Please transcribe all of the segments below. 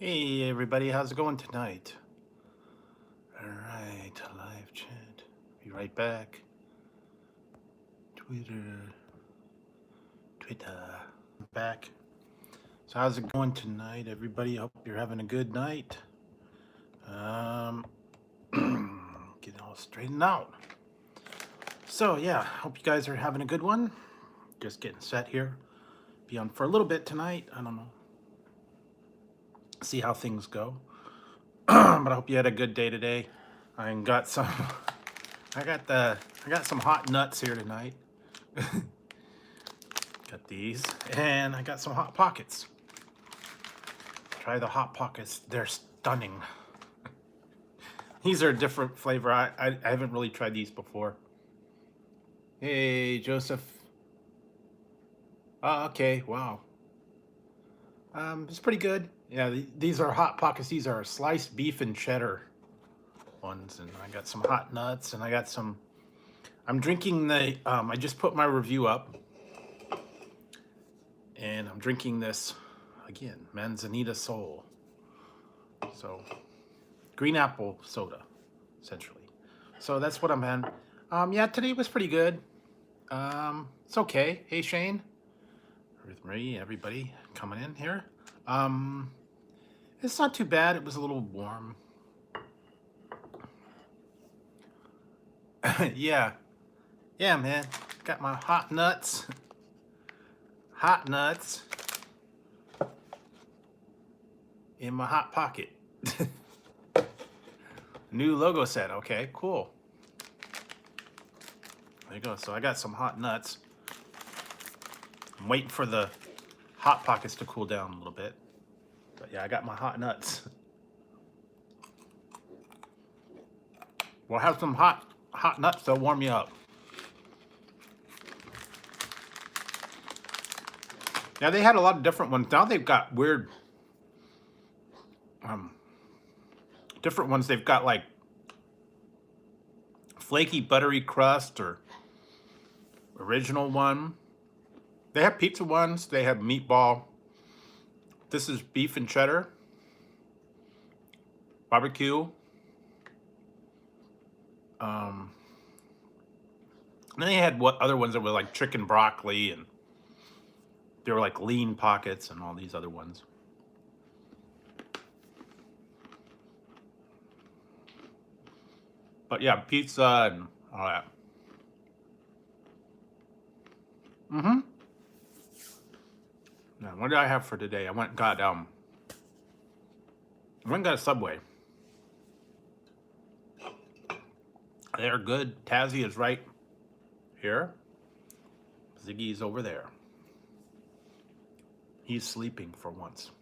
Hey everybody, how's it going tonight? Alright, live chat. Be right back. Twitter. Back. So how's it going tonight, everybody? Hope you're having a good night. Get it all straightened out. So yeah, hope you guys are having a good one. Just getting set here. Be on for a little bit tonight. I don't know. See how things go. But I hope you had a good day today. I got some I got some hot nuts here tonight. Got these, and I got some Hot Pockets. Try the Hot Pockets, they're stunning. These are a different flavor. I haven't really tried these before. Hey, Joseph. Oh, okay, wow. It's pretty good. Yeah, these are Hot Pockets. These are sliced beef and cheddar ones, and I got some hot nuts, and I got some. I'm drinking the. I just put my review up, and I'm drinking this again, Manzanita Soul. So, green apple soda, essentially. So that's what I'm on. Yeah, today was pretty good. It's okay. Hey, Shane, Ruth Marie, everybody coming in here. It's not too bad. It was a little warm. Yeah, man. Got my hot nuts. Hot nuts in my hot pocket. New logo set. Okay, cool. There you go. So I got some hot nuts. I'm waiting for the Hot Pockets to cool down a little bit. But yeah, I got my hot nuts. We'll have some hot nuts. They'll warm you up. Yeah, they had a lot of different ones. Now they've got weird, different ones. They've got like flaky buttery crust or original one. They have pizza ones. They have meatball. This is beef and cheddar. Barbecue. And then they had what other ones that were like chicken broccoli, and they were like lean pockets and all these other ones. But yeah, pizza and all that. Mm-hmm. Now, what did I have for today? I went and got a Subway. They're good. Tazzy is right here. Ziggy's over there. He's sleeping for once.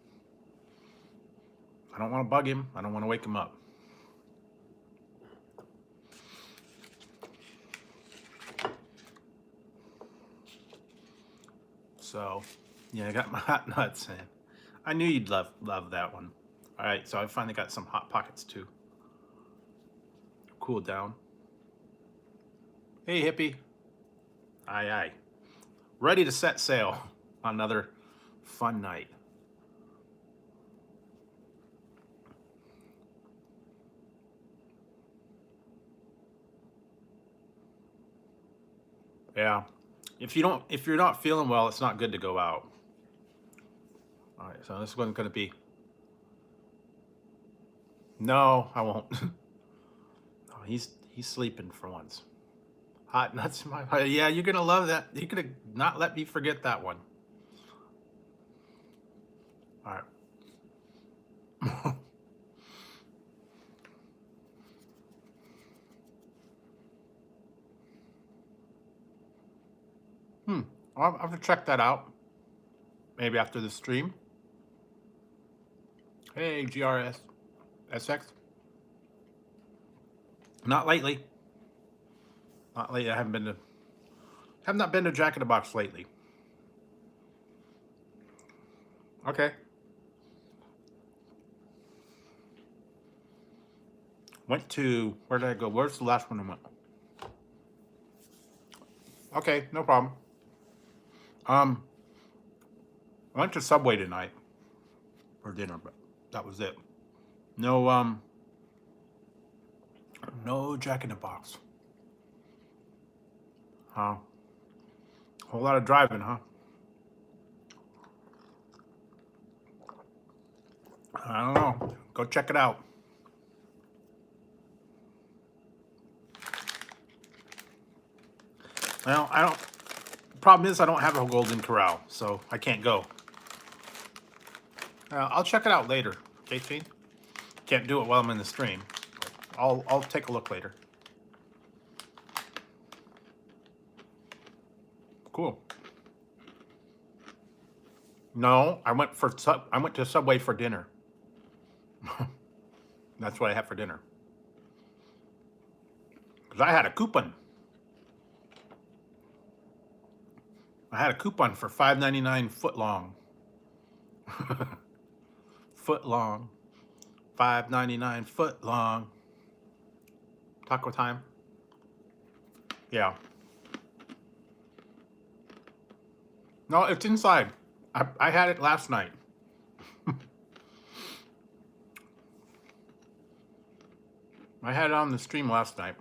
I don't want to bug him. I don't want to wake him up. So, yeah, I got my hot nuts, and I knew you'd love that one. All right, so I finally got some Hot Pockets too. Cool down. Hey, hippie. Aye, aye. Ready to set sail on another fun night. Yeah. If you're not feeling well, it's not good to go out. All right, so this one's gonna be. No, I won't. No, he's sleeping for once. Hot nuts in my. Yeah, you're gonna love that. You're gonna not let me forget that one. All right. I'll have to check that out. Maybe after the stream. Hey, GRS SX. Not lately. Not lately. I have not been to Jack in the Box lately. Okay. Went to, where did I go? Where's the last one I went? Okay, no problem. I went to Subway tonight for dinner, but That was it. No, no Jack in the Box. Huh? Whole lot of driving, huh? I don't know. Go check it out. Well, I don't. The problem is I don't have a Golden Corral, so I can't go. I'll check it out later. Okay, Shane? Can't do it while I'm in the stream. I'll take a look later. Cool. No, I went to Subway for dinner. That's what I had for dinner. Because I had a coupon. I had a coupon for $5.99 foot long. Foot long. $5.99 foot long. Taco time. Yeah. No, it's inside. I had it last night. I had it on the stream last night.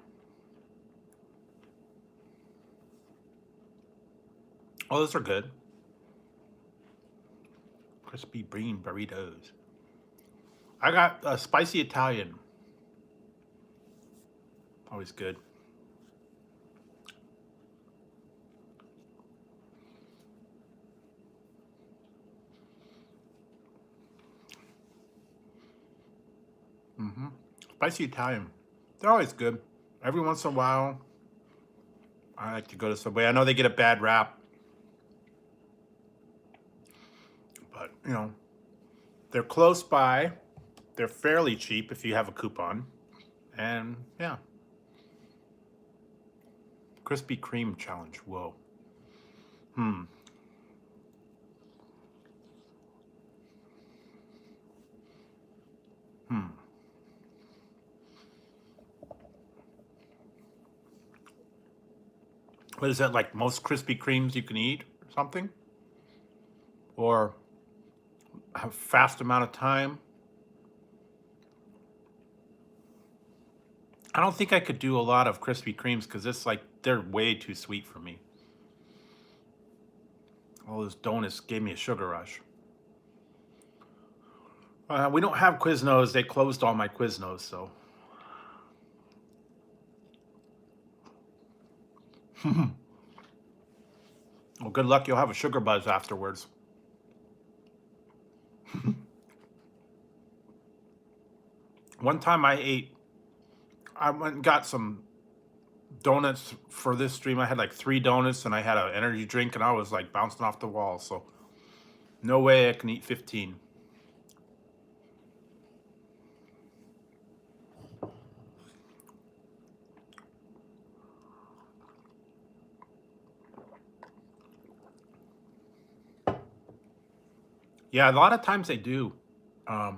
Oh, those are good. Crispy bean burritos. I got a spicy Italian. Always good. Spicy Italian. They're always good. Every once in a while, I like to go to Subway. I know they get a bad rap. But, you know, they're close by. They're fairly cheap if you have a coupon. And, yeah. Krispy Kreme challenge. Whoa. What is that, like most Krispy Kremes you can eat or something? Or a fast amount of time? I don't think I could do a lot of Krispy Kremes because it's like they're way too sweet for me. All those donuts gave me a sugar rush. We don't have Quiznos. They closed all my Quiznos, so. Well, good luck. You'll have a sugar buzz afterwards. One time I went and got some donuts for this stream. I had like 3 donuts and I had an energy drink and I was like bouncing off the wall. So no way I can eat 15. Yeah, a lot of times they do. I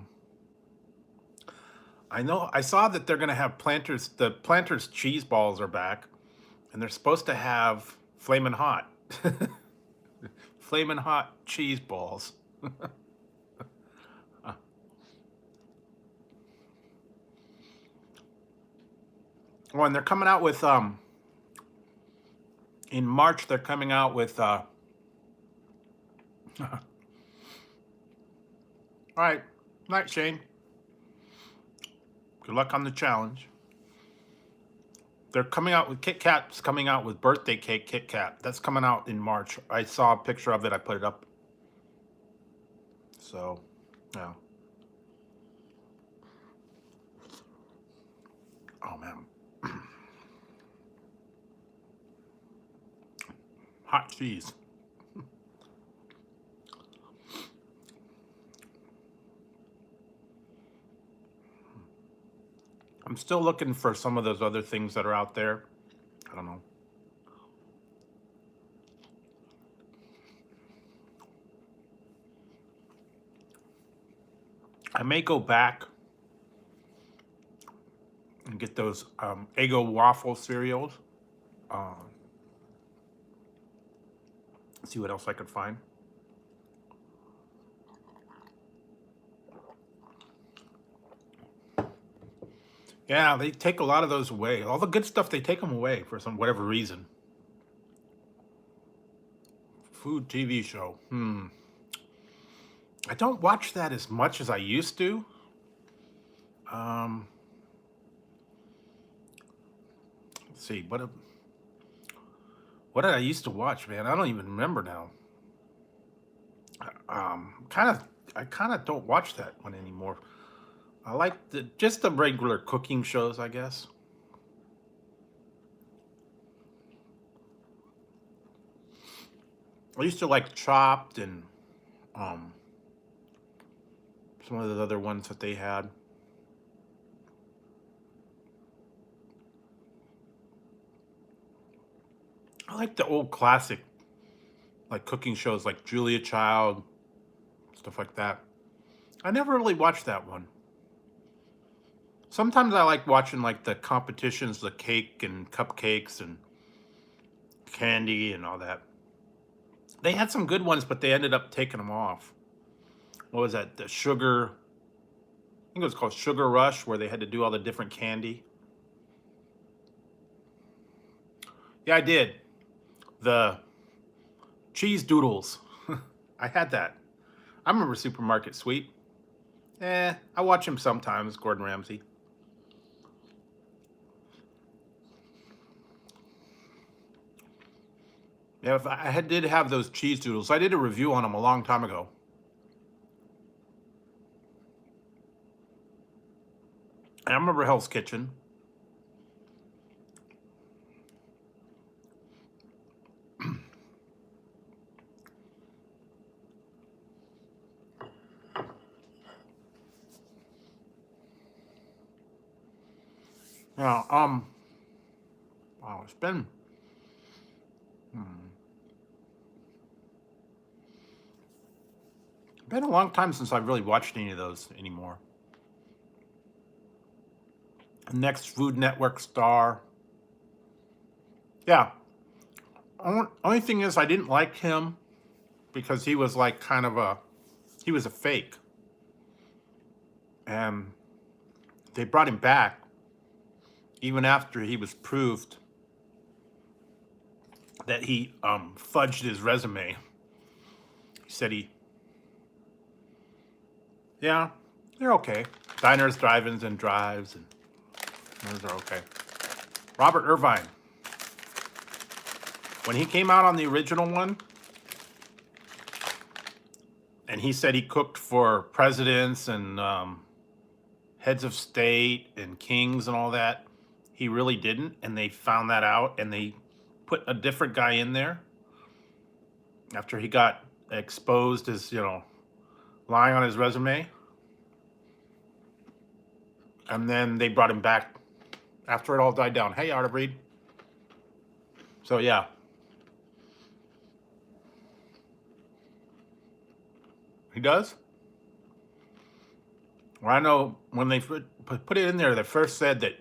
know I saw that they're gonna have Planters. The Planters cheese balls are back, and they're supposed to have Flamin' Hot, Flamin' Hot cheese balls. Oh, and they're coming out with in March. They're coming out with all right. Night, Shane. Good luck on the challenge. They're coming out with Kit Kat's coming out with birthday cake Kit Kat. That's coming out in March. I saw a picture of it. I put it up. So, yeah. Oh man. Hot cheese. I'm still looking for some of those other things that are out there. I don't know. I may go back and get those Eggo waffle cereals. See what else I could find. Yeah, they take a lot of those away. All the good stuff, they take them away for some whatever reason. Food TV show. I don't watch that as much as I used to. Um, let's see, what did I used to watch, man? I don't even remember now. Kind of, I kind of don't watch that one anymore. I like just the regular cooking shows, I guess. I used to like Chopped and um, some of the other ones that they had. I like the old classic, like cooking shows like Julia Child, stuff like that. I never really watched that one. Sometimes I like watching like the competitions, the cake and cupcakes and candy and all that. They had some good ones, but they ended up taking them off. What was that? The sugar, I think it was called Sugar Rush, where they had to do all the different candy. Yeah, I did. The cheese doodles. I had that. I remember Supermarket Sweep. I watch him sometimes, Gordon Ramsay. Yeah, if did have those cheese doodles. I did a review on them a long time ago. I remember Hell's Kitchen. Yeah, wow, it's been a long time since I've really watched any of those anymore. Next Food Network star. Yeah. Only thing is I didn't like him because he was like he was a fake. And they brought him back even after he was proved that he fudged his resume. He said yeah, they're okay. Diners, drive-ins, and drives, and those are okay. Robert Irvine. When he came out on the original one, and he said he cooked for presidents and heads of state and kings and all that, he really didn't, and they found that out, and they put a different guy in there after he got exposed as, lying on his resume. And then they brought him back after it all died down. Hey, Art of Reed. So, yeah. He does? Well, I know when they put it in there, they first said that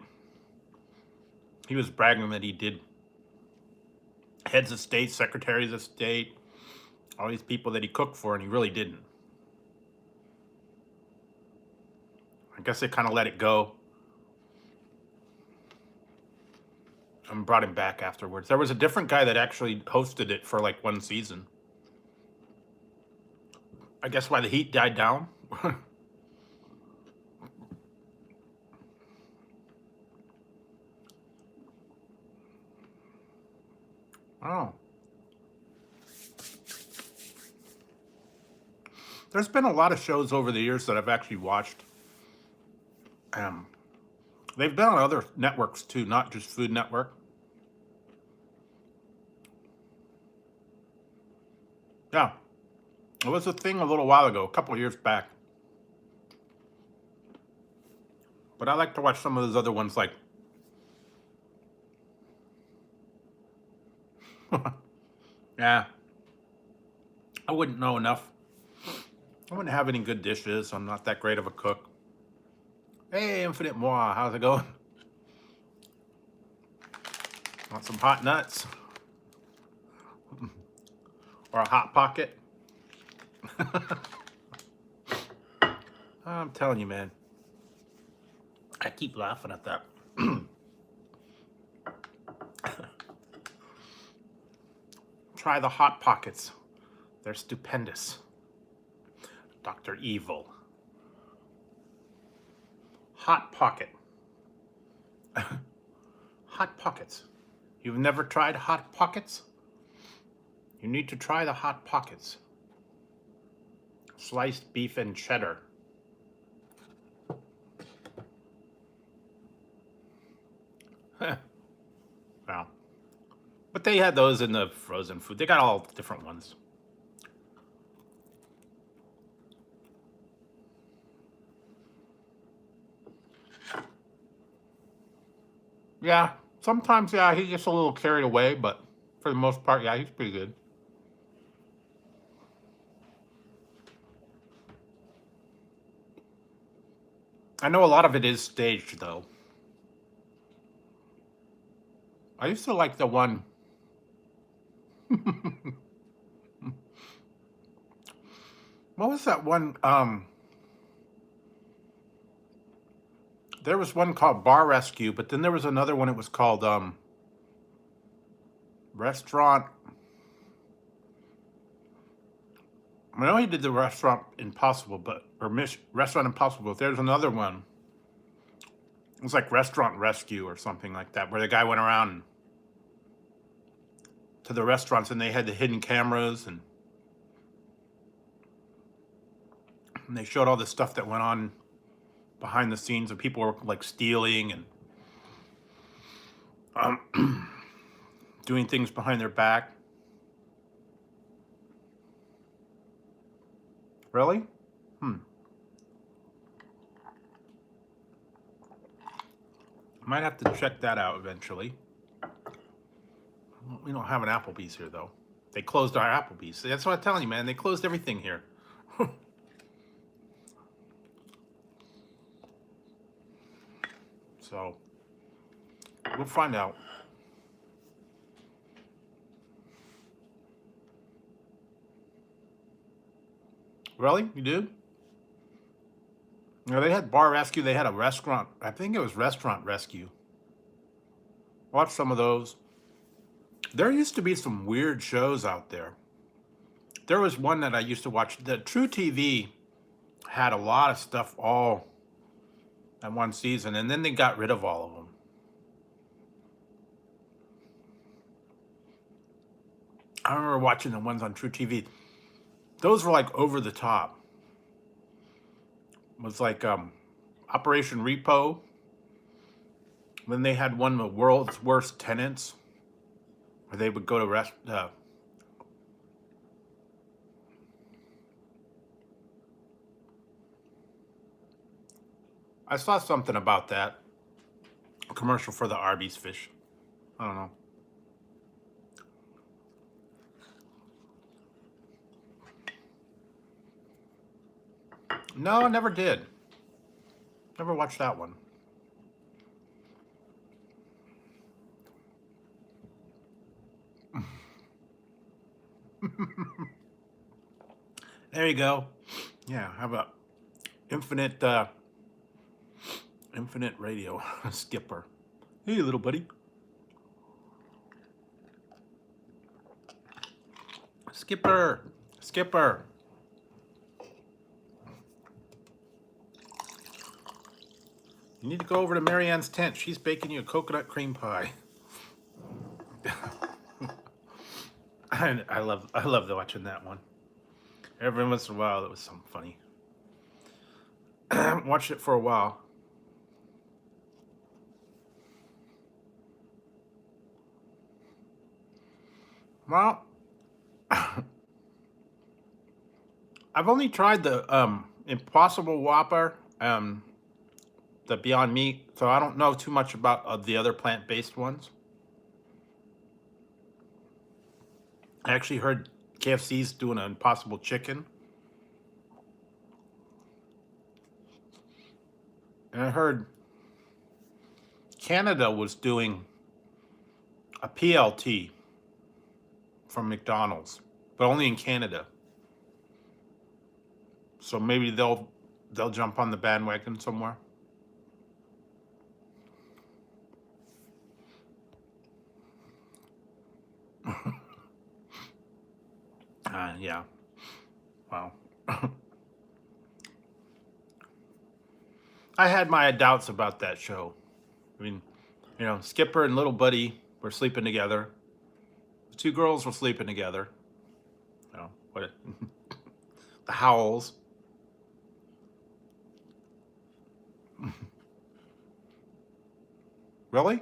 he was bragging that he did heads of state, secretaries of state, all these people that he cooked for, and he really didn't. I guess they kind of let it go and brought him back afterwards. There was a different guy that actually hosted it for like one season. I guess why the heat died down. Oh. There's been a lot of shows over the years that I've actually watched. They've been on other networks too, not just Food Network. Yeah. It was a thing a little while ago, a couple of years back. But I like to watch some of those other ones like yeah. I wouldn't know enough. I wouldn't have any good dishes. I'm not that great of a cook. Hey, Infinite Moi, how's it going? Want some hot nuts? Or a hot pocket? I'm telling you, man. I keep laughing at that. Try the Hot Pockets. They're stupendous. Dr. Evil. Hot Pocket. Hot Pockets. You've never tried Hot Pockets? You need to try the Hot Pockets. Sliced beef and cheddar. Wow. But they had those in the frozen food. They got all different ones. Yeah, sometimes, yeah, he gets a little carried away, but for the most part, yeah, he's pretty good. I know a lot of it is staged, though. I used to like the one. What was that one? There was one called Bar Rescue, but then there was another one. It was called Restaurant. I know he did the Restaurant Impossible, Restaurant Impossible. But there's another one. It was like Restaurant Rescue or something like that, where the guy went around to the restaurants and they had the hidden cameras and they showed all the stuff that went on behind the scenes, and people were like stealing and doing things behind their back. Really? Might have to check that out eventually. We don't have an Applebee's here, though. They closed our Applebee's. That's what I'm telling you, man. They closed everything here. So, we'll find out. Really? You do? No, they had Bar Rescue. They had a restaurant. I think it was Restaurant Rescue. Watch some of those. There used to be some weird shows out there. There was one that I used to watch. The True TV had a lot of stuff all at one season, and then they got rid of all of them. I remember watching the ones on True TV. Those were like over the top. It was like Operation Repo. Then they had one of the world's worst tenants, where they would go to I saw something about that. A commercial for the Arby's fish. I don't know. No, I never did. Never watched that one. There you go. Yeah, how about infinite radio skipper. Hey, little buddy. Skipper. Skipper. You need to go over to Marianne's tent. She's baking you a coconut cream pie. I love watching that one. Every once in a while, it was something funny. I haven't watched it for a while. Well, I've only tried the Impossible Whopper, the Beyond Meat, so I don't know too much about the other plant-based ones. I actually heard KFC's doing an Impossible Chicken. And I heard Canada was doing a PLT from McDonald's, but only in Canada. So maybe they'll jump on the bandwagon somewhere. Yeah. Wow. I had my doubts about that show. I mean, Skipper and Little Buddy were sleeping together. The two girls were sleeping together. What? The Howells. Really?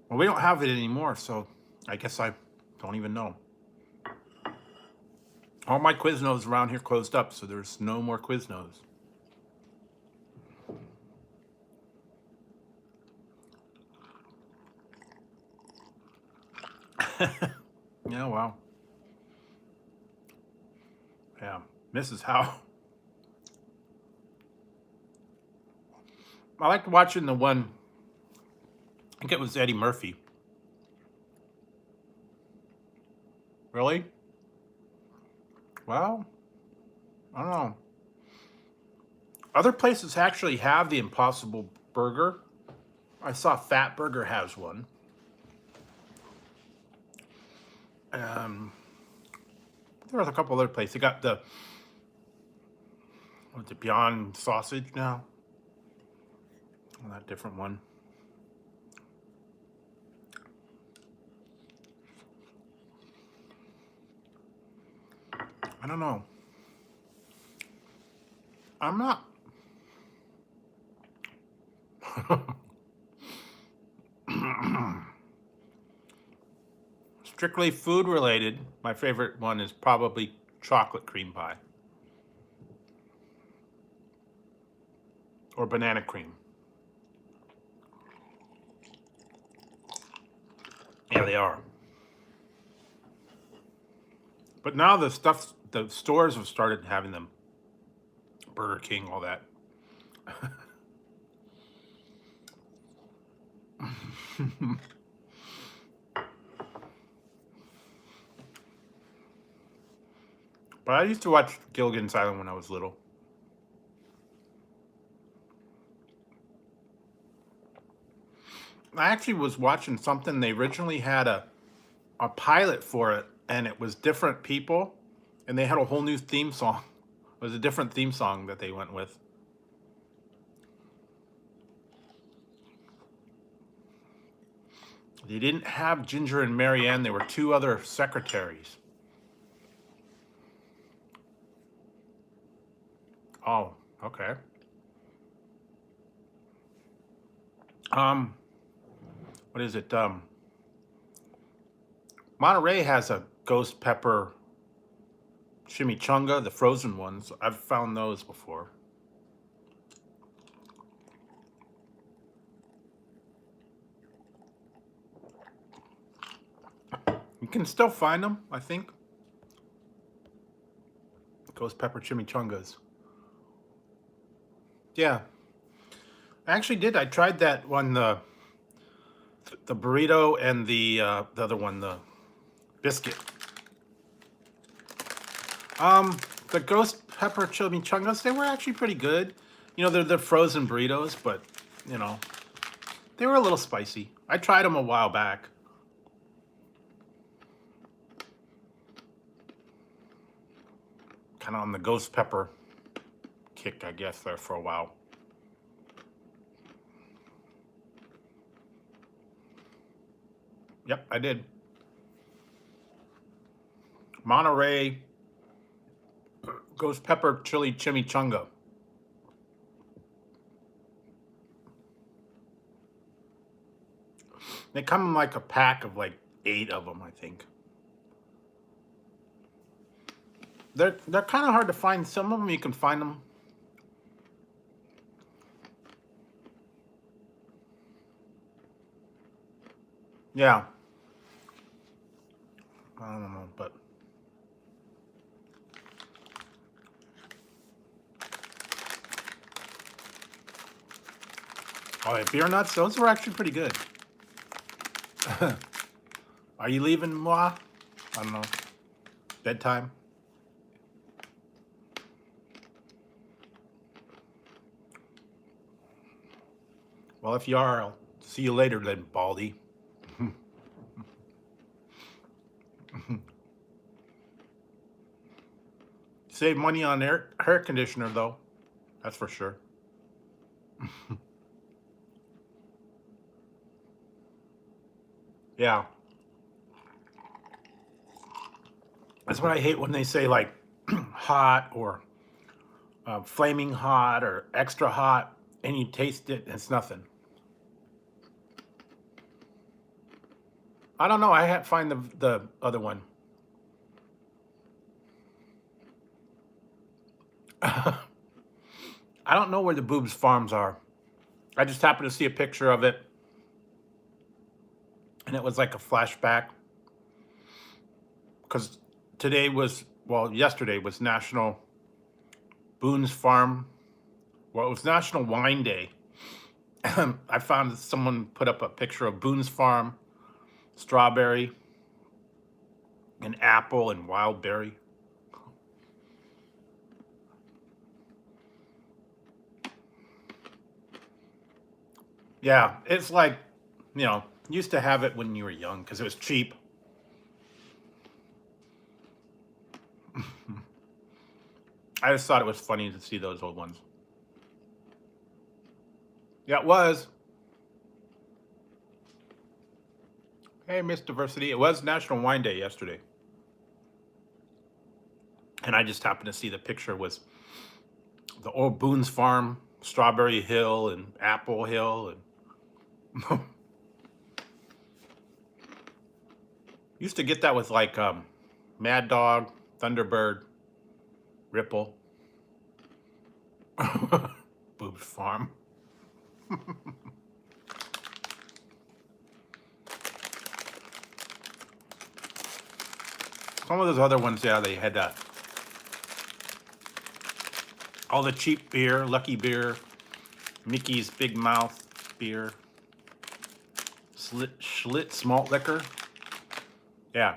Well, we don't have it anymore, so I guess I don't even know. All my Quiznos around here closed up, so there's no more Quiznos. Yeah, wow. Yeah, Mrs. Howe. I liked watching the one, I think it was Eddie Murphy. Really? Well, I don't know. Other places actually have the Impossible Burger. I saw Fat Burger has one. There was a couple other places. They got the Beyond Sausage now. Well, that different one. I don't know. I'm not. Strictly food related, my favorite one is probably chocolate cream pie. Or banana cream. Yeah, they are. But now the stores have started having them. Burger King, all that. But I used to watch Gilligan's Island when I was little. I actually was watching something. They originally had a pilot for it, and it was different people, and they had a whole new theme song. It was a different theme song that they went with. They didn't have Ginger and Marianne. There were two other secretaries. Oh, okay. What is it? Monterey has a ghost pepper chimichanga, the frozen ones. I've found those before. You can still find them, I think. Ghost pepper chimichangas. Yeah, I actually did. I tried that one, the burrito, and the other one, the biscuit. The ghost pepper chimichangas, they were actually pretty good. They're frozen burritos, but they were a little spicy. I tried them a while back. Kind of on the ghost pepper kick, I guess, there for a while. Yep, I did. Monterey ghost pepper chili chimichanga. They come in like a pack of like 8 of them, I think. They're kind of hard to find. Some of them you can find them. Yeah. I don't know, but oh, yeah, beer nuts. Those were actually pretty good. Are you leaving, moi? I don't know. Bedtime. Well, if you are, I'll see you later then, Baldy. Save money on hair conditioner, though. That's for sure. Yeah. That's what I hate when they say, like, hot or flaming hot or extra hot, and you taste it, and it's nothing. I don't know. I had to find the other one. I don't know where the Boobs Farms are. I just happened to see a picture of it, and it was like a flashback. Because today was, well, yesterday was National Boone's Farm. Well, it was National Wine Day. I found someone put up a picture of Boone's Farm, strawberry, and apple, and wild berry. Yeah, it's like, used to have it when you were young because it was cheap. I just thought it was funny to see those old ones. Yeah, it was. Hey, Miss Diversity. It was National Wine Day yesterday. And I just happened to see the picture was the old Boone's Farm, Strawberry Hill, and Apple Hill. And used to get that with like Mad Dog, Thunderbird, Ripple, Boone's Farm. Some of those other ones, yeah, they had all the cheap beer, Lucky Beer, Mickey's Big Mouth beer, Schlitz malt liquor. Yeah,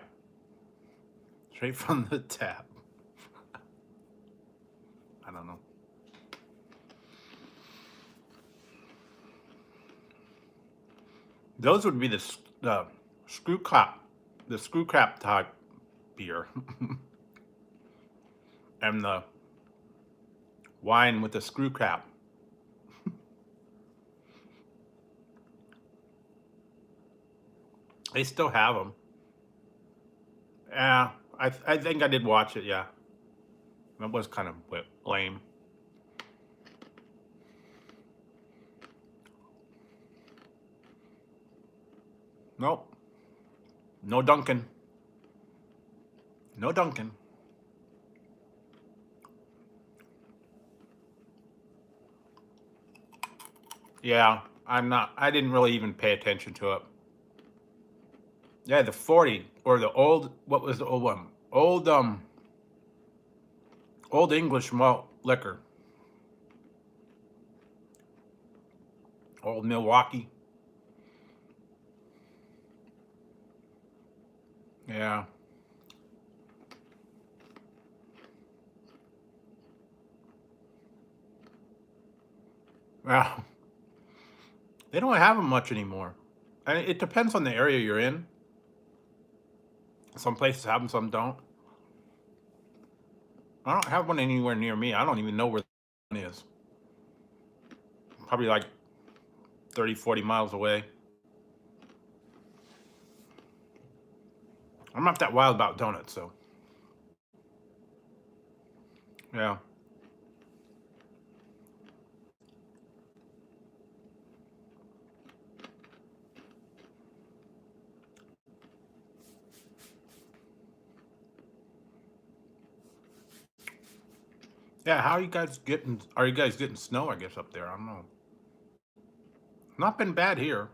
straight from the tap. I don't know. Those would be the screw crap type beer, and the wine with the screw cap. They still have them. Yeah, I think I did watch it. Yeah, that was kind of lame. Nope. No Dunkin'. No Dunkin'. Yeah, I didn't really even pay attention to it. Yeah, the 40 or the old. What was the old one? Old English malt liquor. Old Milwaukee. Yeah. Well, they don't have them much anymore. And it depends on the area you're in. Some places have them, some don't. I don't have one anywhere near me. I don't even know where the one is. Probably like 30, 40 miles away. I'm not that wild about donuts, so. Yeah. Yeah, how are you guys getting, snow, I guess, up there? I don't know. Not been bad here.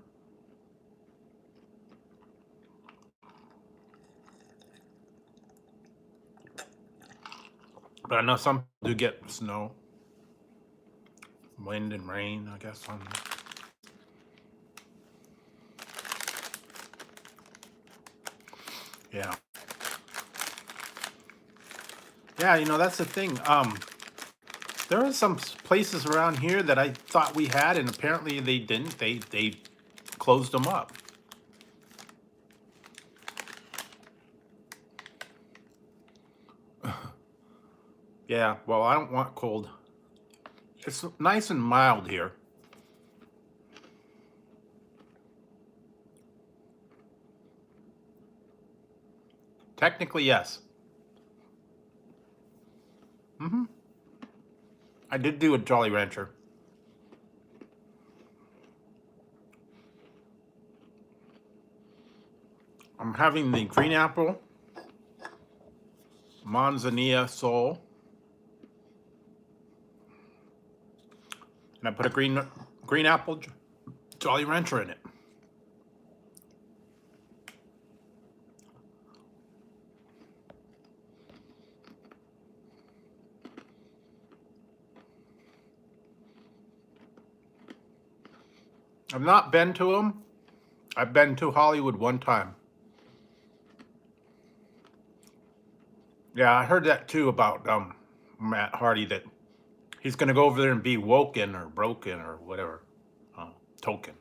But I know some do get snow. Wind and rain, I guess. Yeah. Yeah, that's the thing. There are some places around here that I thought we had, and apparently they didn't. They closed them up. Yeah, well, I don't want cold. It's nice and mild here. Technically, yes. I did do a Jolly Rancher. I'm having the green apple manzanilla sole, and I put a green apple Jolly Rancher in it. I've not been to them. I've been to Hollywood one time. Yeah, I heard that too about Matt Hardy, that he's going to go over there and be woken or broken or whatever. Token.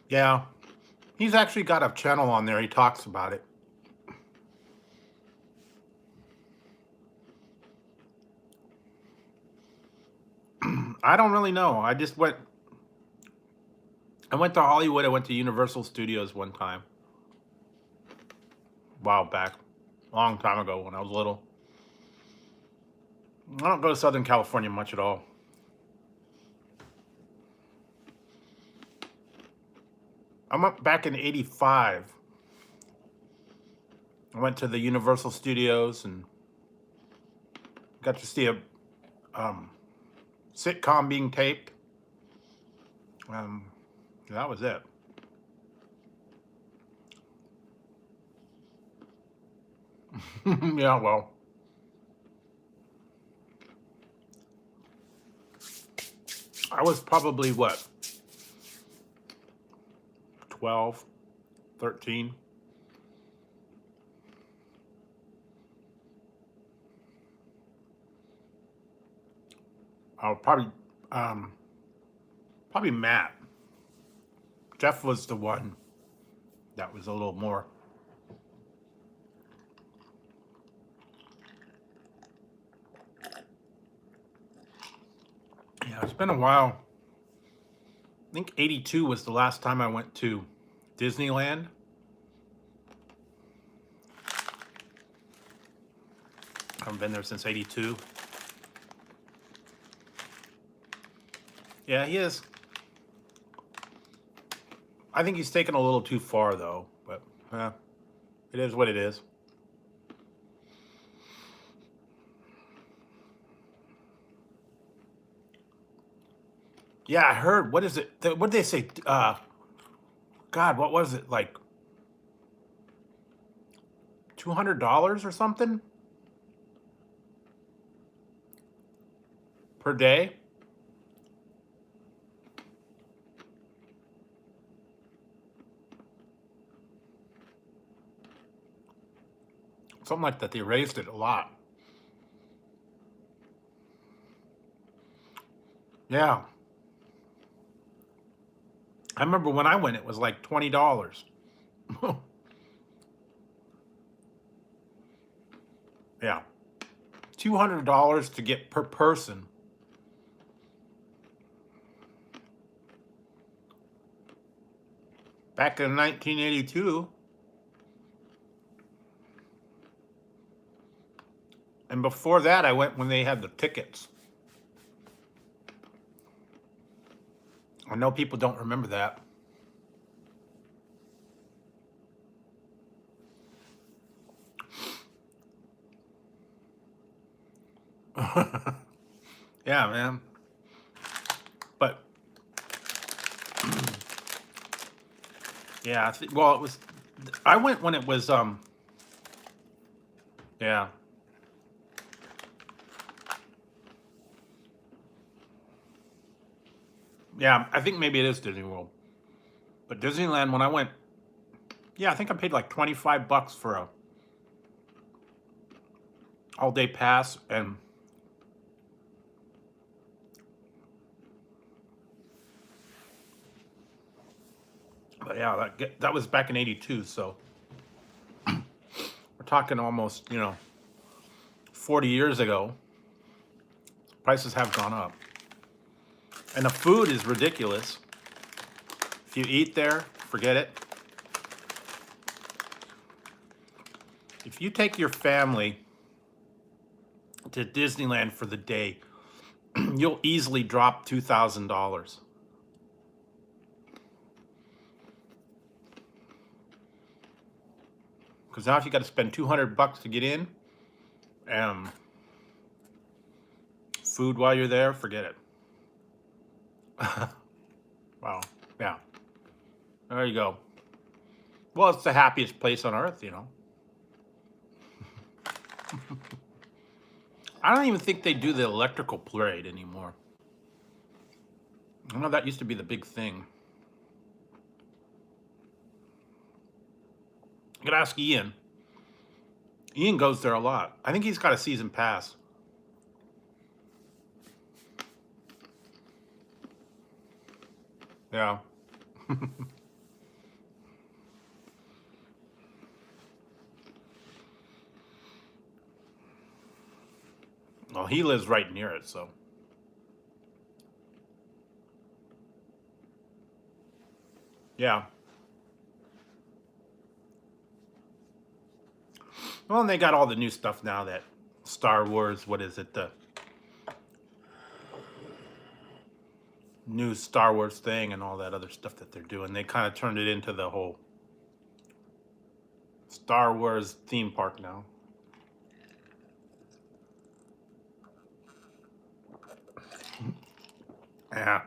Yeah, he's actually got a channel on there. He talks about it. I don't really know. I went to Hollywood. I went to Universal Studios one time. A while back. A long time ago when I was little. I don't go to Southern California much at all. I went back in '85. I went to the Universal Studios and got to see a sitcom being taped. That was it. Yeah, well, I was probably what, 12, 13. Probably, probably Matt. Jeff was the one that was a little more. Yeah, it's been a while. I think '82 was the last time I went to Disneyland. I haven't been there since '82. Yeah, he is. I think he's taken a little too far, though. But it is what it is. Yeah, I heard. What is it? What did they say? God, what was it? Like $200 or something per day? Something like that. They raised it a lot. Yeah. I remember when I went, it was like $20. Yeah. $200 to get per person. Back in 1982. And before that, I went when they had the tickets. I know people don't remember that. Yeah, man. But yeah, well, it was. I went when it was. Yeah. Yeah, I think maybe it is Disney World. But Disneyland, when I went, yeah, I think I paid like $25 for a all-day pass, and Yeah, that was back in '82, so we're talking almost, 40 years ago. Prices have gone up. And the food is ridiculous. If you eat there, forget it. If you take your family to Disneyland for the day, you'll easily drop $2,000. Because now if you got to spend $200 to get in, food while you're there, forget it. Wow. Yeah. There you go. Well, it's the happiest place on earth, I don't even think they do the electrical parade anymore. I know that used to be the big thing. You could ask Ian. Ian goes there a lot. I think he's got a season pass. Yeah. Well, he lives right near it, so. Yeah. Well, and they got all the new stuff now that Star Wars, what is it, the new Star Wars thing and all that other stuff that they're doing. They kind of turned it into the whole Star Wars theme park now. Yeah.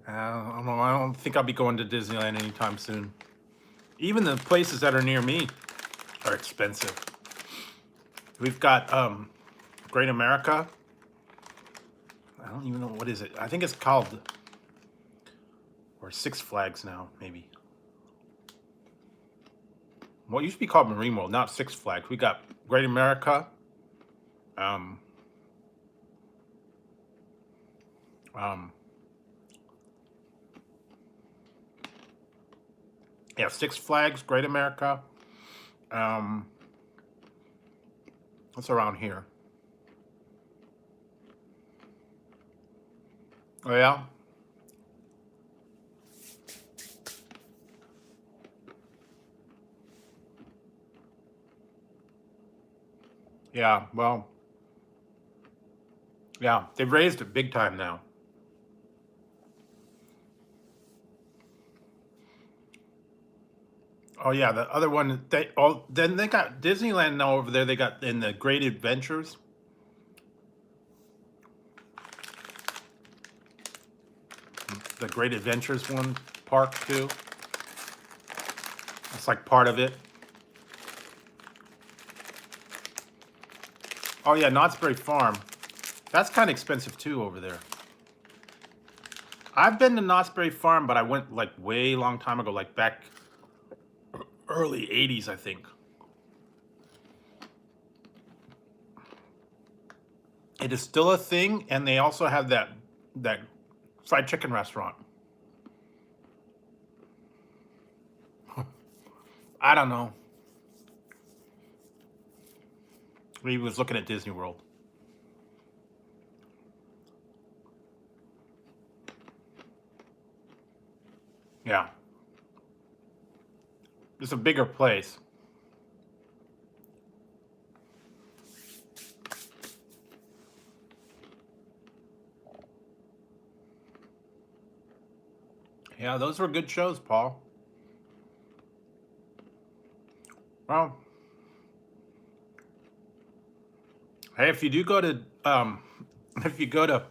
I don't think I'll be going to Disneyland anytime soon. Even the places that are near me are expensive. We've got Great America. I don't even know, what is it? I think it's called, or Six Flags now, maybe. Well, it used to be called Marine World, not Six Flags. We got Great America. Yeah, Six Flags, Great America. What's around here? Oh, yeah? Yeah, well, yeah, they've raised it big time now. Oh yeah, the other one then they got Disneyland now over there. They got in the Great Adventures. The Great Adventures one park too. It's like part of it. Oh yeah, Knott's Berry Farm. That's kind of expensive too over there. I've been to Knott's Berry Farm, but I went like way long time ago, like back early '80s, I think. It is still a thing, and they also have that fried chicken restaurant. I don't know. He was looking at Disney World. Yeah. It's a bigger place. Yeah, those were good shows, Paul. Well, hey, if you do go to if you go to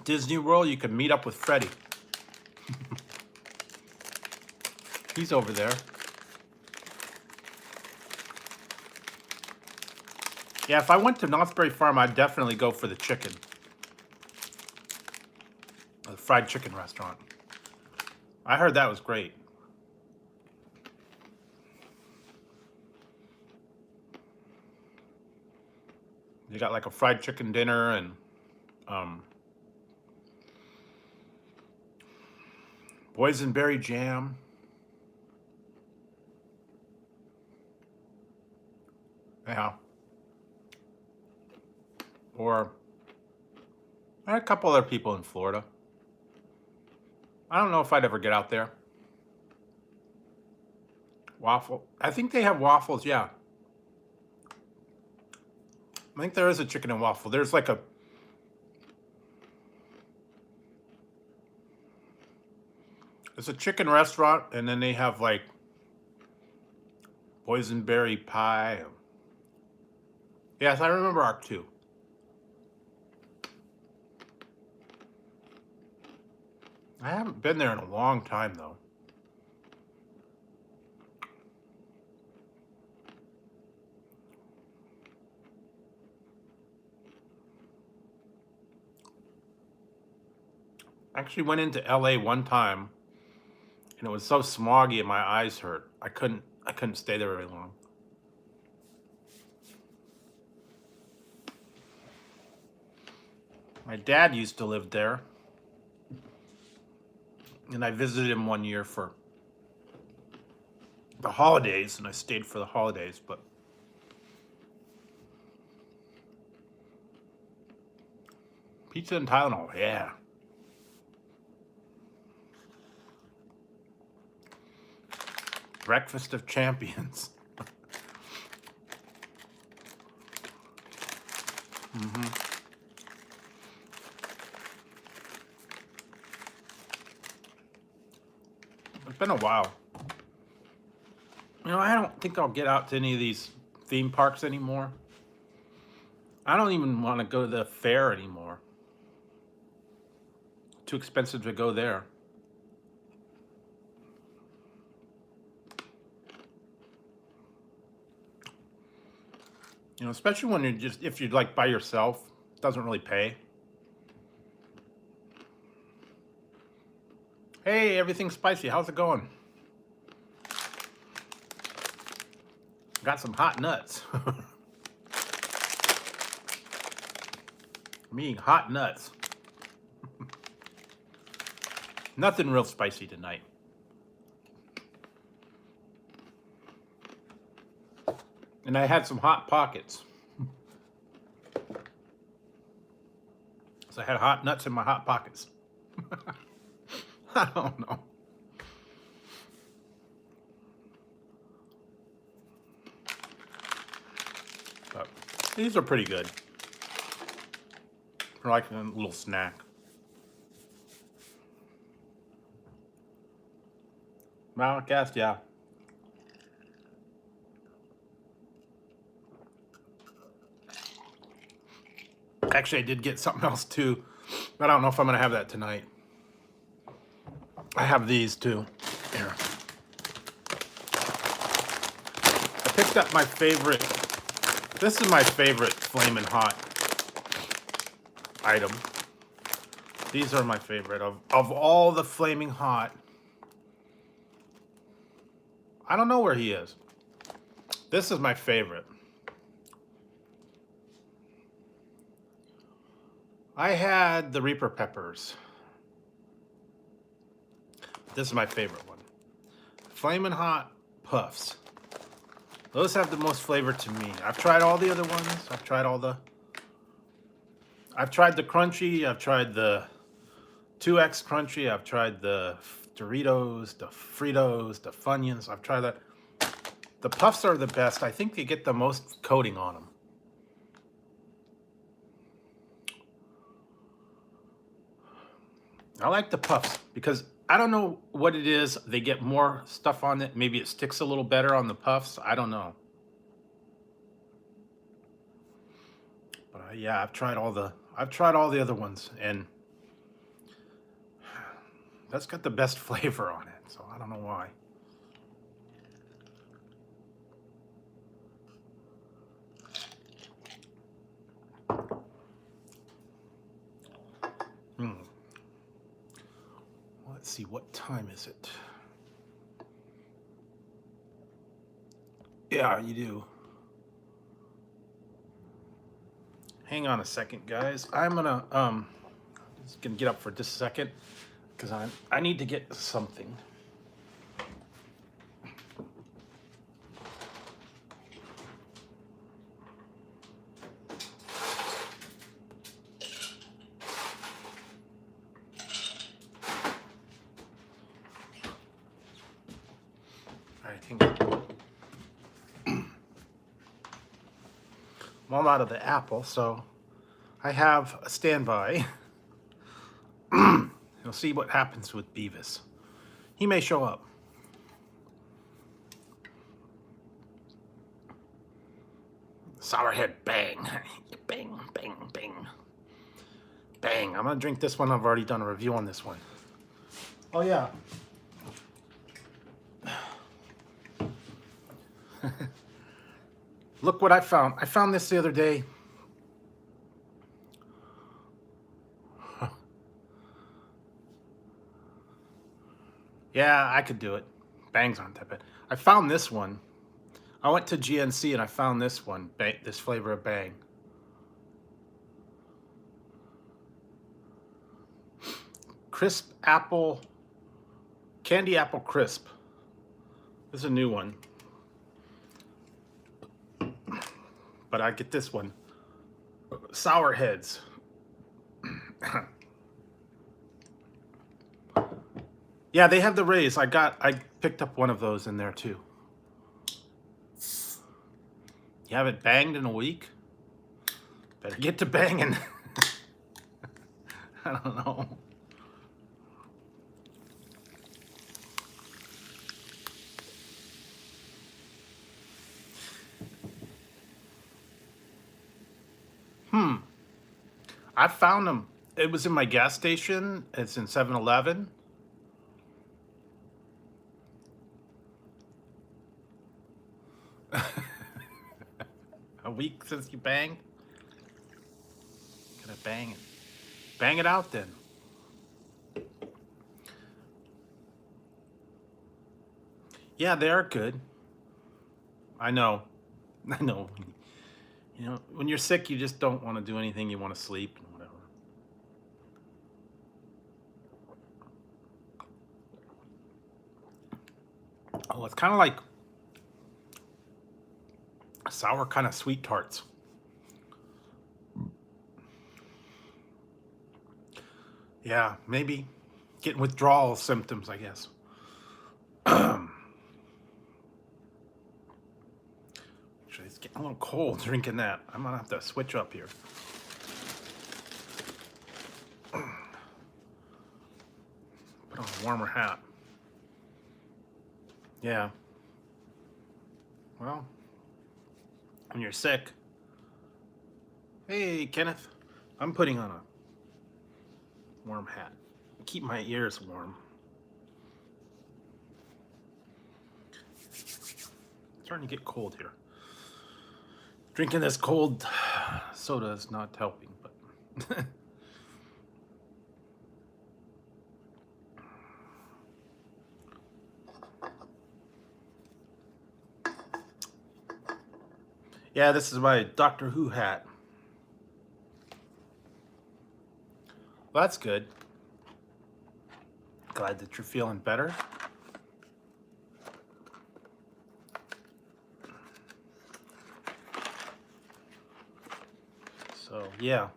Disney World, you can meet up with Freddie. He's over there. Yeah, if I went to Knott's Berry Farm, I'd definitely go for the chicken. The fried chicken restaurant. I heard that was great. You got like a fried chicken dinner and boysenberry jam. Yeah. Or a couple other people in Florida. I don't know if I'd ever get out there. Waffle. I think they have waffles, yeah. I think there is a chicken and waffle. There's like a... It's a chicken restaurant, and then they have like boysenberry pie. Yes, I remember Arc 2. I haven't been there in a long time, though. I actually went into LA one time, and it was so smoggy and my eyes hurt. I couldn't stay there very long. My dad used to live there, and I visited him one year for the holidays, and I stayed for the holidays, but pizza and Tylenol, yeah. Breakfast of champions. It's been a while. You know, I don't think I'll get out to any of these theme parks anymore. I don't even want to go to the fair anymore. Too expensive to go there. You know, especially when if you're like by yourself, it doesn't really pay. Hey, everything's spicy. How's it going? Got some hot nuts. I'm eating hot nuts. Nothing real spicy tonight. And I had some Hot Pockets. So I had hot nuts in my Hot Pockets. I don't know. But these are pretty good. For like a little snack. Well, I guess, yeah. Actually, I did get something else too. I don't know if I'm gonna have that tonight. I have these too. Here. I picked up my favorite. This is my favorite Flamin Hot item. These are my favorite of all the Flaming Hot. I don't know where he is. This is my favorite. I had the Reaper Peppers. This is my favorite one. Flamin Hot Puffs. Those have the most flavor to me. I've tried all the other ones. I've tried the crunchy. I've tried the 2X crunchy. I've tried the Doritos, the Fritos, the Funyuns. I've tried that. The Puffs are the best. I think they get the most coating on them. I like the Puffs because I don't know what it is. They get more stuff on it. Maybe it sticks a little better on the Puffs. I don't know. But yeah, I've tried all the other ones, and that's got the best flavor on it. So I don't know why. Let's see, what time is it? Yeah, you do. Hang on a second, guys. I'm gonna just gonna get up for just a second. because I need to get something. I think well, I'm out of the apple, so I have a standby. You'll see what happens with Beavis. He may show up. Sourhead, bang. Bang, bang, bang. Bang. I'm gonna drink this one. I've already done a review on this one. Oh yeah. Look what I found. I found this the other day. Yeah, I could do it. Bangs aren't that bad. I found this one. I went to GNC and I found this one. This flavor of Bang. Crisp apple, candy apple crisp. This is a new one. But I get this one. Sour Heads. Yeah, they have the Rays. I picked up one of those in there too. You haven't banged in a week? Better get to banging. I don't know. I found them. It was in my gas station. It's in 7-Eleven. A week since you banged? Gotta bang it. Bang it out then. Yeah, they are good. I know. I know. You know, when you're sick, you just don't want to do anything. You want to sleep and whatever. Oh, it's kind of like sour, kind of sweet tarts. Yeah, maybe getting withdrawal symptoms, I guess. Actually, it's getting a little cold drinking that. I'm gonna have to switch up here. Put on a warmer hat. Yeah. Well, when you're sick. Hey, Kenneth. I'm putting on a warm hat. Keep my ears warm. It's starting to get cold here. Drinking this cold soda is not helping, but yeah, this is my Doctor Who hat. Well, that's good. Glad that you're feeling better. So yeah.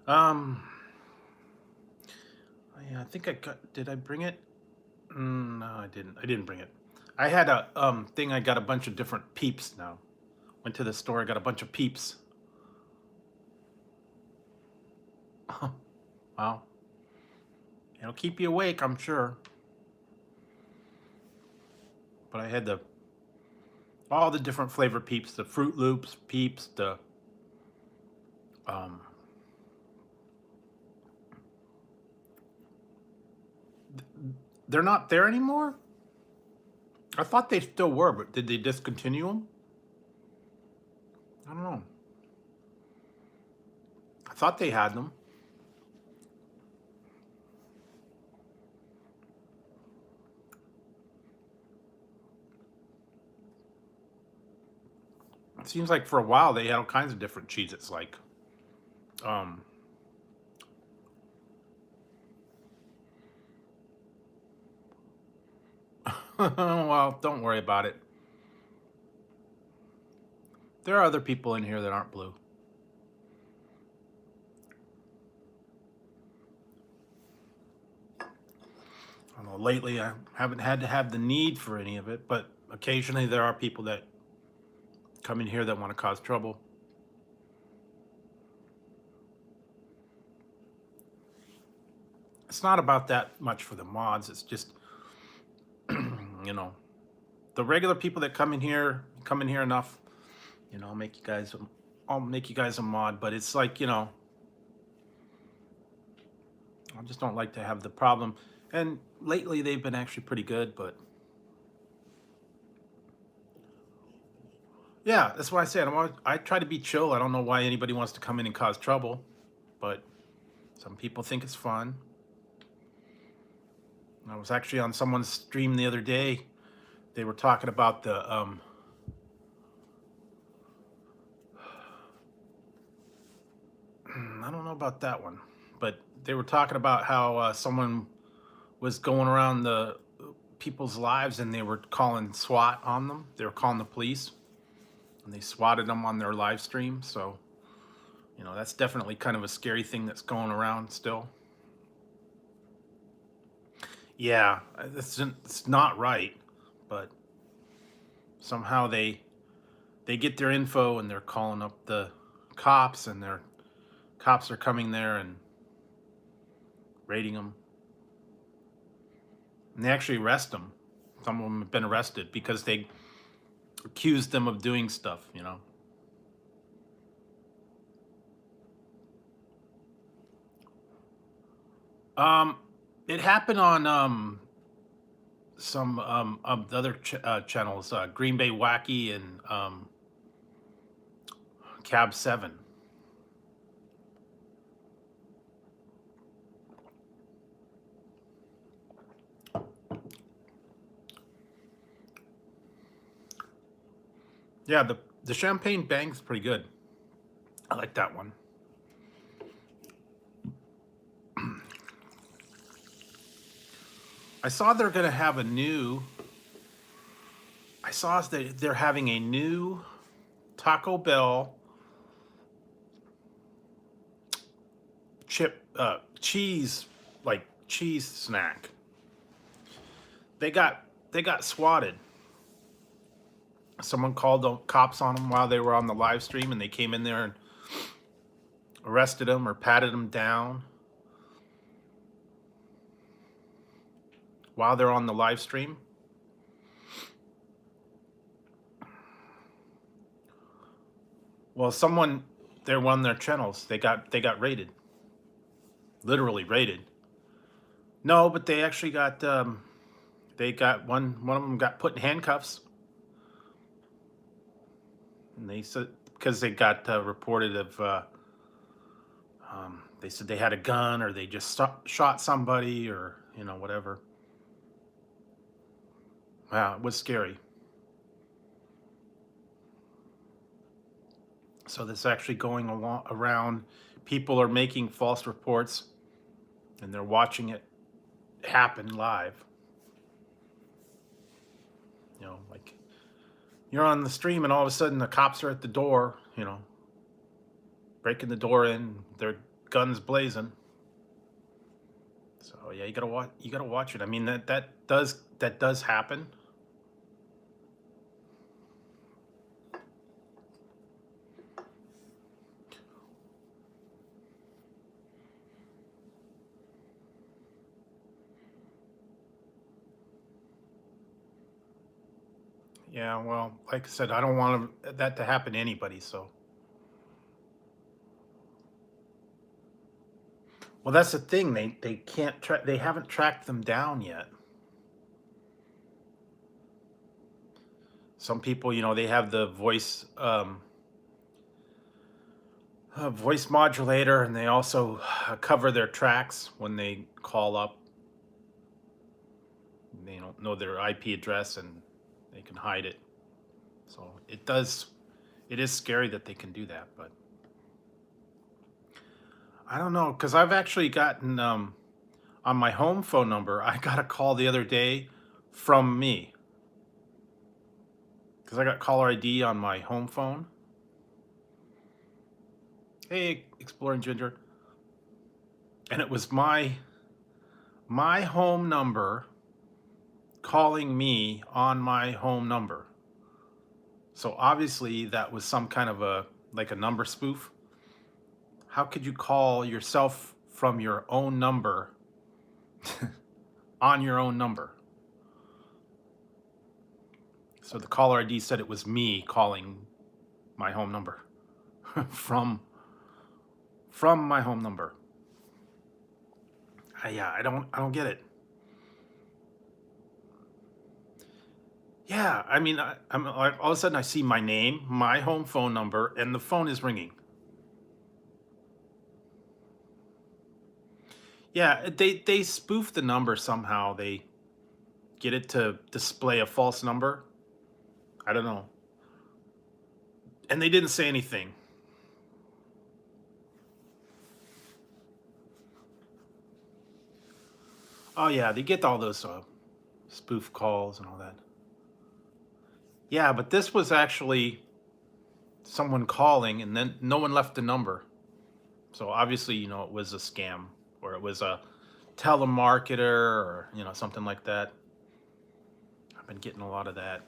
Yeah, I think I got. Did I bring it? No, I didn't. I didn't bring it. I had a thing. I got a bunch of different Peeps now. Went to the store. I got a bunch of Peeps. Wow. It'll keep you awake, I'm sure. But I had all the different flavor Peeps, the Fruit Loops Peeps, they're not there anymore? I thought they still were, but did they discontinue them? I don't know. I thought they had them. It seems like for a while they had all kinds of different Cheez-Its, like Well, don't worry about it. There are other people in here that aren't blue. I don't know, lately I haven't had to have the need for any of it, but occasionally there are people that come in here that want to cause trouble. It's not about that much for the mods. It's just, you know, the regular people that come in here enough. You know, I'll make you guys a mod. But it's like, you know, I just don't like to have the problem. And lately they've been actually pretty good. But yeah, that's why I said I try to be chill. I don't know why anybody wants to come in and cause trouble, but some people think it's fun. I was actually on someone's stream the other day. They were talking about the I don't know about that one, but they were talking about how someone was going around the people's lives and they were calling SWAT on them. They were calling the police and they swatted them on their live stream. So, you know, that's definitely kind of a scary thing that's going around still. Yeah, it's not right, but somehow they get their info and they're calling up the cops, and their cops are coming there and raiding them. And they actually arrest them. Some of them have been arrested because they accused them of doing stuff, you know. It happened on some of the other channels, Green Bay Wacky and Cab 7. Yeah, the champagne bang's pretty good. I like that one. I saw they're gonna have a new. I saw that they're having a new Taco Bell cheese snack. They got swatted. Someone called the cops on them while they were on the live stream, and they came in there and arrested them or patted them down while they're on the live stream. Well, someone there won their channels. They got raided, literally raided. No, but they actually got they got one of them got put in handcuffs, and they said because they got reported of they said they had a gun or they just shot somebody or, you know, whatever. Wow, it was scary. So this is actually going around. People are making false reports and they're watching it happen live. You know, like you're on the stream and all of a sudden the cops are at the door, you know, breaking the door in, their guns blazing. So yeah, you gotta watch it. I mean, that does happen. Yeah, well, like I said, I don't want that to happen to anybody, so. Well, that's the thing. They can't they haven't tracked them down yet. Some people, you know, they have the voice modulator, and they also cover their tracks when they call up. They don't know their IP address and they can hide it. So it is scary that they can do that, but I don't know, because I've actually gotten on my home phone number, I got a call the other day from me. Because I got caller ID on my home phone. Hey, Exploring Ginger. And it was my home number calling me on my home number. So obviously that was some kind of a number spoof. How could you call yourself from your own number on your own number? So the caller ID said it was me calling my home number from my home number. Yeah, I don't get it. Yeah, I mean, I'm all of a sudden I see my name, my home phone number, and the phone is ringing. Yeah, they spoof the number somehow. They get it to display a false number. I don't know. And they didn't say anything. Oh yeah, they get all those spoof calls and all that. Yeah, but this was actually someone calling, and then no one left the number. So obviously, you know, it was a scam, or it was a telemarketer, or you know, something like that. I've been getting a lot of that.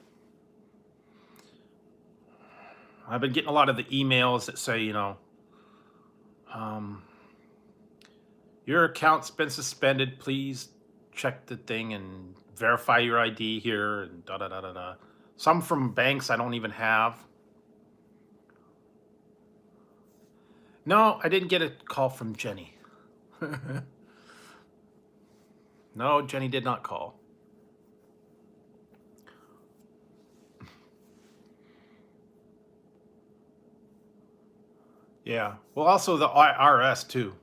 I've been getting a lot of the emails that say, you know, your account's been suspended. Please check the thing and verify your ID here, and da da da da da. Some from banks I don't even have. No, I didn't get a call from Jenny. No, Jenny did not call. Yeah. Well, also the IRS too.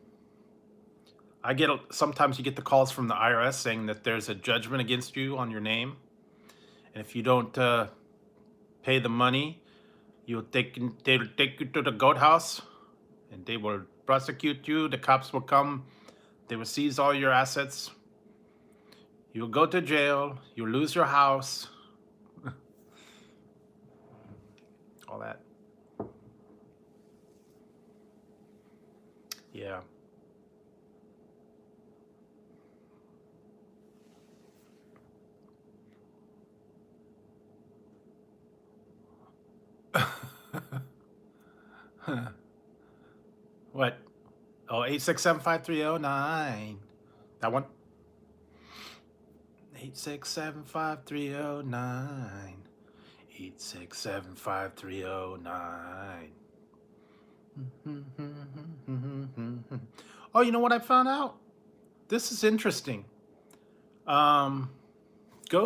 Sometimes you get the calls from the IRS saying that there's a judgment against you on your name, and if you don't pay the money, they'll take you to the goat house, and they will prosecute you. The cops will come. They will seize all your assets. You'll go to jail. You'll lose your house. All that. Yeah. What? Oh, 8675309. That one? 8675309. 8675309. Oh, you know what I found out? This is interesting. Go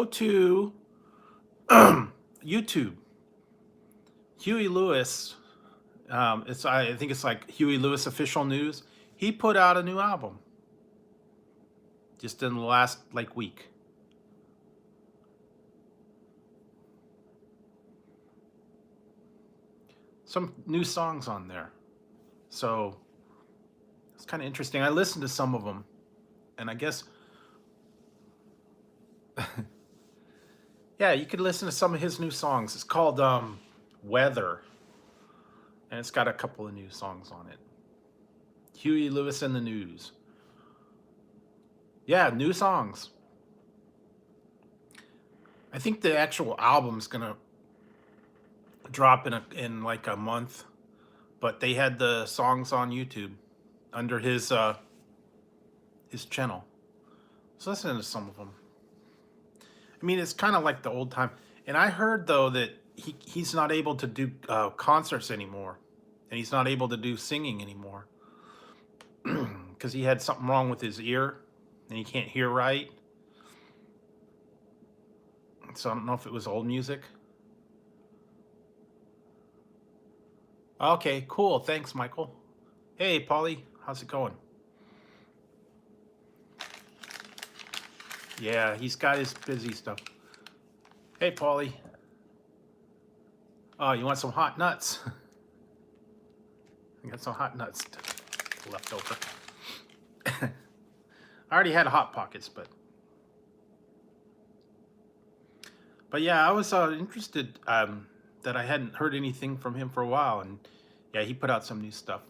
to YouTube. Huey Lewis. I think it's like Huey Lewis Official News. He put out a new album just in the last week. Some new songs on there. So it's kind of interesting. I listened to some of them, and I guess yeah, you could listen to some of his new songs. It's called Weather, and it's got a couple of new songs on it. Huey Lewis and the News. Yeah, new songs. I think the actual album's gonna drop in like a month, but they had the songs on YouTube under his channel. So listen to some of them. I mean, it's kind of like the old time. And I heard though that he's not able to do concerts anymore, and he's not able to do singing anymore because he had something wrong with his ear and he can't hear right. So I don't know if it was old music. Okay, cool. Thanks, Michael. Hey, Polly, how's it going? Yeah, he's got his busy stuff. Hey, Polly. Oh, you want some hot nuts? I got some hot nuts left over. I already had Hot Pockets, but But yeah, I was interested that I hadn't heard anything from him for a while, and yeah, he put out some new stuff.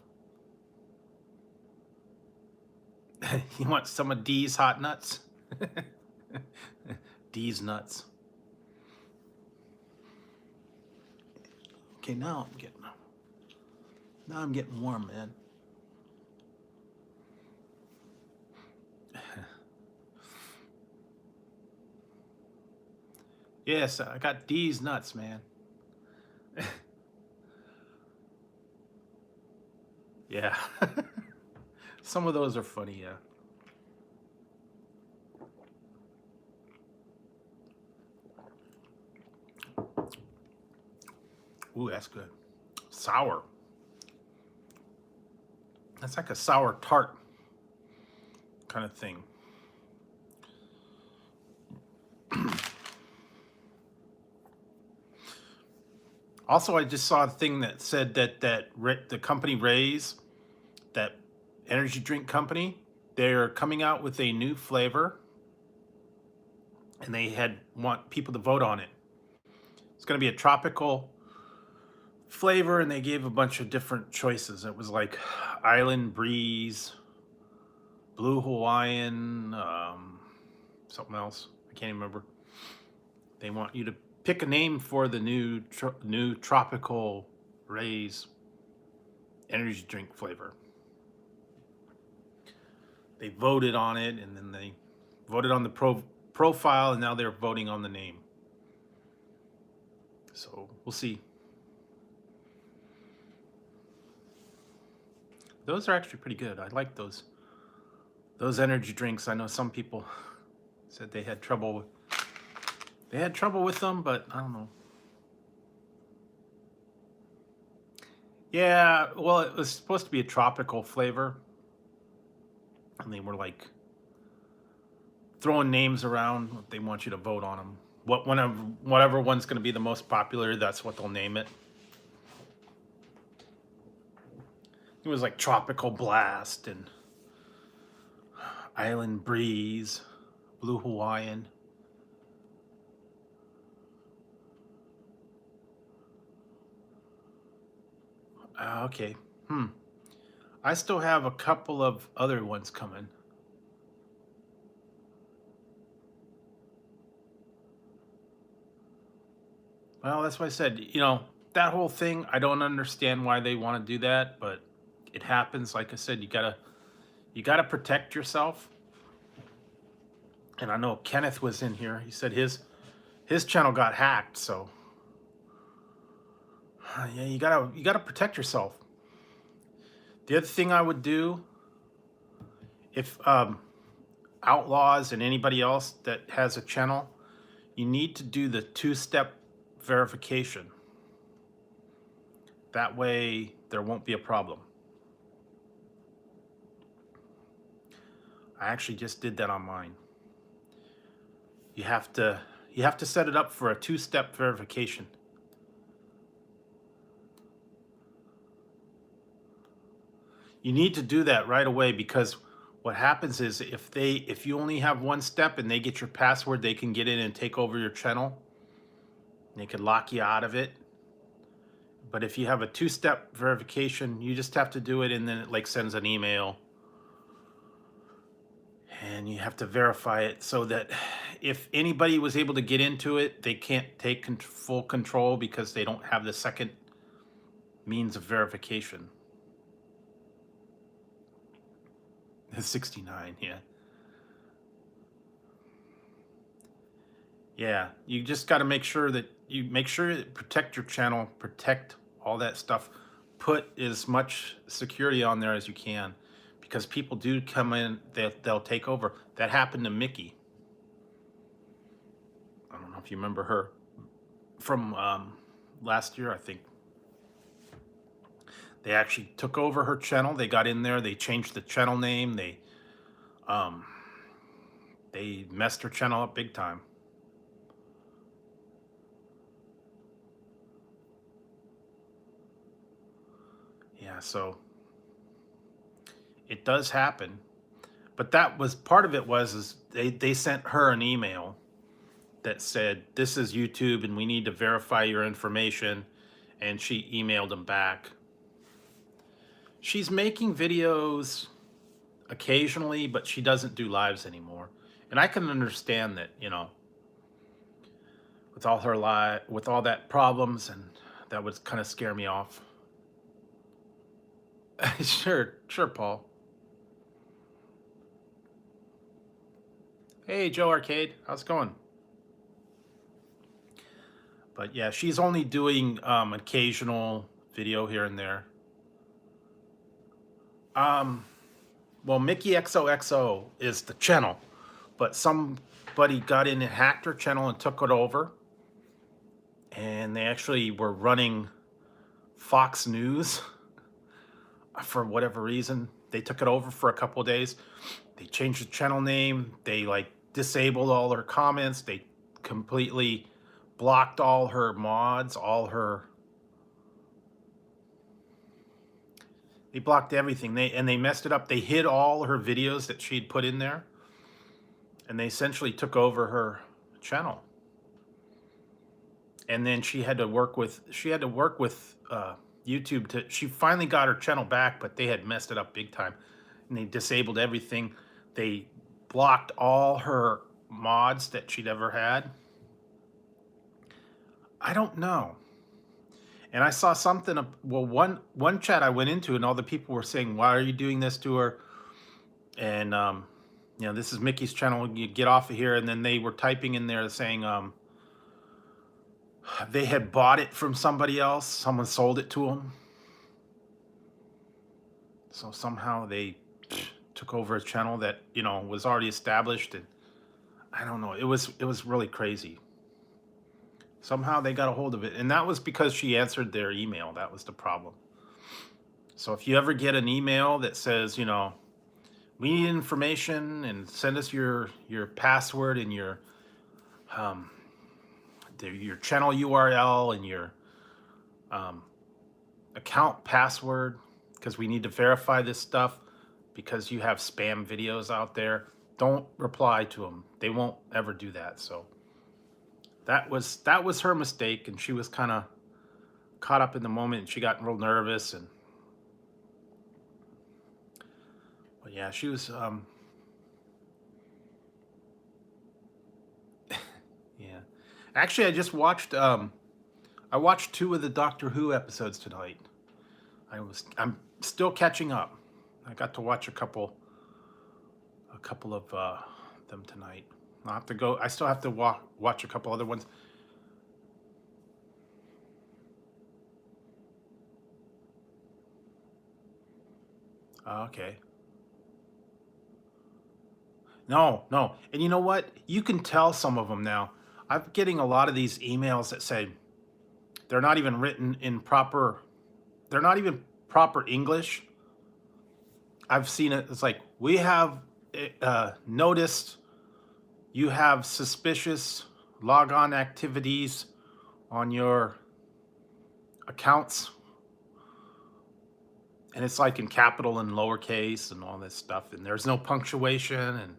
You want some of D's hot nuts? D's nuts. Okay, now I'm getting warm, man. Yes, I got D's nuts, man. Yeah. Some of those are funny, yeah. Ooh, that's good. Sour. That's like a sour tart kind of thing. Also, I just saw a thing that said that the company Ray's, that energy drink company, they're coming out with a new flavor, and they want people to vote on it. It's going to be a tropical flavor, and they gave a bunch of different choices. It was like Island Breeze, Blue Hawaiian, something else. I can't even remember. They want you to pick a name for the new tropical Ray's energy drink flavor. They voted on it, and then they voted on the profile, and now they're voting on the name. So we'll see. Those are actually pretty good. I like those energy drinks. I know some people said they had trouble with them, but I don't know. Yeah, well, it was supposed to be a tropical flavor, and they were like throwing names around. They want you to vote on them. Whatever one's going to be the most popular, that's what they'll name it. It was like Tropical Blast and Island Breeze, Blue Hawaiian. Okay. I still have a couple of other ones coming. Well, that's why I said, that whole thing, I don't understand why they want to do that, but it happens. Like I said, you gotta protect yourself. And I know Kenneth was in here. He said his channel got hacked, so yeah, you gotta protect yourself. The other thing I would do, if Outlaws and anybody else that has a channel, you need to do the 2-step verification. That way there won't be a problem. I actually just did that on mine. You have to set it up for a 2-step verification. You need to do that right away, because what happens is if you only have one step and they get your password, they can get in and take over your channel. They could lock you out of it. But if you have a 2-step verification, you just have to do it, and then it like sends an email. And you have to verify it so that if anybody was able to get into it, they can't take full control because they don't have the second means of verification. 69, yeah. Yeah, you just got to make sure that protect your channel, protect all that stuff. Put as much security on there as you can, because people do come in, they'll take over. That happened to Mickey. I don't know if you remember her from last year, I think. They actually took over her channel. They got in there. They changed the channel name. They messed her channel up big time. Yeah, so it does happen. But that was part of it, is they sent her an email that said, "This is YouTube and we need to verify your information," and she emailed them back. She's making videos occasionally, but she doesn't do lives anymore. And I can understand that, you know, with all her with all that problems, and that would kind of scare me off. Sure, sure, Paul. Hey, Joe Arcade, how's it going? But yeah, she's only doing occasional video here and there. Well, Mickey XOXO is the channel, but somebody got in and hacked her channel and took it over. And they actually were running Fox News for whatever reason. They took it over for a couple of days. They changed the channel name. They like disabled all her comments. They completely blocked all her mods, they blocked everything. They messed it up. They hid all her videos that she'd put in there, and they essentially took over her channel. And then she had to work with YouTube to. She finally got her channel back, but they had messed it up big time, and they disabled everything. They blocked all her mods that she'd ever had. I don't know. And I saw something. Well, one chat I went into, and all the people were saying, "Why are you doing this to her?" And you know, this is Mickey's channel. You get off of here. And then they were typing in there saying they had bought it from somebody else. Someone sold it to them. So somehow they took over a channel that, you know, was already established, and I don't know. It was really crazy. Somehow they got a hold of it, and that was because she answered their email. That was the problem. So if you ever get an email that says, you know, we need information and send us your password and your channel URL and your account password, because we need to verify this stuff because you have spam videos out there, don't reply to them. They won't ever do that. So that was her mistake, and she was kind of caught up in the moment, and she got real nervous. And but yeah, she was yeah. Actually, I just watched I watched 2 of the Doctor Who episodes tonight. I'm still catching up. I got to watch a couple of them tonight. I'll have to go. I still have to watch a couple other ones. Okay. No. And you know what? You can tell some of them now. I'm getting a lot of these emails that say they're not even written in proper. They're not even proper English. I've seen it. It's like, we have noticed you have suspicious logon activities on your accounts. And it's like in capital and lowercase and all this stuff. And there's no punctuation. And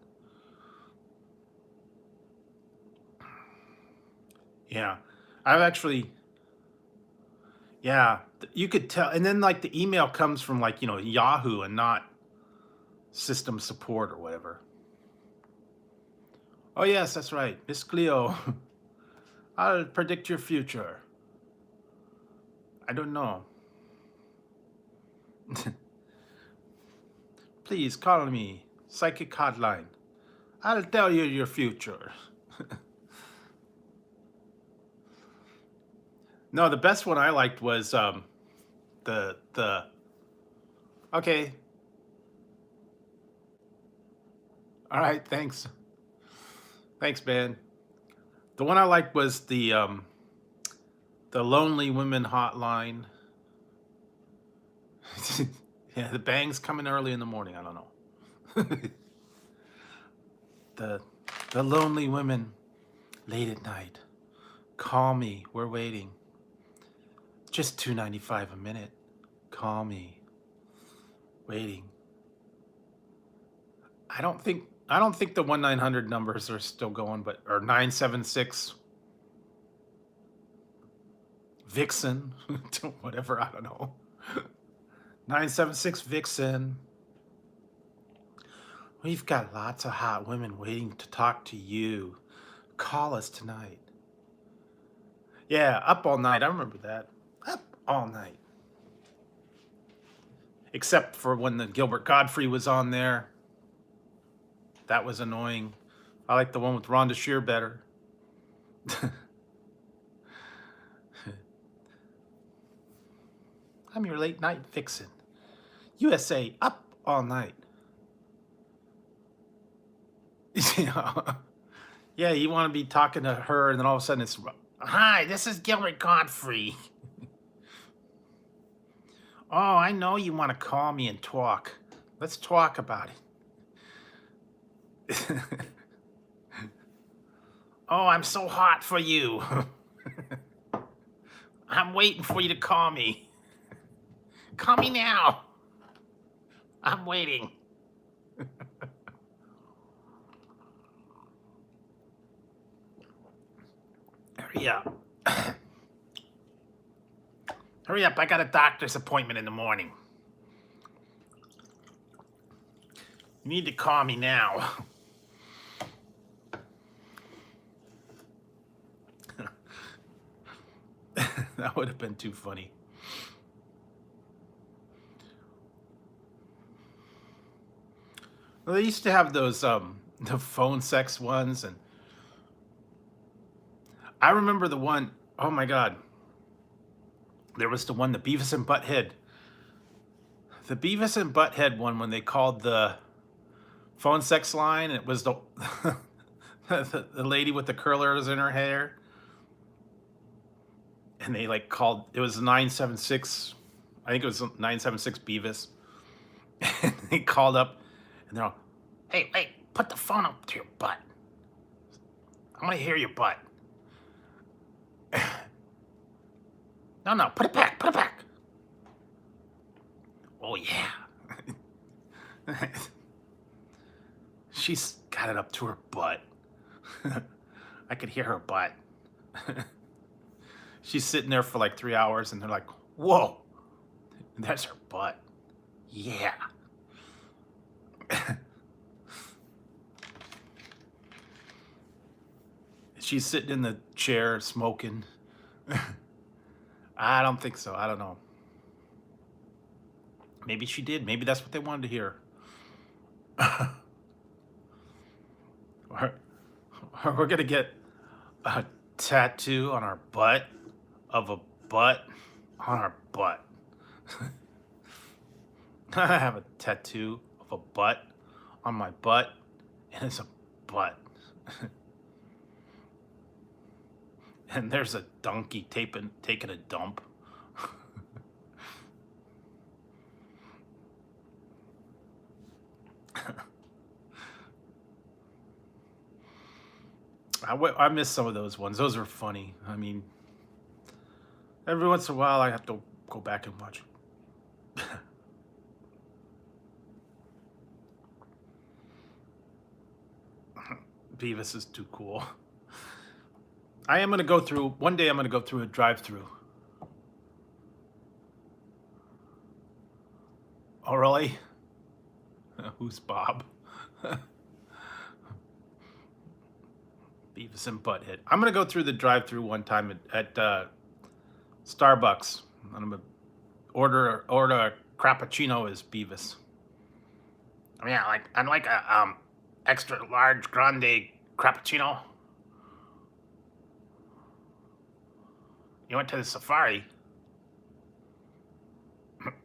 yeah, I've actually, yeah, you could tell. And then like the email comes from like, you know, Yahoo and not system support or whatever. Oh yes, that's right. Miss Cleo. I'll predict your future. I don't know. Please call me. Psychic hotline. I'll tell you your future. No, the best one I liked was the okay. All right, thanks. Thanks, man. The one I liked was the Lonely Women Hotline. Yeah, the bang's coming early in the morning. I don't know. the Lonely Women, late at night. Call me. We're waiting. Just $2.95 a minute. Call me. Waiting. I don't think I don't think the 1-900 numbers are still going, but or 976 Vixen, whatever, I don't know. 976 Vixen. We've got lots of hot women waiting to talk to you. Call us tonight. Yeah, Up All Night. I remember that. Up All Night. Except for when the Gilbert Godfrey was on there. That was annoying. I like the one with Rhonda Shear better. I'm your late night vixen. USA Up All Night. Yeah, you want to be talking to her, and then all of a sudden it's, hi, this is Gilbert Godfrey. Oh, I know you want to call me and talk. Let's talk about it. Oh, I'm so hot for you. I'm waiting for you to call me. Call me now. I'm waiting. Hurry up. Hurry up, I got a doctor's appointment in the morning. You need to call me now. That would have been too funny. Well, they used to have those the phone sex ones, and I remember the one, oh my god. There was the one, the Beavis and Butthead. The Beavis and Butthead one, when they called the phone sex line, it was the the lady with the curlers in her hair. And they like called, it was 976, I think it was 976 Beavis. And they called up and they're all, hey, put the phone up to your butt. I want to hear your butt. No, put it back, put it back. Oh, yeah. She's got it up to her butt. I could hear her butt. She's sitting there for like 3 hours and they're like, whoa, that's her butt. Yeah. She's sitting in the chair smoking. I don't think so. I don't know. Maybe she did. Maybe that's what they wanted to hear. Or we're going to get a tattoo on our butt of a butt on our butt. I have a tattoo of a butt on my butt, and it's a butt. And there's a donkey taking a dump. I miss some of those ones. Those were funny. I mean, every once in a while I have to go back and watch. Beavis is too cool. I am going to go through, one day I'm going to go through a drive-through. Oh, really? Who's Bob? Beavis and Butthead. I'm going to go through the drive-through one time at Starbucks. I'm going to order a Crappuccino as Beavis. Oh, yeah, I'd like a extra large grande Crappuccino. You went to the safari.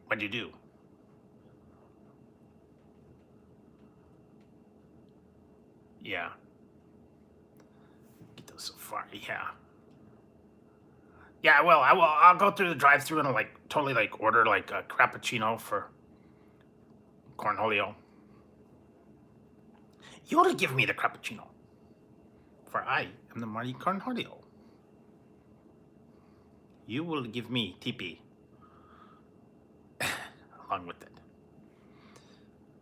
What'd you do? Yeah. Get the safari, yeah. Yeah, I will. I'll go through the drive-thru and like totally like order like a Crappuccino for Cornholio. You ought to give me the Crappuccino, for I am the Marty Cornholio. You will give me TP along with it.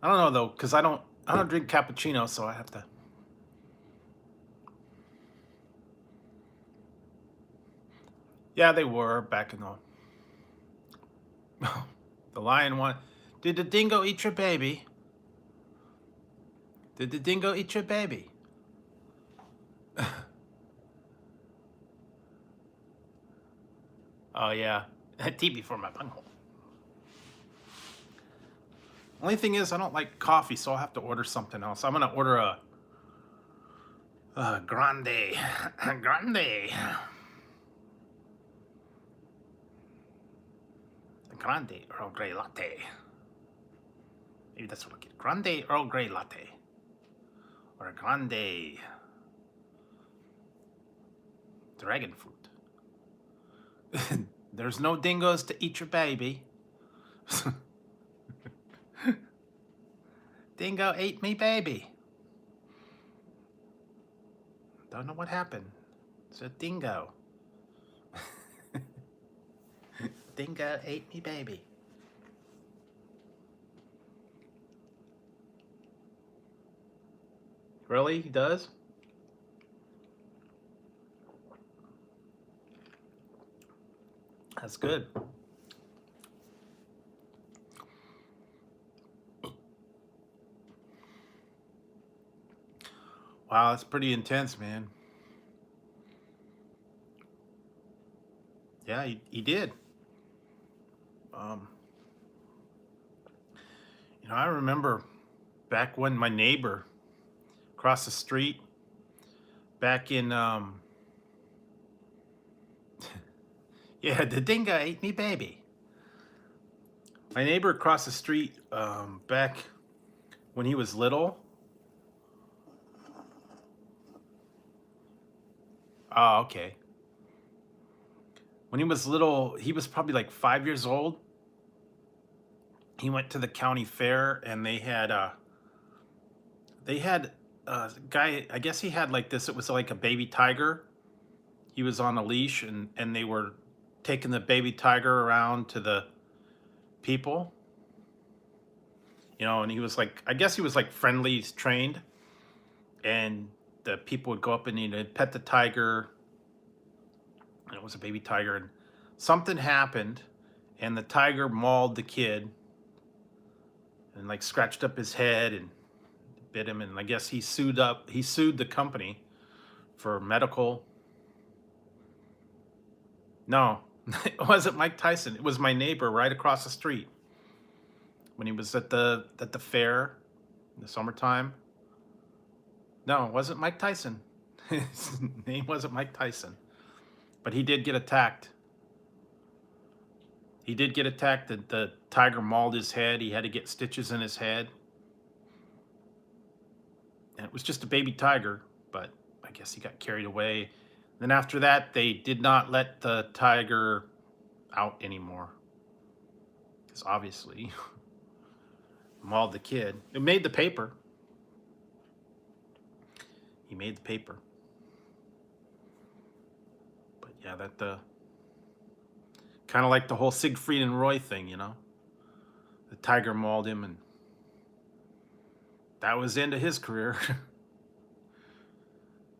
I don't know though, because I don't I don't drink cappuccino, so I have to. Yeah, they were back in the lion one. Did the dingo eat your baby? Did the dingo eat your baby? Oh yeah, tea before my bunghole. Only thing is, I don't like coffee, so I'll have to order something else. I'm gonna order a grande, grande Earl Grey latte. Maybe that's what I'll get. Grande Earl Grey latte, or a grande dragon fruit. There's no dingoes to eat your baby. Dingo ate me baby. Don't know what happened. It's a dingo. Dingo ate me baby. Really? He does? That's good. Wow, that's pretty intense, man. Yeah, he did. Um, I remember back when my neighbor across the street, back in, yeah, the dingo ate me baby. My neighbor across the street, back when he was little. Oh, okay. When he was little, he was probably like 5 years old. He went to the county fair and they had a guy, I guess he had like this, it was like a baby tiger. He was on a leash and they were taking the baby tiger around to the people. And he was like, I guess he was like friendly trained, and the people would go up and pet the tiger, and it was a baby tiger, and something happened, and the tiger mauled the kid, and like scratched up his head and bit him, and I guess he sued the company for medical. No, it wasn't Mike Tyson. It was my neighbor right across the street when he was at the fair in the summertime. No, it wasn't Mike Tyson. His name wasn't Mike Tyson. But he did get attacked. He did get attacked. The tiger mauled his head. He had to get stitches in his head. And it was just a baby tiger, but I guess he got carried away. Then after that, they did not let the tiger out anymore. Because obviously, mauled the kid. It made the paper. He made the paper. But yeah, that kind of like the whole Siegfried and Roy thing, The tiger mauled him, and that was the end of his career.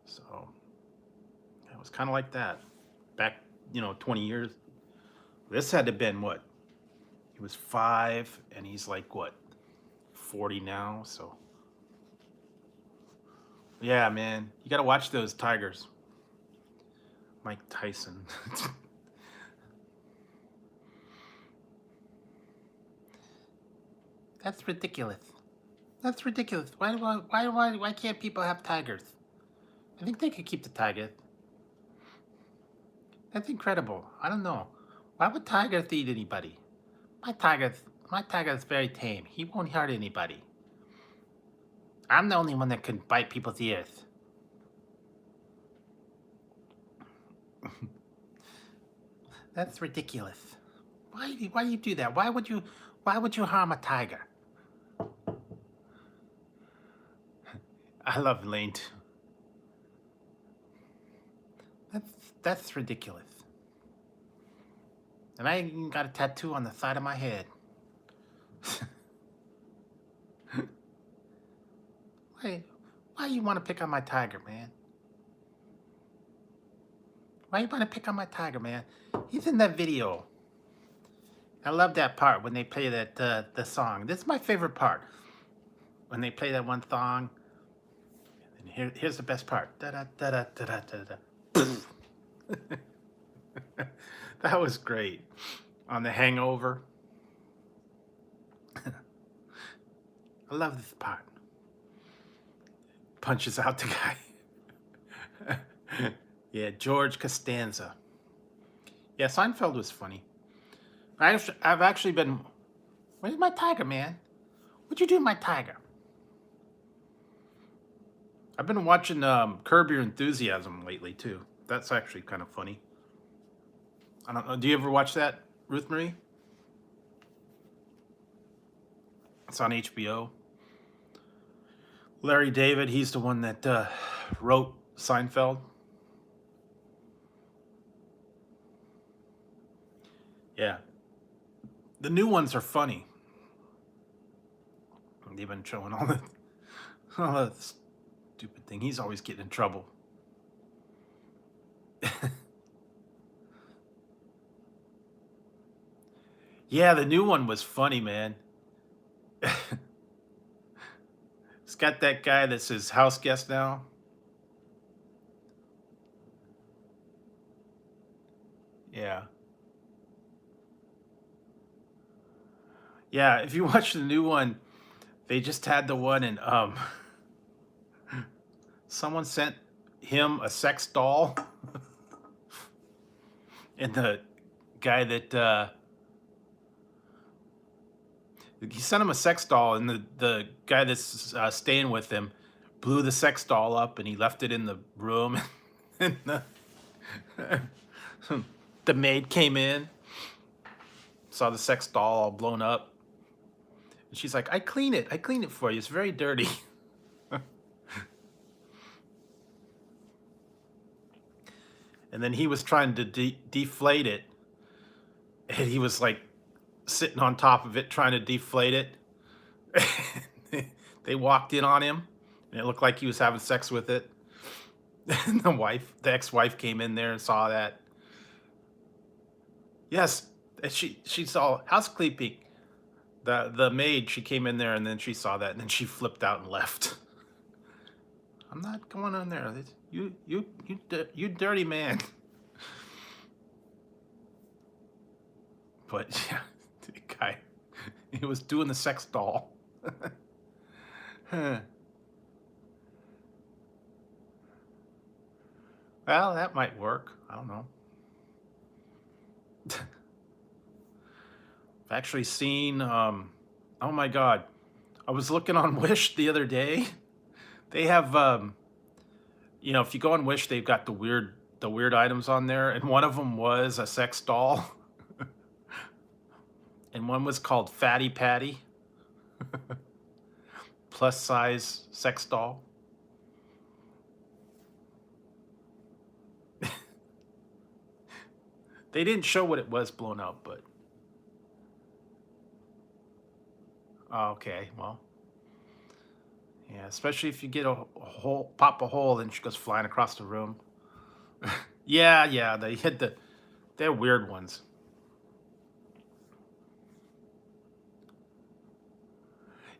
So it was kind of like that. Back, 20 years. This had to have been what? He was 5, and he's like, what, 40 now? So yeah, man, you got to watch those tigers. Mike Tyson. That's ridiculous. That's ridiculous. Why can't people have tigers? I think they could keep the tiger. That's incredible. I don't know. Why would tigers eat anybody? My tiger's very tame. He won't hurt anybody. I'm the only one that can bite people's ears. That's ridiculous. Why do you do that? Why would you harm a tiger? I love Lane too. That's ridiculous. And I even got a tattoo on the side of my head. Why you want to pick on my tiger, man? Why you want to pick on my tiger, man? He's in that video. I love that part when they play that the song. This is my favorite part. When they play that one song. And here's the best part. Da da da da da da da. That was great. On The Hangover. I love this part. Punches out the guy. Yeah, George Costanza. Yeah, Seinfeld was funny. I've actually been... Where's my tiger, man? What'd you do to my tiger? I've been watching Curb Your Enthusiasm lately, too. That's actually kind of funny. I don't know. Do you ever watch that, Ruth Marie? It's on HBO. Larry David, he's the one that wrote Seinfeld. Yeah. The new ones are funny. They've been showing all the stupid thing. He's always getting in trouble. Yeah, the new one was funny, man. It's got that guy that's his house guest now. Yeah. Yeah, if you watch the new one, they just had the one and someone sent him a sex doll. And the guy that he sent him a sex doll, and the guy that's staying with him blew the sex doll up, and he left it in the room. And the maid came in, saw the sex doll all blown up, and she's like, I clean it for you. It's very dirty. And then he was trying to deflate it, and he was like sitting on top of it trying to deflate it. They walked in on him, and it looked like he was having sex with it. And the ex-wife came in there and saw that. Yes, and she saw housekeeping. The maid, she came in there, and then she saw that, and then she flipped out and left. I'm not going on there. You dirty man. But yeah, the guy, he was doing the sex doll. Well, that might work. I don't know. I've actually seen, oh my God. I was looking on Wish the other day. They have, you know, if you go on Wish, they've got the weird items on there. And one of them was a sex doll. And one was called Fatty Patty. Plus size sex doll. They didn't show what it was blown up, but... Okay, well... Yeah, especially if you get a hole, pop a hole, and she goes flying across the room. Yeah, they hit they're weird ones.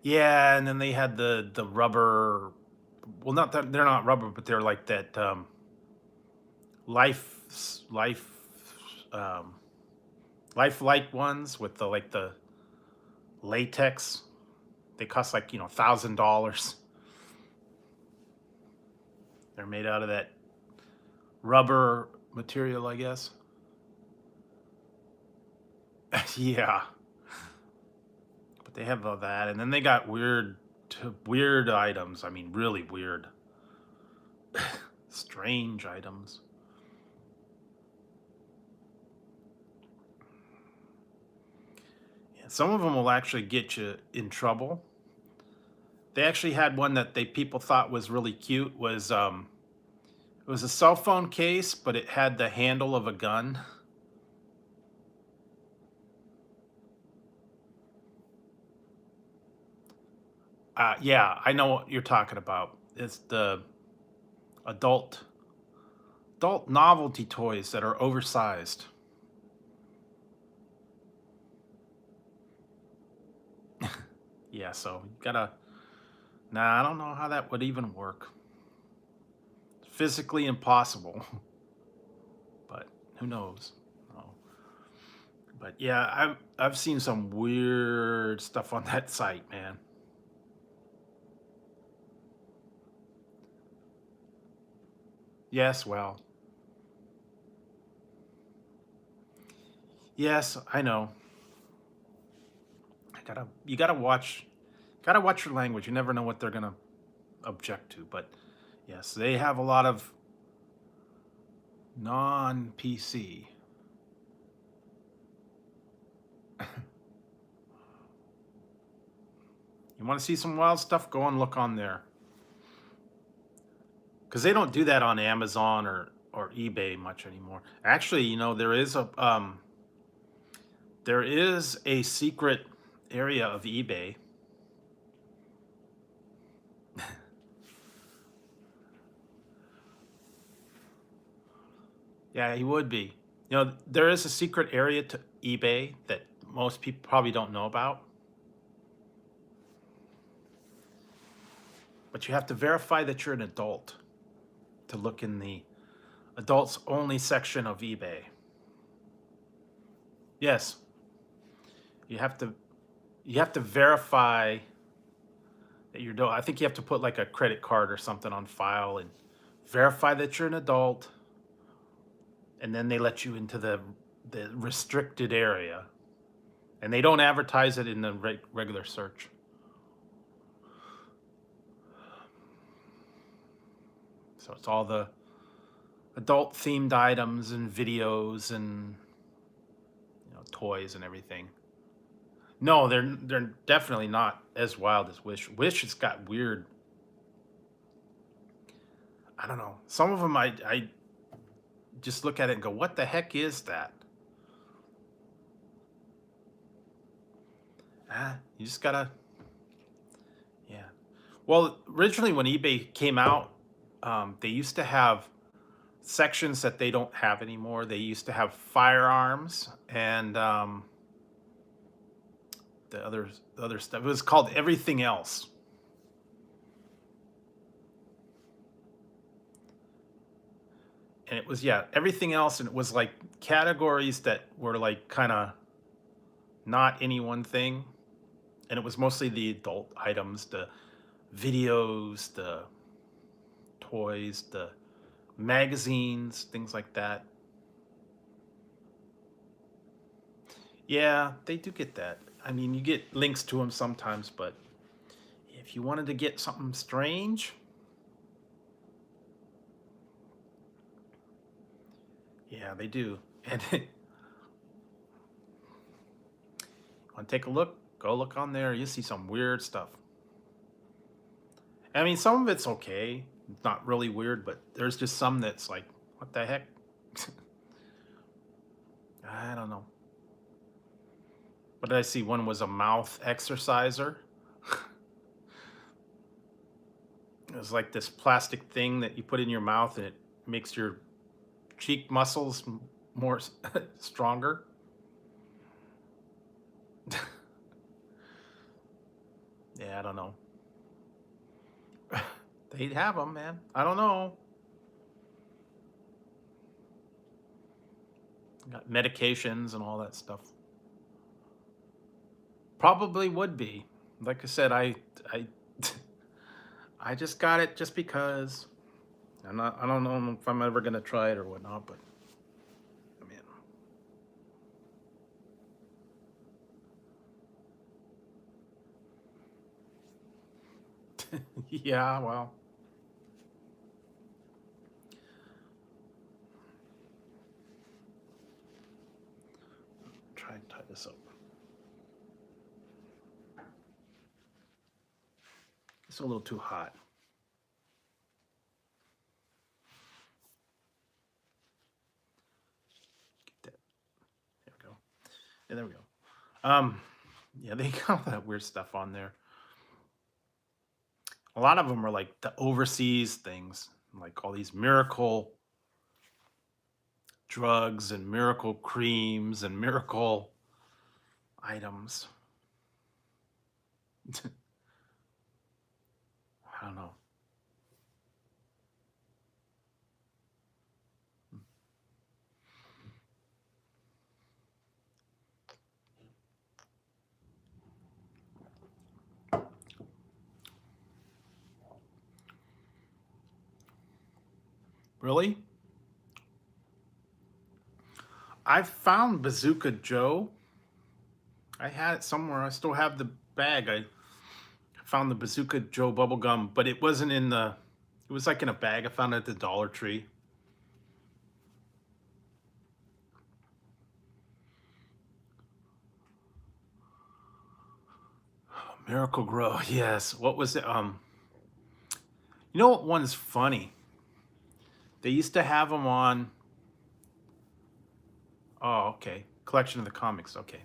Yeah, and then they had the rubber. Well, not that they're not rubber, but they're like that lifelike ones with the latex. They cost like $1,000. They're made out of that rubber material, I guess. Yeah. But they have all that, and then they got weird items. I mean, really weird, strange items. Yeah, some of them will actually get you in trouble. They actually had one that people thought was really cute. It was a cell phone case, but it had the handle of a gun. Yeah, I know what you're talking about. It's the adult adult novelty toys that are oversized. Yeah, so you gotta. Nah, I don't know how that would even work. Physically impossible, but who knows? Oh. But yeah, I've seen some weird stuff on that site, man. Yes, well, yes, I know. You gotta watch your language. You never know what they're gonna object to. But yes, they have a lot of non-PC. You want to see some wild stuff? Go and look on there, because they don't do that on Amazon or eBay much anymore. Actually, there is a secret area of eBay. Yeah, he would be. There is a secret area to eBay that most people probably don't know about, but you have to verify that you're an adult to look in the adults only section of eBay. Yes, you have to verify that you're adult. I think you have to put like a credit card or something on file and verify that you're an adult, and then they let you into the restricted area, and they don't advertise it in the regular search. So it's all the adult themed items and videos and toys and everything. No, they're definitely not as wild as Wish. Wish has got weird. I don't know. Some of them I just look at it and go, "What the heck is that?" You just gotta. Yeah. Well, originally when eBay came out, they used to have sections that they don't have anymore. They used to have firearms and the other stuff. It was called everything else. And it was, yeah, everything else, and it was like categories that were like kind of not any one thing, and it was mostly the adult items, the videos, the toys, the magazines, things like that. Yeah, they do get that. I mean, you get links to them sometimes, but if you wanted to get something strange, yeah, they do. And want to take a look? Go look on there. You see some weird stuff. I mean, some of it's okay. It's not really weird, but there's just some that's like, what the heck? I don't know. What did I see? One was a mouth exerciser. It was like this plastic thing that you put in your mouth and it makes your cheek muscles more stronger. Yeah, I don't know. They'd have them, man. I don't know. Got medications and all that stuff. Probably would be. Like I said, I I just got it just because. I don't know if I'm ever gonna try it or whatnot, but I mean, yeah. Well, try and tie this up. It's a little too hot. Get that. There we go. Yeah, there we go. Yeah, they got all that weird stuff on there. A lot of them are like the overseas things, like all these miracle drugs and miracle creams and miracle items. I don't know. Really? I found Bazooka Joe. I had it somewhere. I still have the bag. I found the Bazooka Joe bubble gum, but it wasn't in the. It was like in a bag. I found it at the Dollar Tree. Miracle Grow. Yes. What was it? You know what one's funny? They used to have them on. Oh, okay. Collection of the comics. Okay.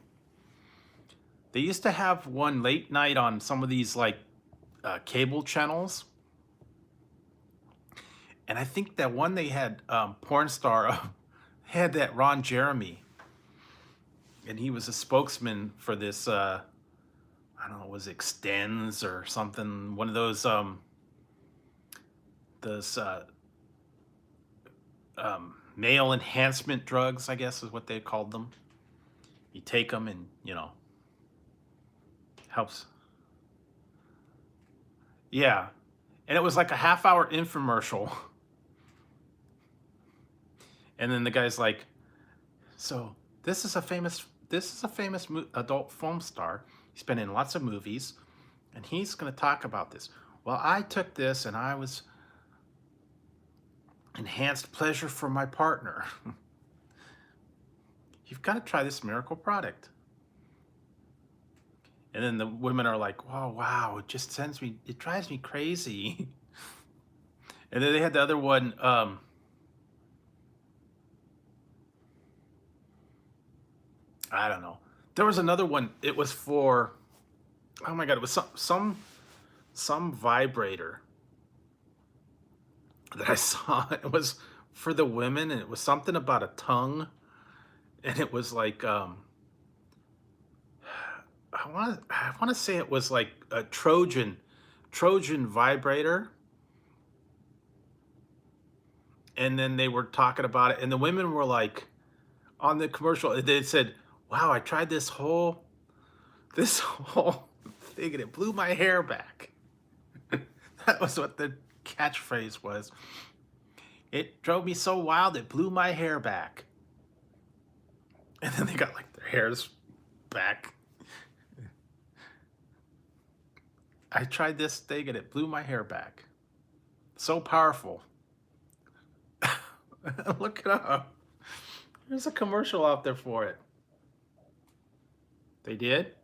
They used to have one late night on some of these like cable channels, and I think that one they had porn star had that Ron Jeremy, and he was a spokesman for this. I don't know, was it Extends or something? One of those those male enhancement drugs, I guess is what they called them. You take them, and helps. Yeah, and it was like a half-hour infomercial, and then the guy's like, "So this is a famous adult film star. He's been in lots of movies, and he's going to talk about this. Well, I took this, and I was enhanced pleasure for my partner. You've got to try this miracle product." And then the women are like, "Oh, wow, it drives me crazy." And then they had the other one. I don't know. There was another one. It was for, oh my God, it was some vibrator that I saw. It was for the women, and it was something about a tongue, and it was like I want to say it was like a Trojan vibrator, and then they were talking about it, and the women were like on the commercial. They said, "Wow, I tried this whole thing, and it blew my hair back." That was what the catchphrase was. It drove me so wild, it blew my hair back. And then they got like their hairs back. I tried this thing, and it blew my hair back. So powerful. Look it up. There's a commercial out there for it. They did?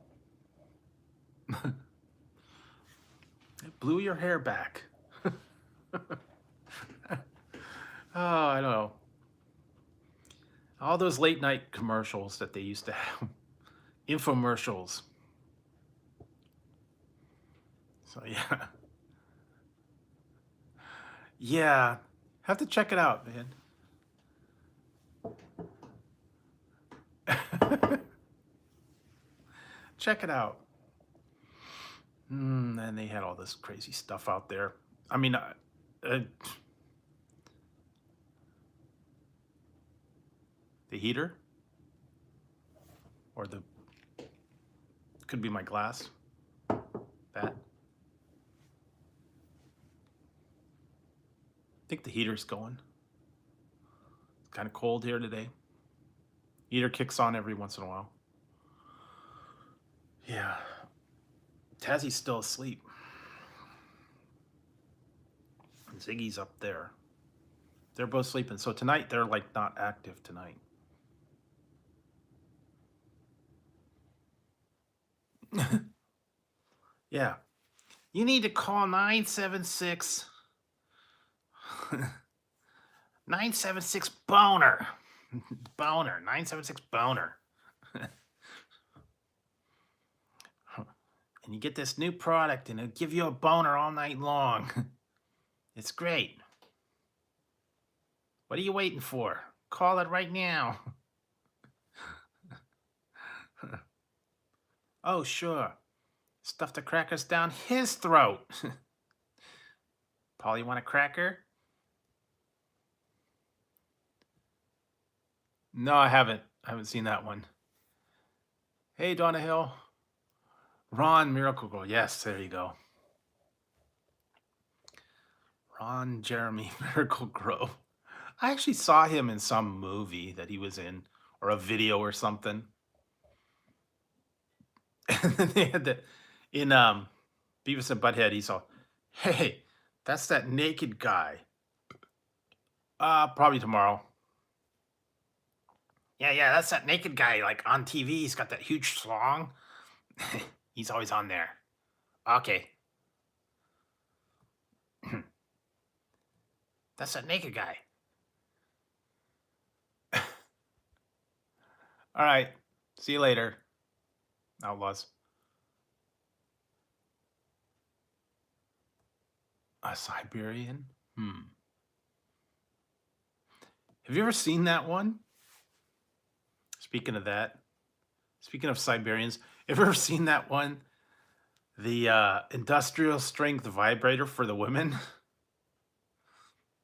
It blew your hair back. Oh, I don't know. All those late night commercials that they used to have. Infomercials. So yeah. Yeah. Have to check it out, man. Check it out. And they had all this crazy stuff out there. I mean, the heater, or the could be my glass. That. I think the heater's going. It's kind of cold here today. Heater kicks on every once in a while. Yeah. Tazzie's still asleep. And Ziggy's up there. They're both sleeping. So tonight they're like not active tonight. Yeah. You need to call 976 976 boner. Boner. 976 boner. And and you get this new product, and it'll give you a boner all night long. It's great. What are you waiting for? Call it right now. Oh, sure. Stuff the crackers down his throat. Paul, you want a cracker? No, I haven't. I haven't seen that one. Hey, Donna Hill. Ron Miracle Girl. Yes, there you go. Ron Jeremy Miracle Grow. I actually saw him in some movie that he was in, or a video or something. And then they had that in Beavis and Butthead. He saw, hey, that's that naked guy. Probably tomorrow. Yeah, that's that naked guy, like on TV. He's got that huge schlong. He's always on there. Okay. That's that naked guy. All right. See you later, Outlaws. A Siberian? Have you ever seen that one? Speaking of that, speaking of Siberians, have you ever seen that one? The industrial strength vibrator for the women.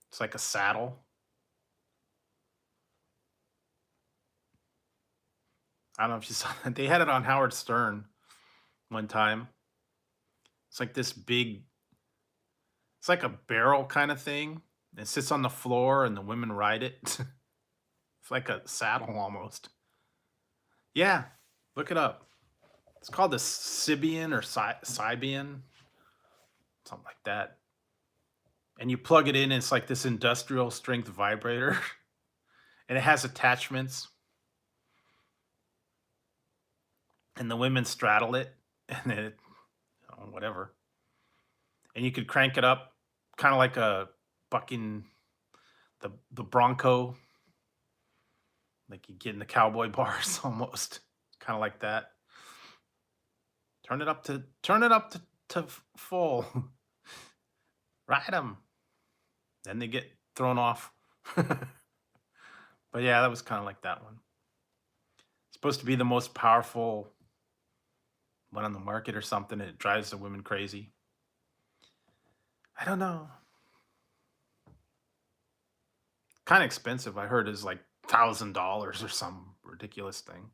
It's like a saddle. I don't know if you saw that. They had it on Howard Stern one time. It's like this big, it's like a barrel kind of thing. It sits on the floor and the women ride it. It's like a saddle almost. Yeah, look it up. It's called the Sibian or Sibian, something like that. And you plug it in, and it's like this industrial strength vibrator. And it has attachments. And the women straddle it, and then it, whatever. And you could crank it up, kind of like a bucking the Bronco, like you get in the cowboy bars almost, kind of like that. Turn it up to full. Ride them. Then they get thrown off. But yeah, that was kind of like that one. It's supposed to be the most powerful one on the market or something. It drives the women crazy. I don't know. Kind of expensive. I heard is like $1,000 or some ridiculous thing.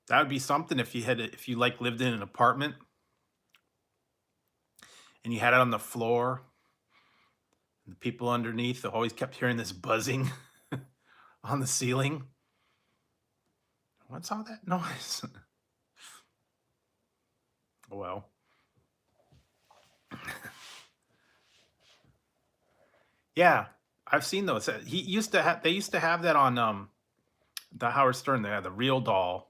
That would be something if you like lived in an apartment and you had it on the floor. And the people underneath always kept hearing this buzzing on the ceiling. What's all that noise? Well. Yeah, I've seen those. They used to have that on the Howard Stern. They had the real doll.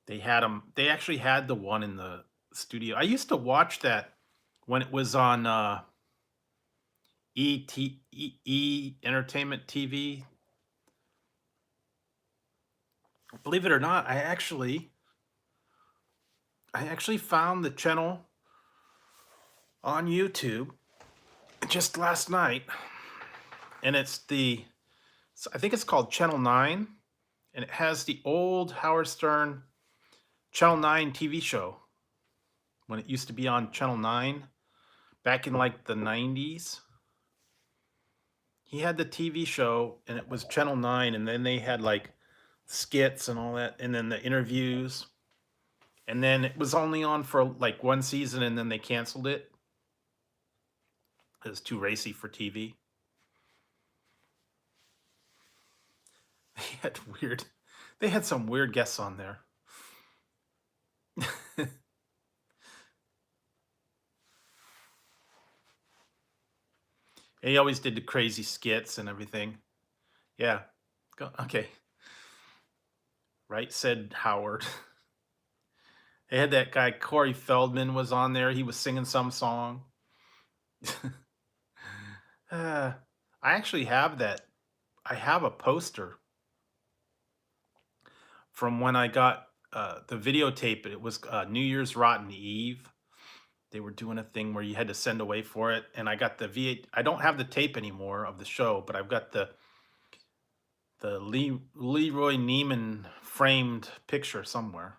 They had them. They actually had the one in the studio. I used to watch that when it was on Entertainment TV. Believe it or not, I actually found the channel on YouTube just last night, and I think it's called Channel 9, and it has the old Howard Stern Channel 9 TV show when it used to be on Channel 9 back in like the 90s. He had the TV show, and it was Channel 9, and then they had like skits and all that, and then the interviews, and then it was only on for like one season, and then they canceled it. It was too racy for TV. They had some weird guests on there. He always did the crazy skits and everything. Yeah. Okay. Right, said Howard. They had that guy, Corey Feldman, was on there. He was singing some song. I actually have that. I have a poster from when I got the videotape. It was New Year's Rotten Eve. They were doing a thing where you had to send away for it, and I got the V8. I don't have the tape anymore of the show, but I've got the Leroy Neiman framed picture somewhere.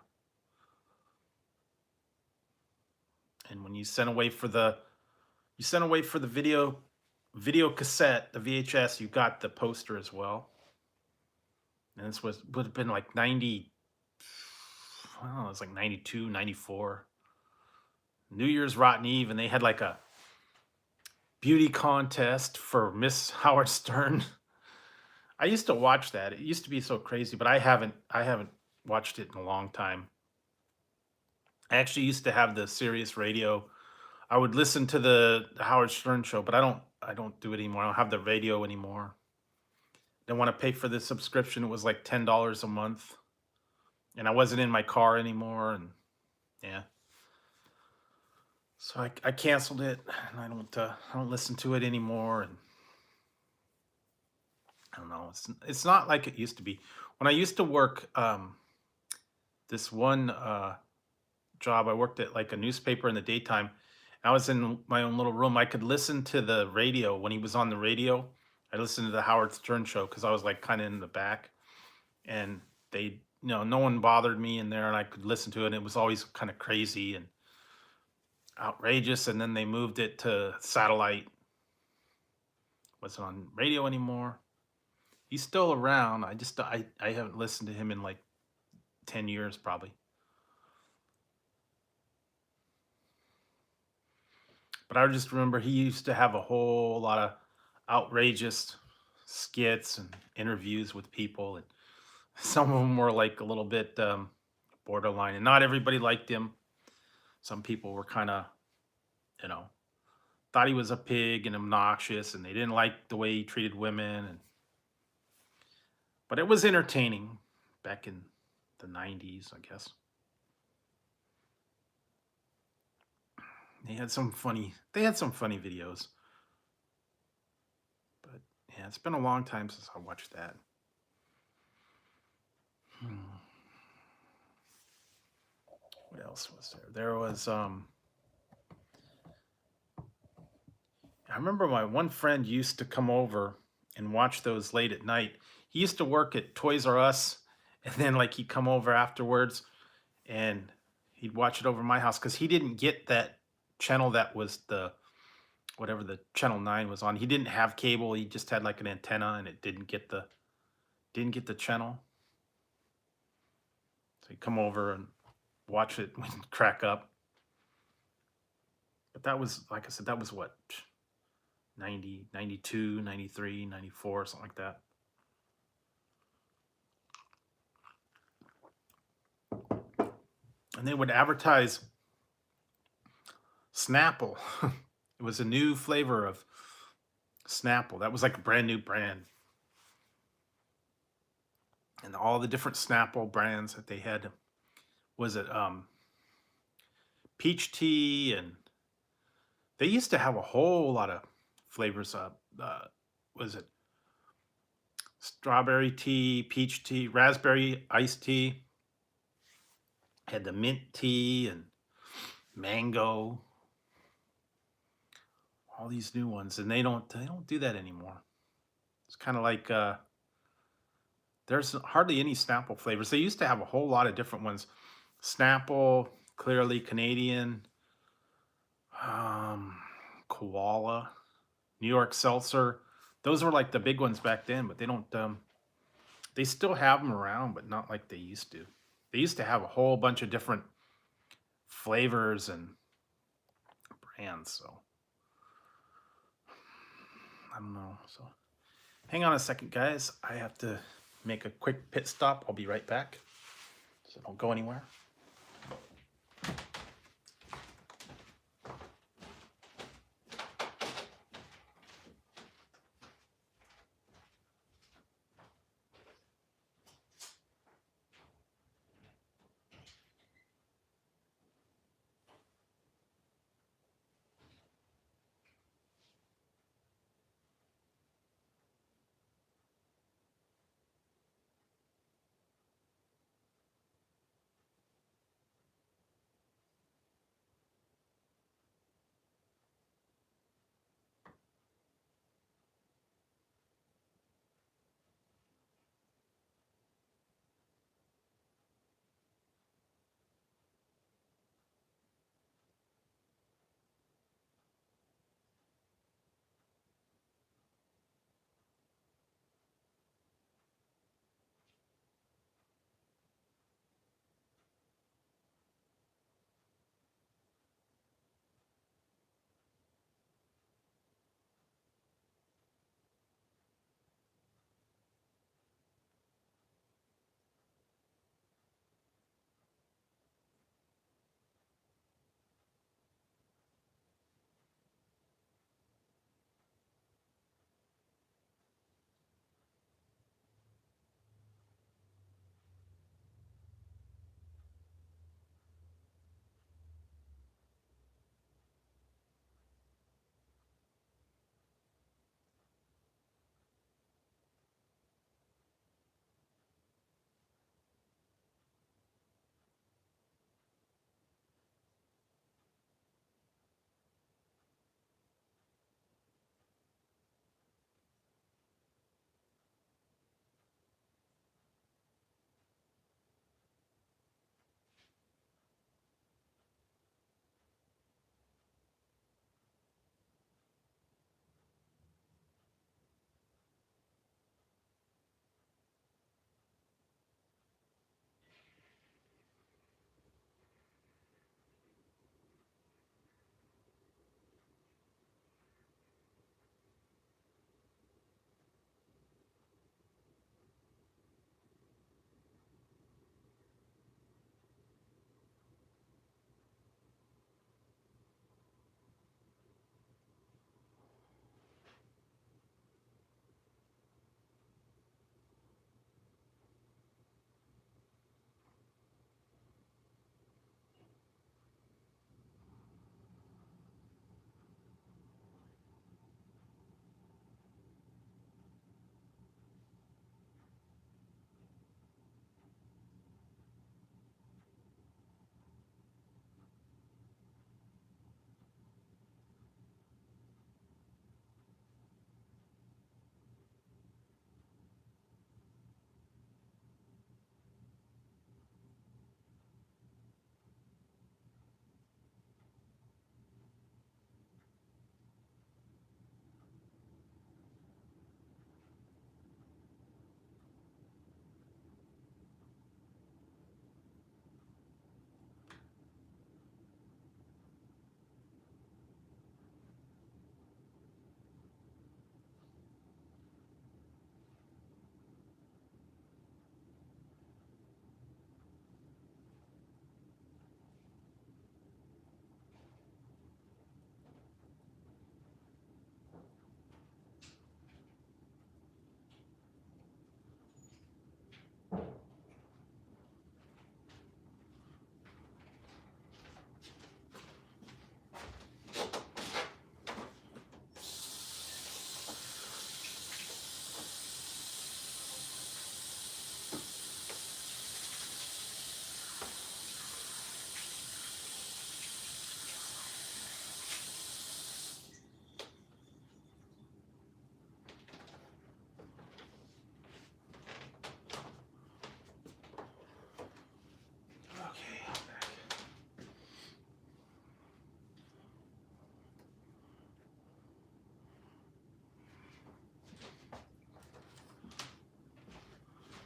And when you sent away for the video cassette, the VHS, you got the poster as well. And this would have been like 90, I don't know, it was like 92, 94. New Year's Rotten Eve, and they had like a beauty contest for Miss Howard Stern. I used to watch that. It used to be so crazy, but I haven't watched it in a long time. I actually used to have the Sirius radio. I would listen to the Howard Stern show, but I don't do it anymore. I don't have the radio anymore. Didn't want to pay for the subscription. It was like $10 a month. And I wasn't in my car anymore, and yeah. So I canceled it, and I don't listen to it anymore, and I don't know. It's not like it used to be. When I used to work this one job, I worked at like a newspaper in the daytime. I was in my own little room. I could listen to the radio when he was on the radio. I listened to the Howard Stern show because I was like kind of in the back, and no one bothered me in there, and I could listen to it. And it was always kind of crazy and outrageous. And then they moved it to satellite. Wasn't on radio anymore. He's still around. I haven't listened to him in like 10 years probably. But I just remember he used to have a whole lot of outrageous skits and interviews with people, and some of them were like a little bit borderline, and not everybody liked him. Some people were kind of, you know, thought he was a pig and obnoxious, and they didn't like the way he treated women. But it was entertaining back in the 90s, I guess. They had some funny videos. But yeah, it's been a long time since I watched that. What else was there? There was I remember my one friend used to come over and watch those late at night. He used to work at Toys R Us, and then like he'd come over afterwards and he'd watch it over my house because he didn't get that channel that was the whatever the channel 9 was on. He didn't have cable. He just had like an antenna, and it didn't get the channel. So he'd come over and watch it and crack up. But that was, like I said, that was what, 90, 92, 93, 94, something like that. And they would advertise Snapple. It was a new flavor of Snapple. That was like a brand new brand. And all the different Snapple brands that they had. Was it peach tea, and they used to have a whole lot of flavors. Was it strawberry tea, peach tea, raspberry iced tea? Had the mint tea and mango. All these new ones, and they don't do that anymore. It's kind of like there's hardly any Snapple flavors. They used to have a whole lot of different ones. Snapple, clearly Canadian, Koala, New York Seltzer. Those were like the big ones back then, but they don't. They still have them around, but not like they used to. They used to have a whole bunch of different flavors and brands. So I don't know. So hang on a second, guys. I have to make a quick pit stop. I'll be right back. So don't go anywhere.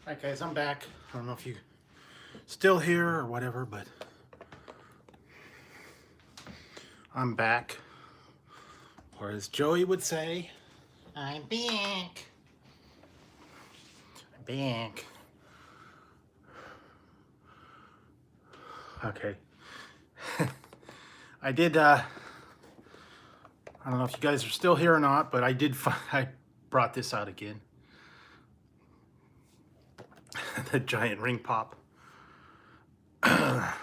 Alright guys, I'm back. I don't know if you still here or whatever, but I'm back. Or as Joey would say, I'm back. I'm back. Okay. I did, I don't know if you guys are still here or not, but I brought this out again. The giant ring pop. I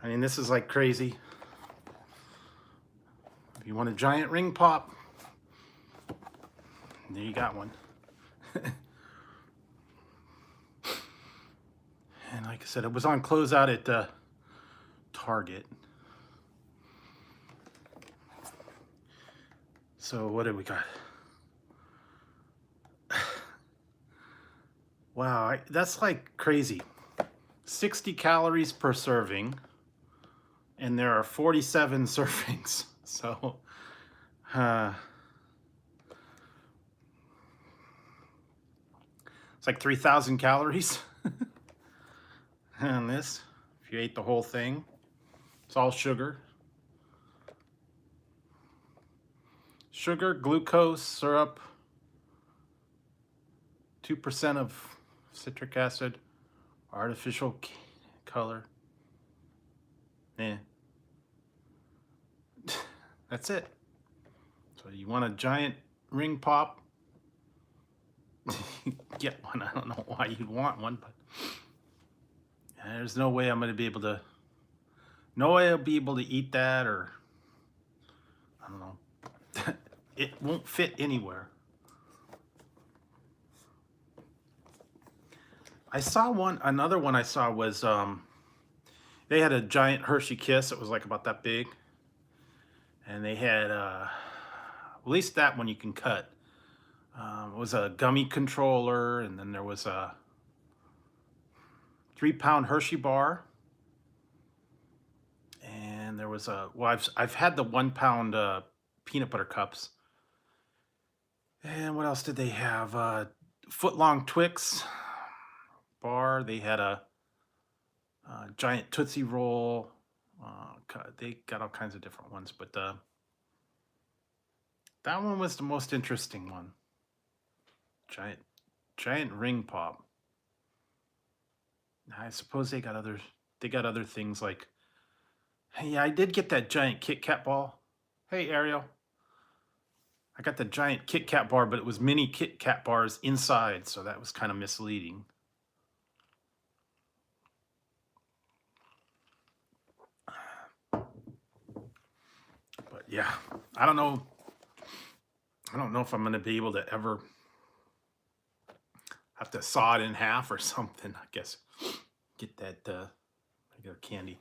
mean, this is like crazy. If you want a giant ring pop, there you got one. And like I said, it was on closeout at Target. So what did we got? Wow, that's like crazy. 60 calories per serving, and there are 47 servings. So, it's like 3,000 calories. And this, if you ate the whole thing, it's all sugar. Sugar, glucose, syrup, 2% of citric acid, artificial color. That's it. So you want a giant ring pop? Get one. I don't know why you'd want one, but there's no way I'm going to be able to. No way I'll be able to eat that, or I don't know. It won't fit anywhere. I saw one. Another one I saw was they had a giant Hershey Kiss. It was like about that big, and they had at least that one you can cut. It was a gummy controller, and then there was a 3-pound Hershey bar, and there was a, well, I've had the 1-pound peanut butter cups. And what else did they have? Foot-long Twix bar. They had a giant Tootsie Roll. They got all kinds of different ones, but that one was the most interesting one. Giant ring pop. I suppose they got other things like, yeah, I did get that giant Kit Kat ball. Hey, Ariel. I got the giant Kit Kat bar, but it was mini Kit Kat bars inside, so that was kind of misleading. But yeah, I don't know. I don't know if I'm going to be able to ever have to saw it in half or something. I guess get that regular candy.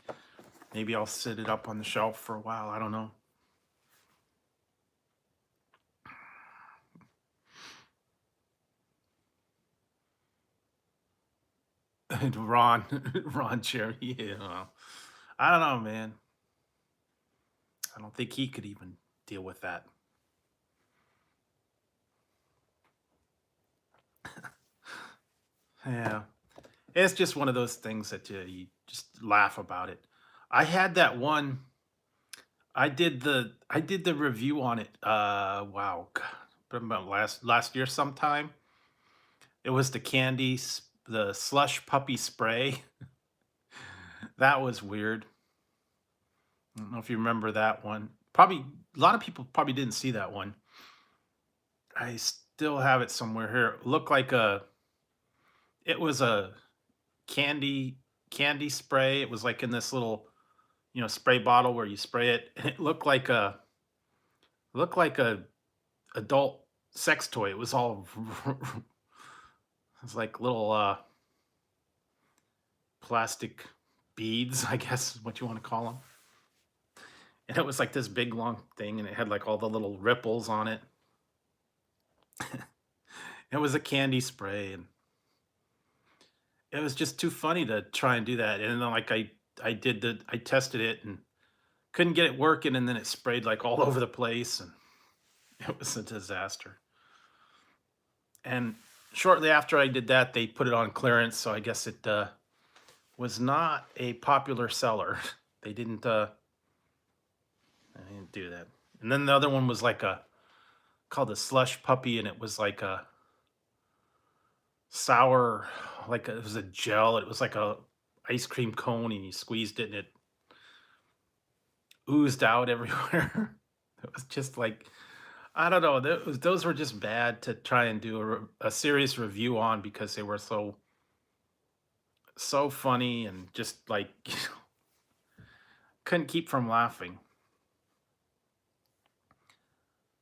Maybe I'll set it up on the shelf for a while. I don't know. Ron Cherry. Yeah, well, I don't know, man. I don't think he could even deal with that. Yeah, it's just one of those things that you just laugh about it. I had that one. I did the review on it. Wow, about last year sometime. It was the slush puppy spray. That was weird. I don't know if you remember that one. Probably a lot of people probably didn't see that one. I still have it somewhere here. It was a candy spray. It was like in this little, spray bottle where you spray it, and it looked like a adult sex toy. It was all it's like little plastic beads, I guess is what you want to call them. And it was like this big long thing, and it had like all the little ripples on it. It was a candy spray, and it was just too funny to try and do that. And then like I tested it and couldn't get it working, and then it sprayed like all over the place, and it was a disaster. And shortly after I did that, they put it on clearance. So I guess it was not a popular seller. They didn't. I didn't do that. And then the other one was like a called a slush puppy, and it was like a sour, it was a gel. It was like a ice cream cone, and you squeezed it, and it oozed out everywhere. It was just like I don't know. Those were just bad to try and do a serious review on because they were so funny and just like couldn't keep from laughing.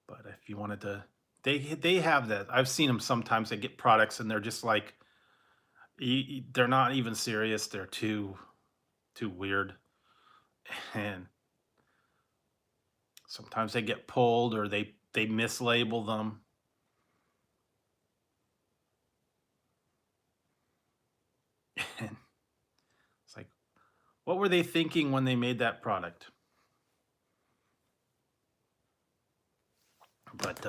But if you wanted to, they have that. I've seen them sometimes. They get products and they're just like they're not even serious. They're too weird, and sometimes they get pulled or they mislabel them. And it's like, what were they thinking when they made that product? But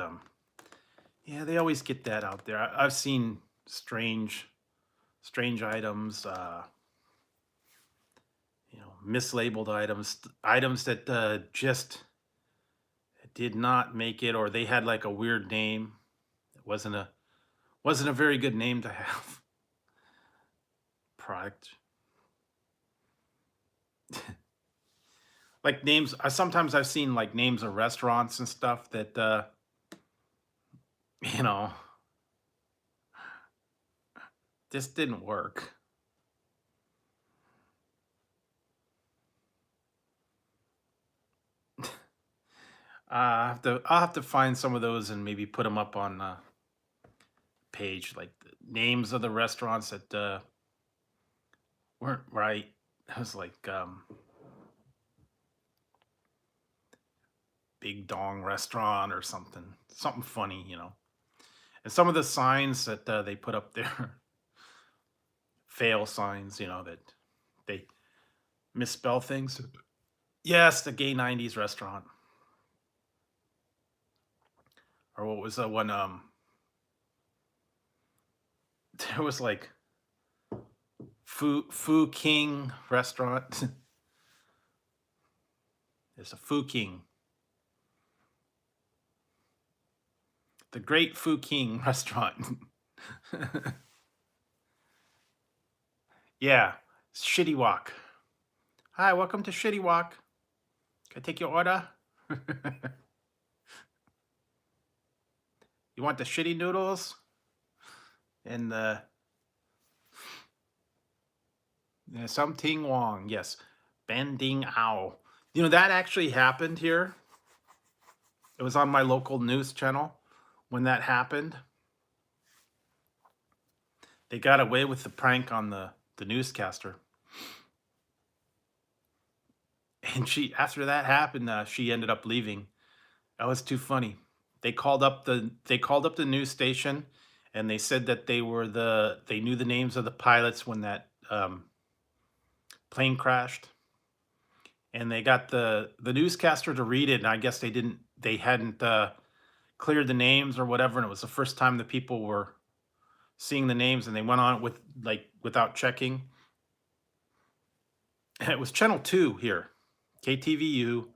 yeah, they always get that out there. I've seen strange items, mislabeled items that just did not make it, or they had like a weird name. It wasn't a very good name to have. Product. Like names. Sometimes I've seen like names of restaurants and stuff that you know just didn't work. I'll have to find some of those and maybe put them up on page, like the names of the restaurants that weren't right. It was like Big Dong Restaurant or something funny. And some of the signs that they put up there, fail signs, that they misspell things. Yes, the Gay 90s restaurant. Or what was the one? There was like Fu King restaurant. There's a Fu King. The Great Fu King restaurant. Yeah, Shitty Walk. Hi, welcome to Shitty Walk. Can I take your order? You want the shitty noodles? And the something Wong. Yes, Bending Owl. That actually happened here. It was on my local news channel when that happened. They got away with the prank on the newscaster. And after that happened, she ended up leaving. That was too funny. They called up the news station, and they said that they knew the names of the pilots when that plane crashed, and they got the newscaster to read it, and I guess they hadn't cleared the names or whatever, and it was the first time the people were seeing the names, and they went on without checking. And it was Channel 2 here, KTVU,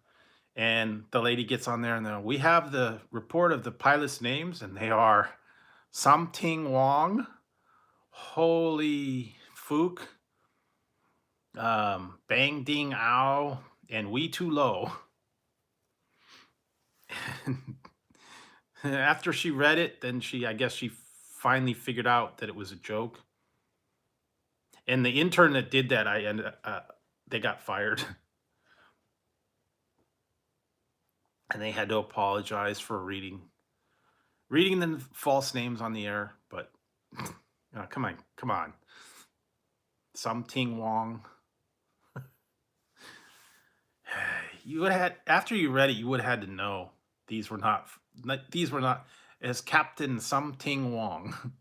and the lady gets on there, and we have the report of the pilots' names, and they are Something Wong, Holy Fook, Bang Ding Ow, and We Too Low. After she read it, then I guess she finally figured out that it was a joke. And the intern that did that, they got fired. And they had to apologize for reading the false names on the air. But come on, Something Wong. You would have had, after you read it, you would have had to know these were not as Captain Something Wong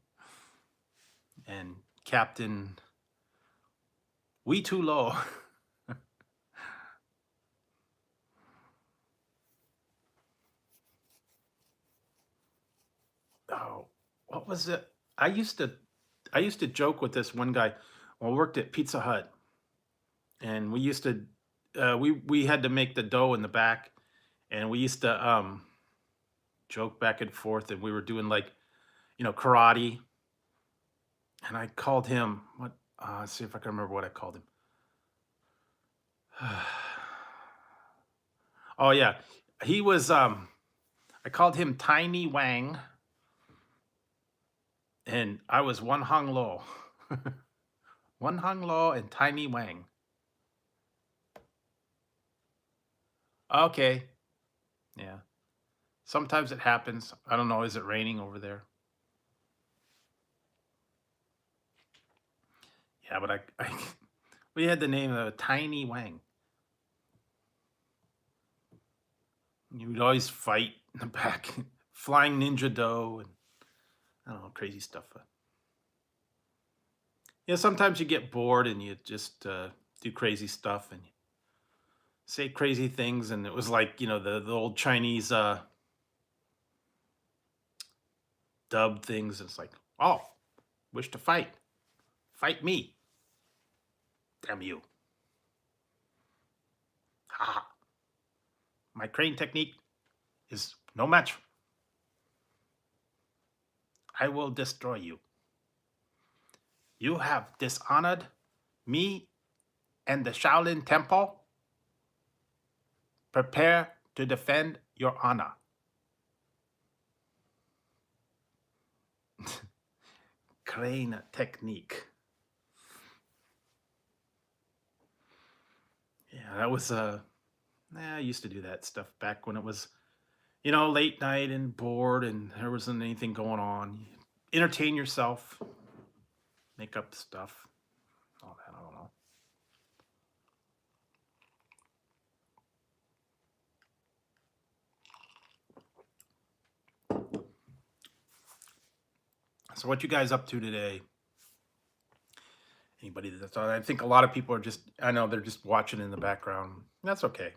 and Captain We Too Low. Oh, what was it? I used to I used to joke with this one guy. Well, I worked at Pizza Hut, and we used to we had to make the dough in the back, and we used to joke back and forth, and we were doing like karate, and I called him what? Let's see if I can remember what I called him. Oh yeah, he was. I called him Tiny Wang, and I was one hung low, one hung low, and Tiny Wang. Okay, yeah. Sometimes it happens. I don't know. Is it raining over there? Yeah, but we had the name of Tiny Wang. You would always fight in the back, flying ninja dough, and I don't know, crazy stuff. Yeah, sometimes you get bored and you just do crazy stuff and say crazy things, and it was like the old Chinese dub things. It's like, oh, wish to fight me, damn you, ha! My crane technique is no match. I will destroy you. You have dishonored me and the Shaolin Temple. Prepare to defend your honor. Crane technique. Yeah, that was I used to do that stuff back when it was, late night and bored and there wasn't anything going on. You entertain yourself, make up stuff, all that. I don't know. So what you guys up to today? Anybody that's on? I think a lot of people are I know they're just watching in the background. That's okay.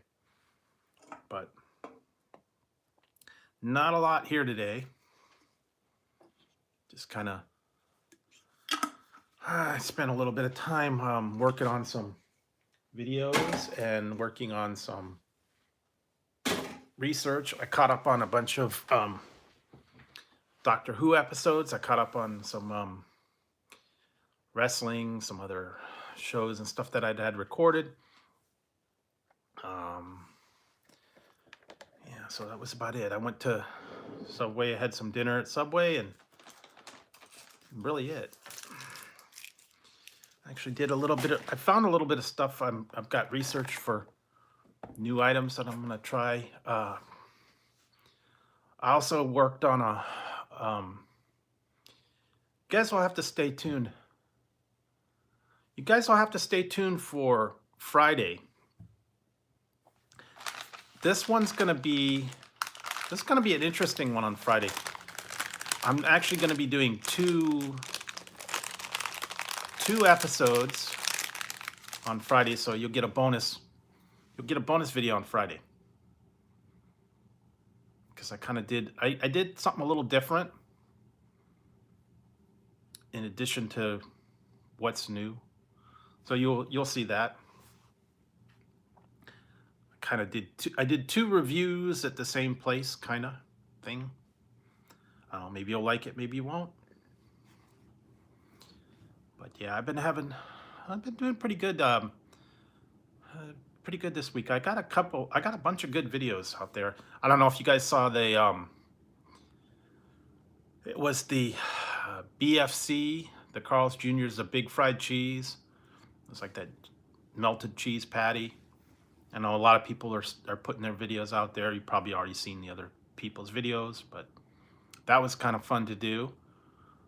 But not a lot here today. Just kind of, I spent a little bit of time working on some videos and working on some research. I caught up on a bunch of Doctor Who episodes. I caught up on some wrestling, some other shows and stuff that I'd had recorded. Yeah, so that was about it. I went to Subway. I had some dinner at Subway, and really it. I actually did I found a little bit of stuff. I've got research for new items that I'm gonna try. I also worked on you guys will have to stay tuned. You guys will have to stay tuned for Friday. This one's gonna be an interesting one on Friday. I'm actually gonna be doing two episodes on Friday, so you'll get a bonus video on Friday. Because I did something a little different in addition to what's new. So you'll see that. I did two reviews at the same place, kind of thing. Maybe you'll like it, maybe you won't. But yeah, I've been doing pretty good. Pretty good this week. I got a bunch of good videos out there. I don't know if you guys saw it was the BFC, the Carl's Jr.'s, the big fried cheese. It's like that melted cheese patty. I know a lot of people are putting their videos out there. You've probably already seen the other people's videos, but that was kind of fun to do.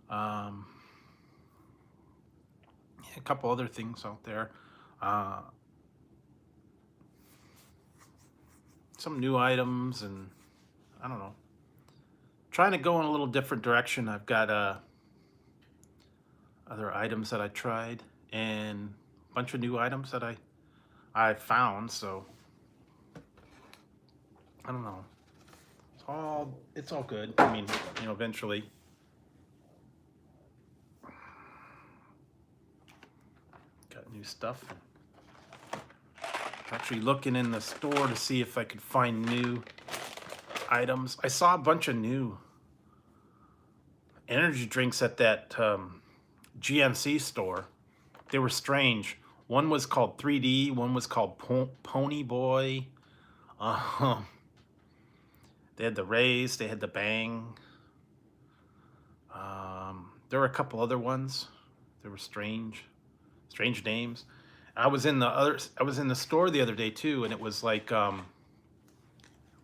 A couple other things out there. Some new items, and I don't know. Trying to go in a little different direction. I've got other items that I tried and a bunch of new items that I found, so I don't know. It's all good. I mean, eventually new stuff. Actually looking in the store to see if I could find new items. I saw a bunch of new energy drinks at that GNC store. They were strange. One was called 3D, one was called Pony Boy. They had the Rays, they had the Bang. There were a couple other ones. They were strange names. I was in the store the other day too, and it was like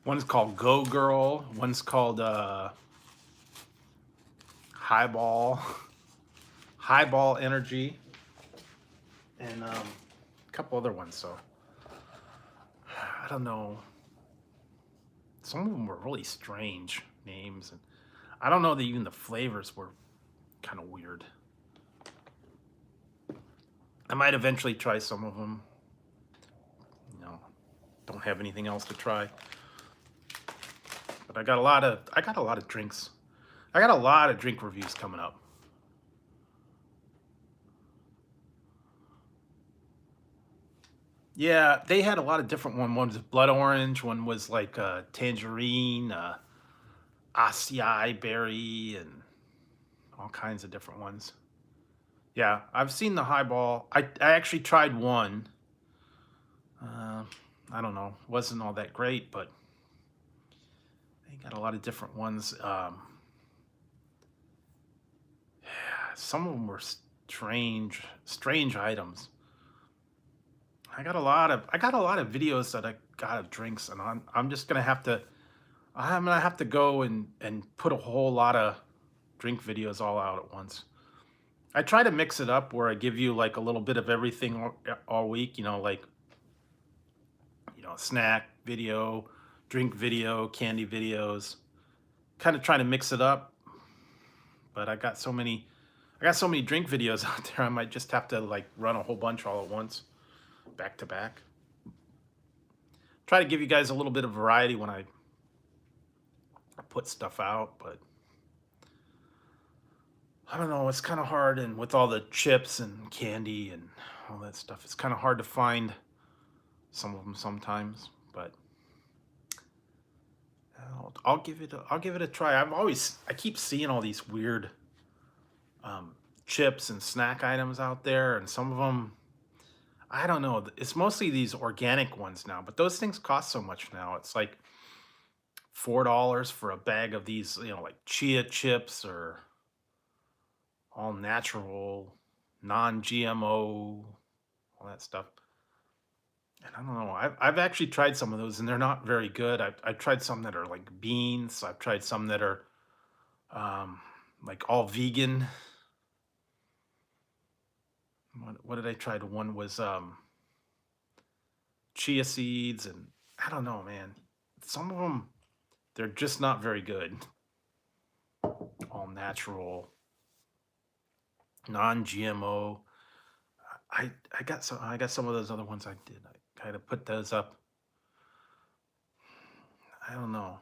one's called Go Girl, one's called Highball Energy, and a couple other ones. So I don't know. Some of them were really strange names, and I don't know that even the flavors were kind of weird. I might eventually try some of them. You know, don't have anything else to try. But I got a lot of drinks. I got a lot of drink reviews coming up. Yeah, they had a lot of different ones. One was blood orange, one was like tangerine, acai berry, and all kinds of different ones. Yeah, I've seen the highball. I actually tried one. I don't know, wasn't all that great, but they got a lot of different ones. Some of them were strange items. I got a lot of videos that I got of drinks, and I'm just gonna have to go and put a whole lot of drink videos all out at once. I try to mix it up where I give you like a little bit of everything all week, like snack video, drink video, candy videos. Kind of trying to mix it up, but I got so many drink videos out there. I might just have to like run a whole bunch all at once, back to back. Try to give you guys a little bit of variety when I put stuff out, but I don't know, it's kind of hard, and with all the chips and candy and all that stuff, it's kind of hard to find some of them sometimes, but I'll give it a try. I keep seeing all these weird chips and snack items out there, and some of them, I don't know, it's mostly these organic ones now, but those things cost so much now. It's like $4 for a bag of these, like chia chips, or all natural, non-GMO, all that stuff. And I don't know. I've actually tried some of those, and they're not very good. I've tried some that are like beans. I've tried some that are like all vegan. What did I try? One was chia seeds, and I don't know, man. Some of them, they're just not very good. All natural, non-GMO. I got some of those other ones I did. I kind of put those up. I don't know.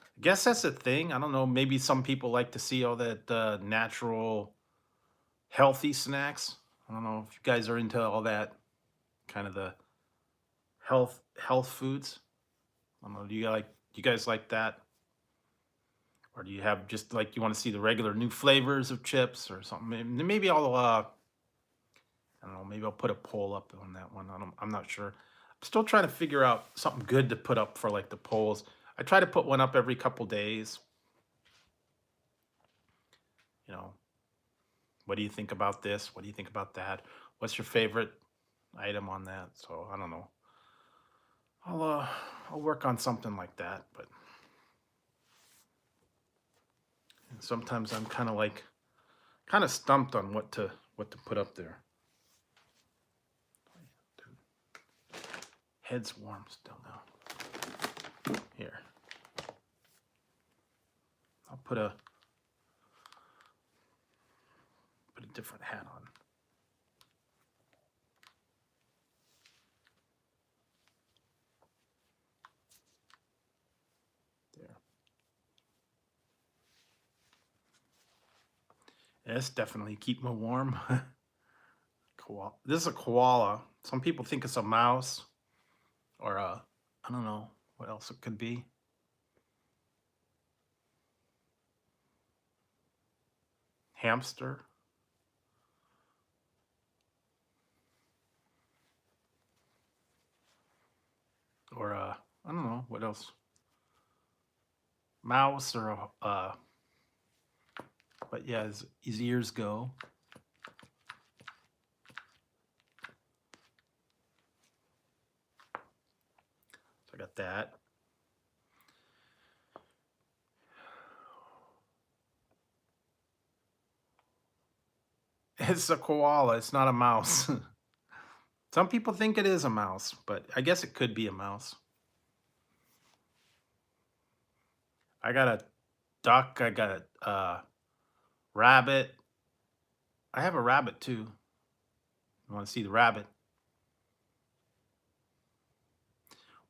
I guess that's a thing. I don't know. Maybe some people like to see all that natural, healthy snacks. I don't know if you guys are into all that kind of the health foods. I don't know. Do you guys like that? Or do you have just like you want to see the regular new flavors of chips or something? Maybe I'll I don't know. Maybe I'll put a poll up on that one. I'm not sure. I'm still trying to figure out something good to put up for like the polls. I try to put one up every couple days. What do you think about this? What do you think about that? What's your favorite item on that? So I don't know. I'll work on something like that, but sometimes I'm kind of stumped on what to put up there. Head's warm still now. Here. I'll put a different hat on. There. Yes, definitely keep me warm. koala. This is a koala. Some people think it's a mouse or a, I don't know what else it could be. Hamster. Or I don't know what else. Mouse or a, but yeah, his ears go. So I got that. It's a koala. It's not a mouse. Some people think it is a mouse, but I guess it could be a mouse. I got a duck. I got a rabbit. I have a rabbit too. You want to see the rabbit?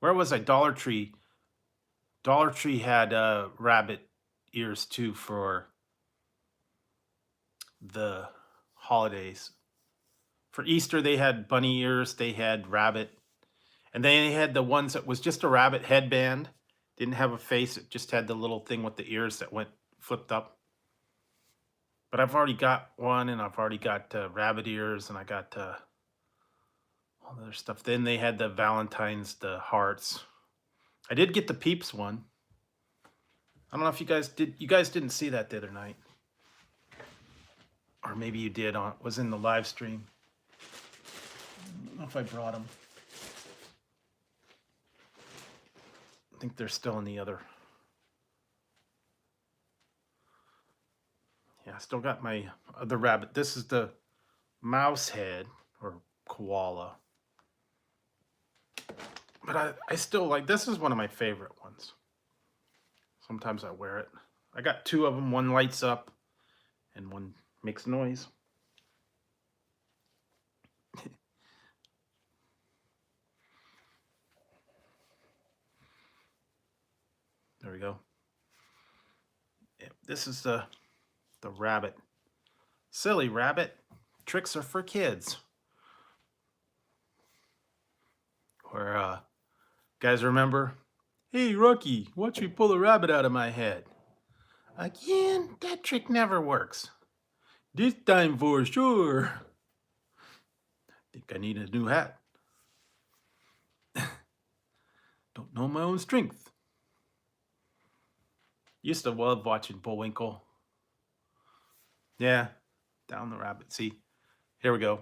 Where was I? Dollar Tree. Dollar Tree had rabbit ears too for the holidays. For Easter, they had bunny ears. They had rabbit. And then they had the ones that was just a rabbit headband. Didn't have a face. It just had the little thing with the ears that went flipped up. But I've already got one, and I've already got rabbit ears, and I got all the other stuff. Then they had the Valentine's, the hearts. I did get the Peeps one. I don't know if you guys did. You guys didn't see that the other night, or maybe you did. Was in the live stream. I don't know if I brought them. I think they're still in the other. Yeah, I still got my other rabbit. This is the mouse head or koala. But I still like, this is one of my favorite ones. Sometimes I wear it. I got two of them. One lights up and one makes noise. There we go. Yeah, this is the rabbit. Silly rabbit. Tricks are for kids. Or guys remember? Hey Rocky, watch me pull a rabbit out of my head. Again, that trick never works. This time for sure. I think I need a new hat. Don't know my own strength. Used to love watching Bullwinkle. Yeah, down the rabbit. See, here we go.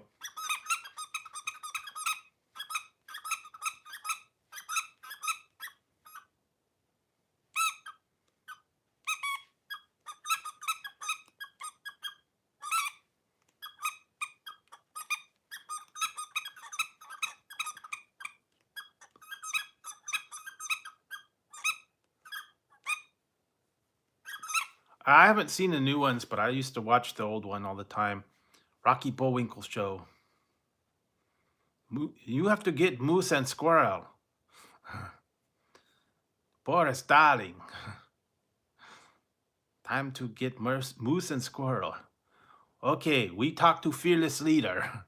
I haven't seen the new ones, but I used to watch the old one all the time. Rocky Bullwinkle Show. You have to get Moose and Squirrel. Boris, darling. Time to get Moose and Squirrel. Okay, we talk to fearless leader.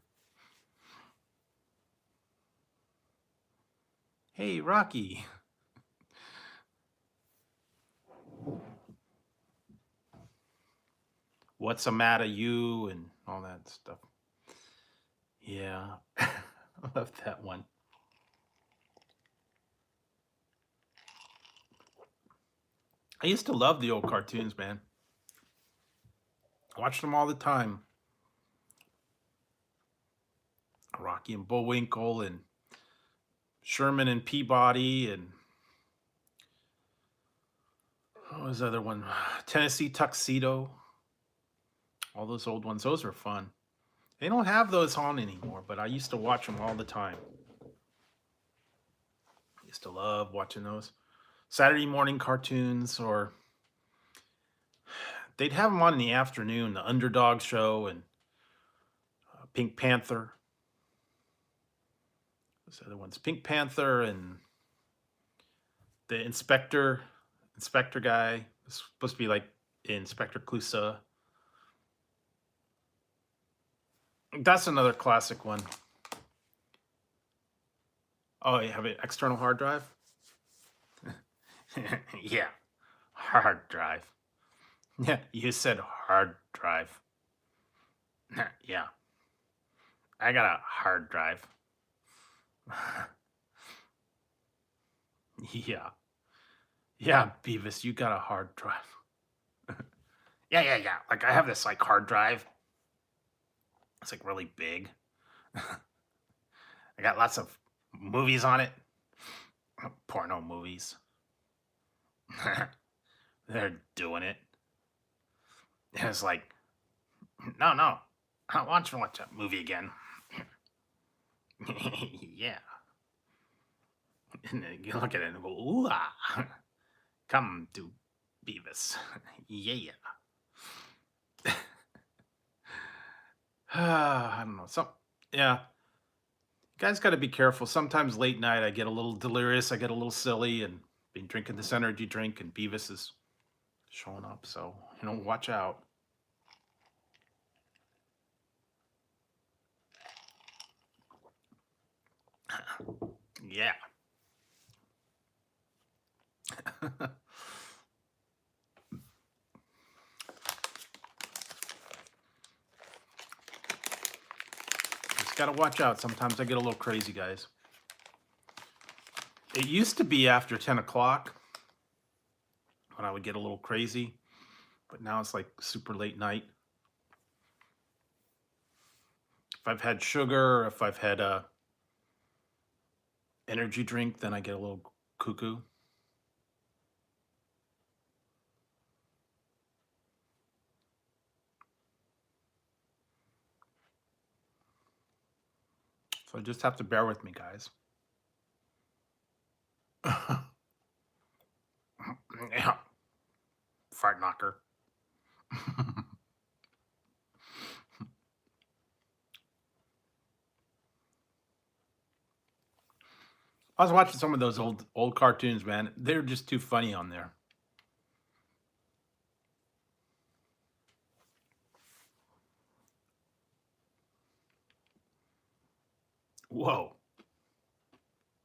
Hey, Rocky. What's the matter, you? And all that stuff. Yeah, I love that one. I used to love the old cartoons, man. Watched them all the time. Rocky and Bullwinkle and Sherman and Peabody and what was the other one? Tennessee Tuxedo. All those old ones. Those were fun. They don't have those on anymore, but I used to watch them all the time. I used to love watching those. Saturday morning cartoons, or they'd have them on in the afternoon, the Underdog Show and Pink Panther. Those other ones, Pink Panther and the Inspector guy. It's supposed to be like Inspector Clouseau. That's another classic one. Oh, you have an external hard drive? Yeah, hard drive. Yeah, you said hard drive. Yeah, I got a hard drive. Yeah. Yeah, Beavis, you got a hard drive. Yeah. Like I have this like hard drive. It's like really big. I got lots of movies on it. Porno movies. They're doing it. And it's like, no. I don't want you to watch that movie again. Yeah. And then you look at it and go, ooh, ah. Come to Beavis. Yeah. I don't know. Yeah. You guys got to be careful. Sometimes late night I get a little delirious. I get a little silly and been drinking this energy drink and Beavis is showing up. So, watch out. Yeah. Just got to watch out. Sometimes I get a little crazy, guys. It used to be after 10 o'clock when I would get a little crazy, but now it's like super late night. If I've had sugar or if I've had a energy drink, then I get a little cuckoo. So just have to bear with me, guys. Yeah. Fart knocker. I was watching some of those old cartoons, man. They're just too funny on there. Whoa.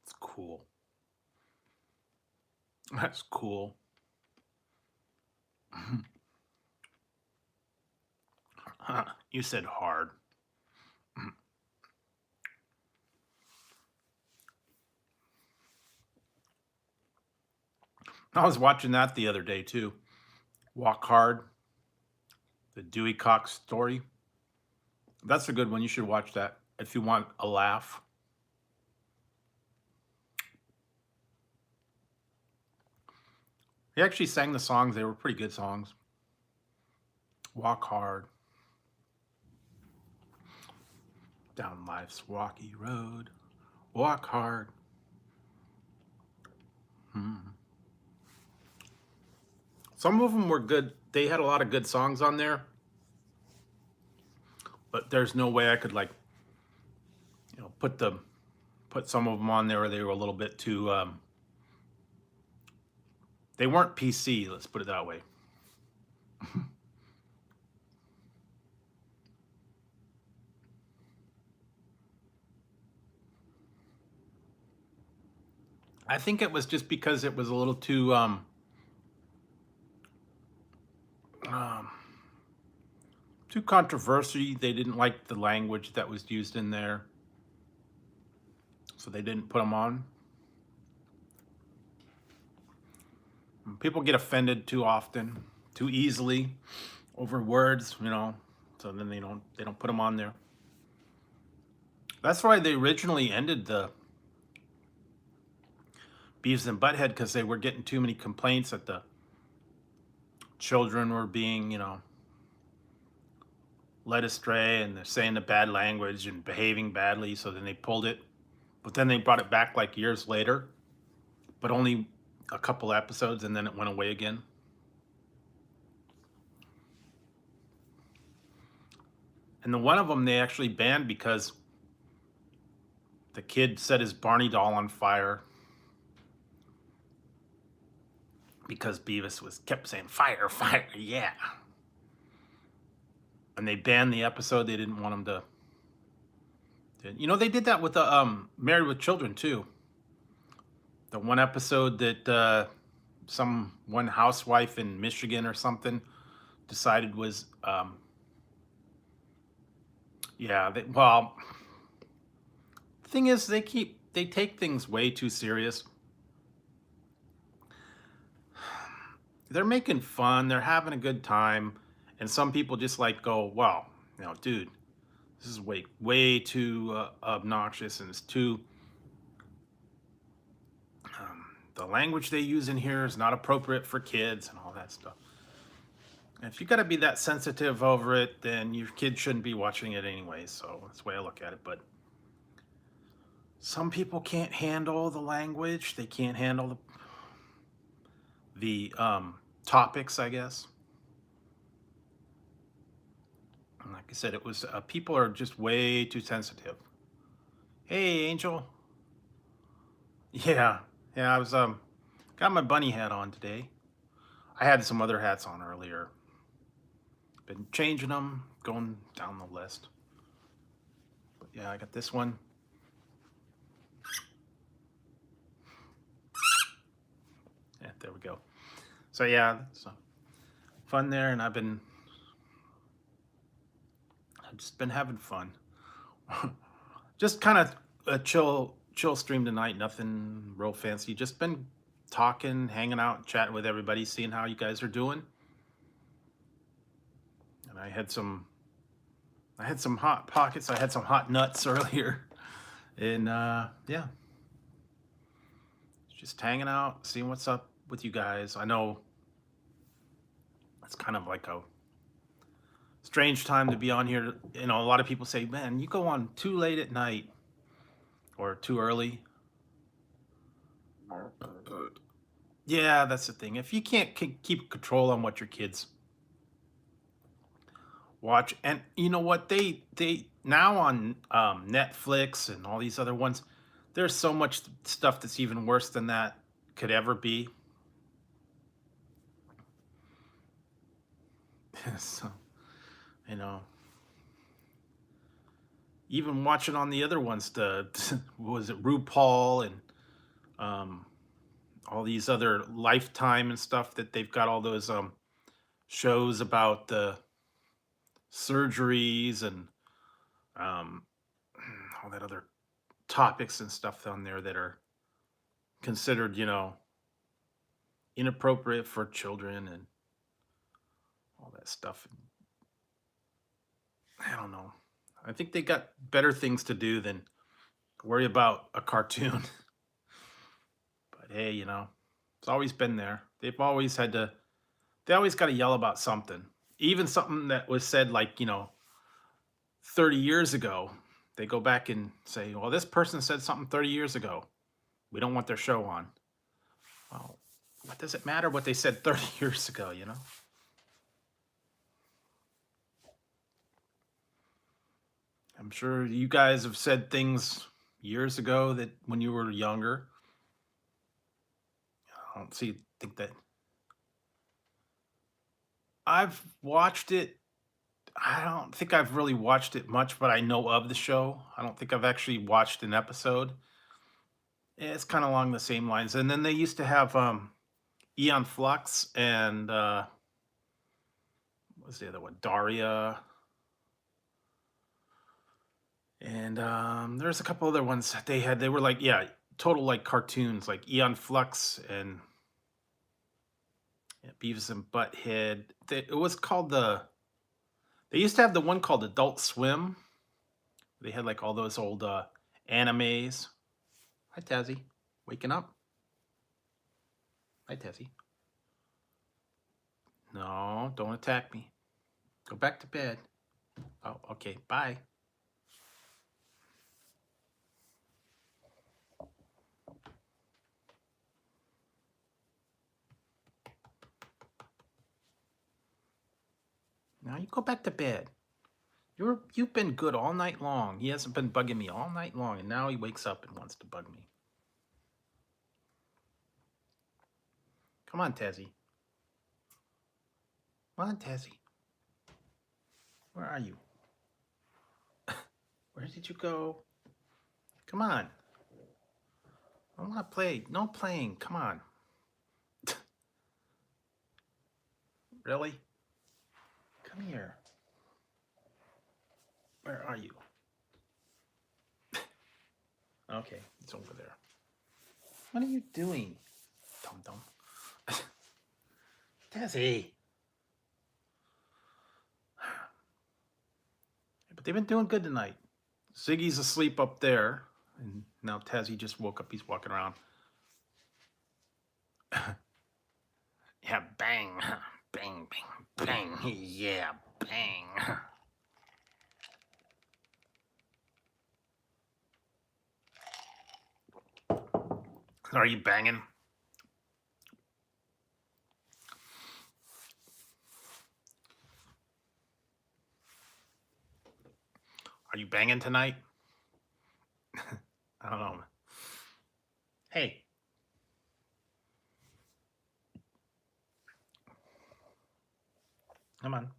It's cool. That's cool. You said hard. I was watching that the other day too. Walk Hard, the Dewey Cox story. That's a good one. You should watch that if you want a laugh. He actually sang the songs. They were pretty good songs. Walk hard. Down life's rocky road. Walk hard. Some of them were good. They had a lot of good songs on there. But there's no way I could put some of them on there where they were a little bit too they weren't PC, let's put it that way. I think it was just because it was a little too too controversial. They didn't like the language that was used in there, so they didn't put them on. People get offended too often, too easily over words, so then they don't put them on there. That's why they originally ended the Beavis and Butthead, because they were getting too many complaints that the children were being, led astray and they're saying the bad language and behaving badly, so then they pulled it. But then they brought it back like years later, but only a couple episodes, and then it went away again. And the one of them they actually banned because the kid set his Barney doll on fire because Beavis kept saying fire, fire, yeah. And they banned the episode. They didn't want him to You know, they did that with the Married with Children too. The one episode that some one housewife in Michigan or something decided was yeah, well, the thing is they take things way too serious. They're making fun, they're having a good time, and some people just like go, "Wow, you know, dude, this is way too obnoxious, and it's too the language they use in here is not appropriate for kids and all that stuff." If you got to be that sensitive over it, then your kid shouldn't be watching it anyway. So that's the way I look at it. But some people can't handle the language. They can't handle the topics, I guess. And like I said, it was people are just way too sensitive. Hey, Angel. Yeah, yeah. I was got my bunny hat on today. I had some other hats on earlier. Been changing them, going down the list. But yeah, I got this one. Yeah, there we go. So yeah, it's fun there, and I've just been having fun. Just kind of a chill stream tonight. Nothing real fancy. Just been talking, hanging out, chatting with everybody, seeing how you guys are doing. And I had some hot pockets. I had some hot nuts earlier, and yeah, just hanging out, seeing what's up with you guys. I know it's kind of like a strange time to be on here. You know, a lot of people say, "Man, you go on too late at night or too early." Yeah, that's the thing. If you can't keep control on what your kids watch, and you know what they now on Netflix and all these other ones, there's so much stuff that's even worse than that could ever be. So, you know, even watching on the other ones, the was it RuPaul and all these other Lifetime and stuff that they've got all those shows about the surgeries and um, all that other topics and stuff on there that are considered, you know, inappropriate for children and all that stuff. I don't know. I think they got better things to do than worry about a cartoon. But hey, you know, it's always been there. They've always had to, they always got to yell about something. Even something that was said like, you know, 30 years ago. They go back and say, well, this person said something 30 years ago. We don't want their show on. Well, what does it matter what they said 30 years ago, you know? I'm sure you guys have said things years ago that when you were younger. I don't think that I've watched it. I don't think I've really watched it much, but I know of the show. I don't think I've actually watched an episode. It's kind of along the same lines. And then they used to have Eon Flux and what was the other one? Daria. And there's a couple other ones that they had. They were like, yeah, total like cartoons, like Eon Flux and yeah, Beavis and Butthead. It was called they used to have the one called Adult Swim. They had like all those old animes. Hi, Tazzy. Waking up? Hi, Tazzy. No, don't attack me. Go back to bed. Oh, okay. Bye. Now you go back to bed. You've been good all night long. He hasn't been bugging me all night long, and now he wakes up and wants to bug me. Come on, Tazzy. Come on, Tazzy. Where are you? Where did you go? Come on. I want to play. No playing. Come on. Really? Come here. Where are you? Okay, it's over there. What are you doing? Dum-dum. Desi. But they've been doing good tonight. Ziggy's asleep up there. And now Tazzy just woke up. He's walking around. Yeah, bang. Bang, bang, bang. Yeah, bang. Are you banging? Are you banging tonight? I don't know. Hey. Come on.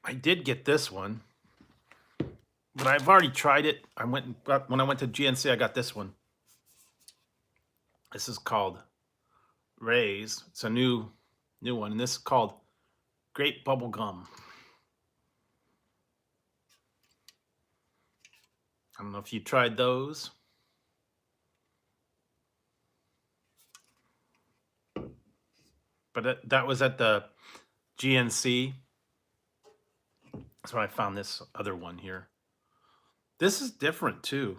I did get this one, but I've already tried it. When I went to GNC, I got this one. This is called Ray's. It's a new one, and this is called Grape Bubble Gum. I don't know if you tried those. But that was at the GNC. That's where I found this other one here. This is different too.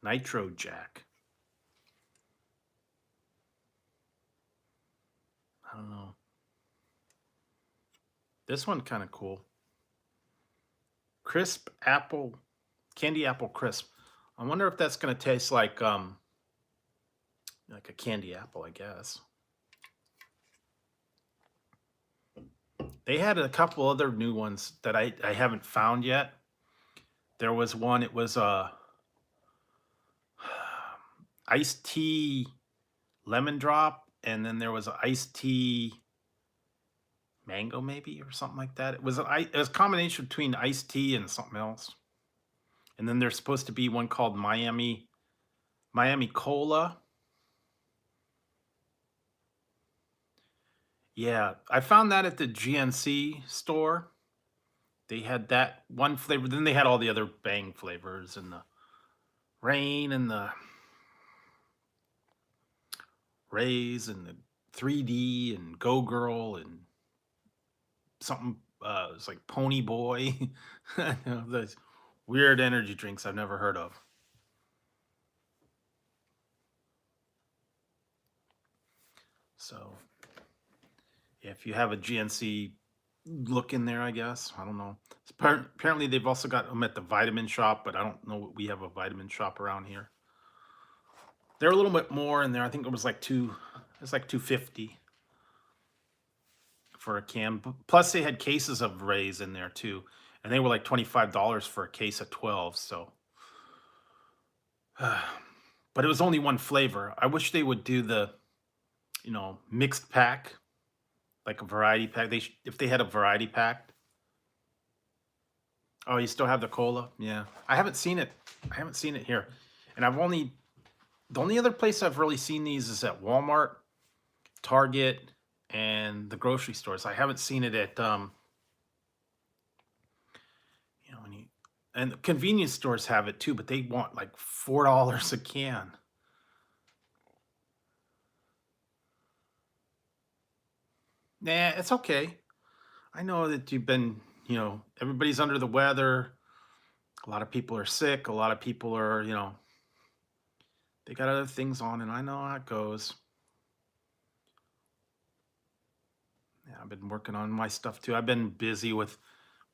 Nitro Jack. I don't know. This one kind of cool. Crisp apple, candy apple crisp. I wonder if that's gonna taste like a candy apple, I guess. They had a couple other new ones that I haven't found yet. There was one, it was iced tea lemon drop, and then there was iced tea mango maybe or something like that. It was a combination between iced tea and something else. And then there's supposed to be one called Miami Cola. Yeah, I found that at the GNC store. They had that one flavor. Then they had all the other bang flavors and the rain and the Rays and the 3D and Go Girl and something. It's like Pony Boy. Those weird energy drinks I've never heard of. So, yeah, if you have a GNC, look in there, I guess. I don't know. Apparently, they've also got them at the vitamin shop, but I don't know what we have a vitamin shop around here. They're a little bit more in there. I think it was like $250 for a can. Plus, they had cases of Rays in there too, and they were like $25 for a case of 12. So, but it was only one flavor. I wish they would do the, mixed pack, like a variety pack. If they had a variety pack. Oh, you still have the cola? Yeah, I haven't seen it. I haven't seen it here, and the only other place I've really seen these is at Walmart, Target, and the grocery stores. I haven't seen it at and convenience stores have it too, but they want like $4 a can. Nah, it's okay. I know that you've been, everybody's under the weather. A lot of people are sick. A lot of people are, they got other things on, and I know how it goes. Yeah, I've been working on my stuff too. I've been busy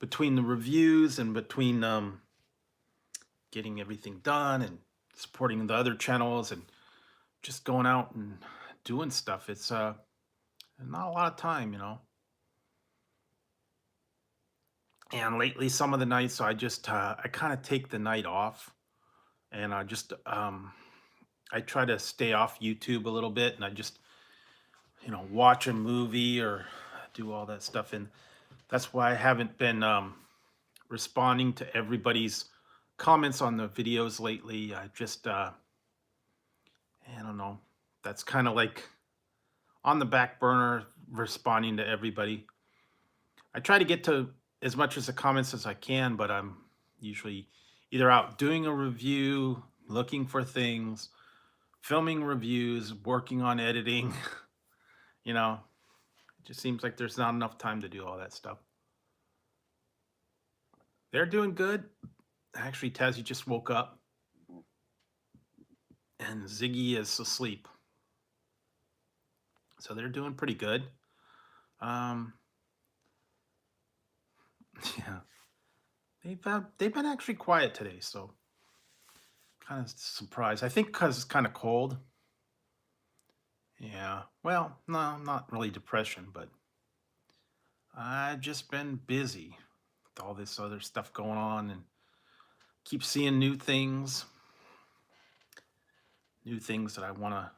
between the reviews and between getting everything done and supporting the other channels and just going out and doing stuff. It's not a lot of time, And lately, some of the nights, so I just I kind of take the night off, and I just I try to stay off YouTube a little bit, and I just watch a movie or do all that stuff. And that's why I haven't been responding to everybody's comments on the videos lately. I don't know. That's kind of like on the back burner, responding to everybody. I try to get to as much as the comments as I can, but I'm usually either out doing a review, looking for things, filming reviews, working on editing. you know, it just seems like there's not enough time to do all that stuff. They're doing good. Actually, Tazzy just woke up and Ziggy is asleep. So they're doing pretty good. Um, yeah, they've been actually quiet today, so kind of surprised. I think because it's kind of cold. Yeah, well, no, not really depression, but I've just been busy with all this other stuff going on and keep seeing new things that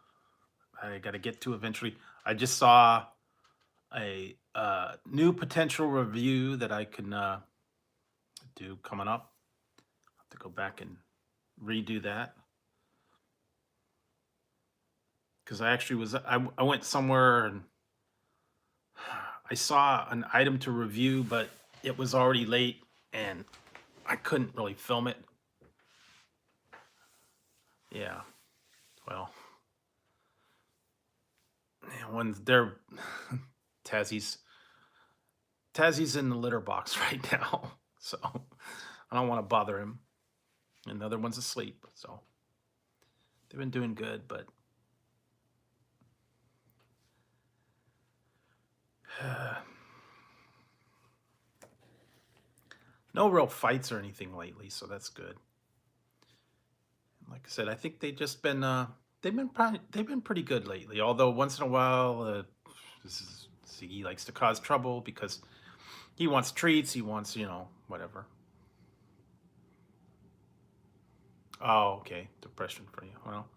I got to get to eventually. I just saw a new potential review that I can do coming up. I'll have to go back and redo that. Because I actually I went somewhere and I saw an item to review, but it was already late and I couldn't really film it. Yeah, well, when they're Tazzy's in the litter box right now, so I don't want to bother him. And the other one's asleep, so they've been doing good, but no real fights or anything lately, so that's good. Like I said, I think they've been pretty good lately. Although once in a while, Ziggy likes to cause trouble because he wants treats. He wants whatever. Oh, okay, depression for you. Well,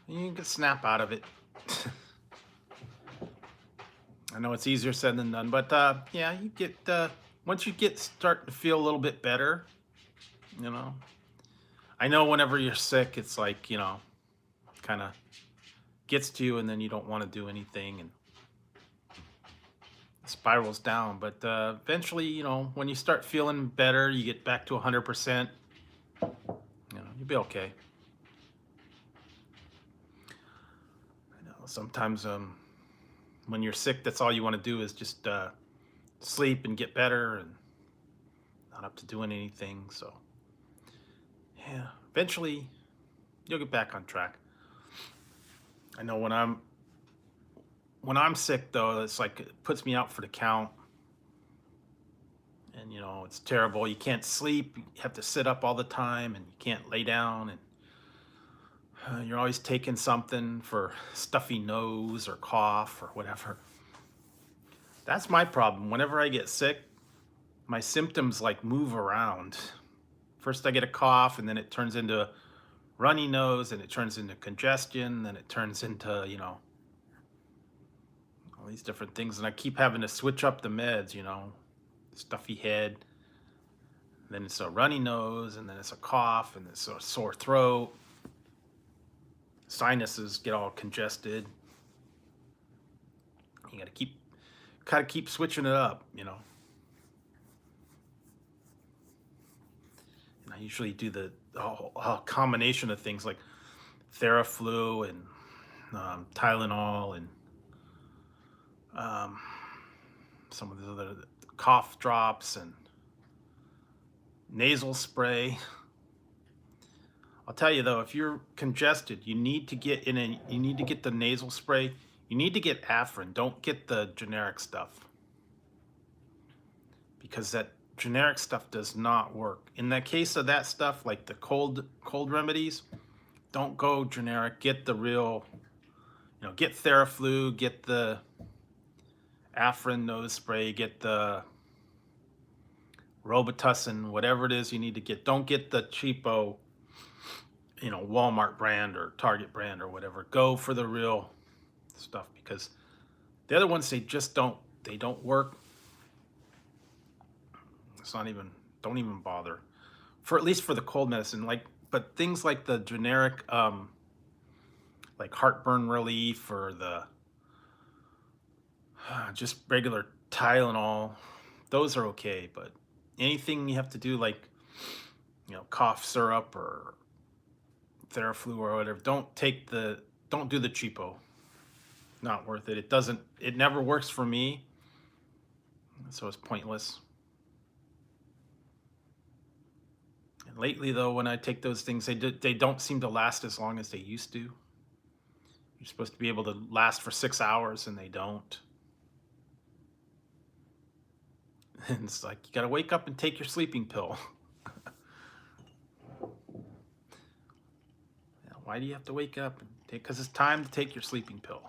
you can snap out of it. I know it's easier said than done, but yeah, you get once you start to feel a little bit better, you know. I know whenever you're sick, it's like kind of gets to you, and then you don't want to do anything, and it spirals down. But eventually, when you start feeling better, you get back to 100%. You'll be okay. I know sometimes when you're sick, that's all you want to do is just sleep and get better, and not up to doing anything. So yeah, eventually you'll get back on track. I know when I'm sick though, it's like it puts me out for the count, and it's terrible. You can't sleep, you have to sit up all the time, and you can't lay down, and you're always taking something for stuffy nose or cough or whatever. That's my problem. Whenever I get sick, my symptoms like move around. First I get a cough, and then it turns into runny nose, and it turns into congestion, then it turns into all these different things, and I keep having to switch up the meds. Stuffy head, then it's a runny nose, and then it's a cough, and it's a sore throat, sinuses get all congested. You gotta keep switching it up. And I usually do the combination of things like Theraflu and Tylenol and some of the other cough drops and nasal spray. I'll tell you though, if you're congested, you need to get the nasal spray. You need to get Afrin. Don't get the generic stuff, because that generic stuff does not work. In the case of that stuff, like the cold remedies, don't go generic. Get the real, get Theraflu, get the Afrin nose spray, get the Robitussin, whatever it is you need to get. Don't get the cheapo, Walmart brand or Target brand or whatever. Go for the real stuff, because The other ones, they don't work. It's not even, don't even bother. For at least for the cold medicine, but things like the generic, like heartburn relief or the just regular Tylenol, those are okay. But anything you have to do, like, cough syrup or Theraflu or whatever, don't do the cheapo. Not worth it. It never works for me, so it's pointless. And lately, though, when I take those things, they don't seem to last as long as they used to. You're supposed to be able to last for 6 hours, and they don't. And it's like, you got to wake up and take your sleeping pill. Why do you have to wake up and take? Because it's time to take your sleeping pill.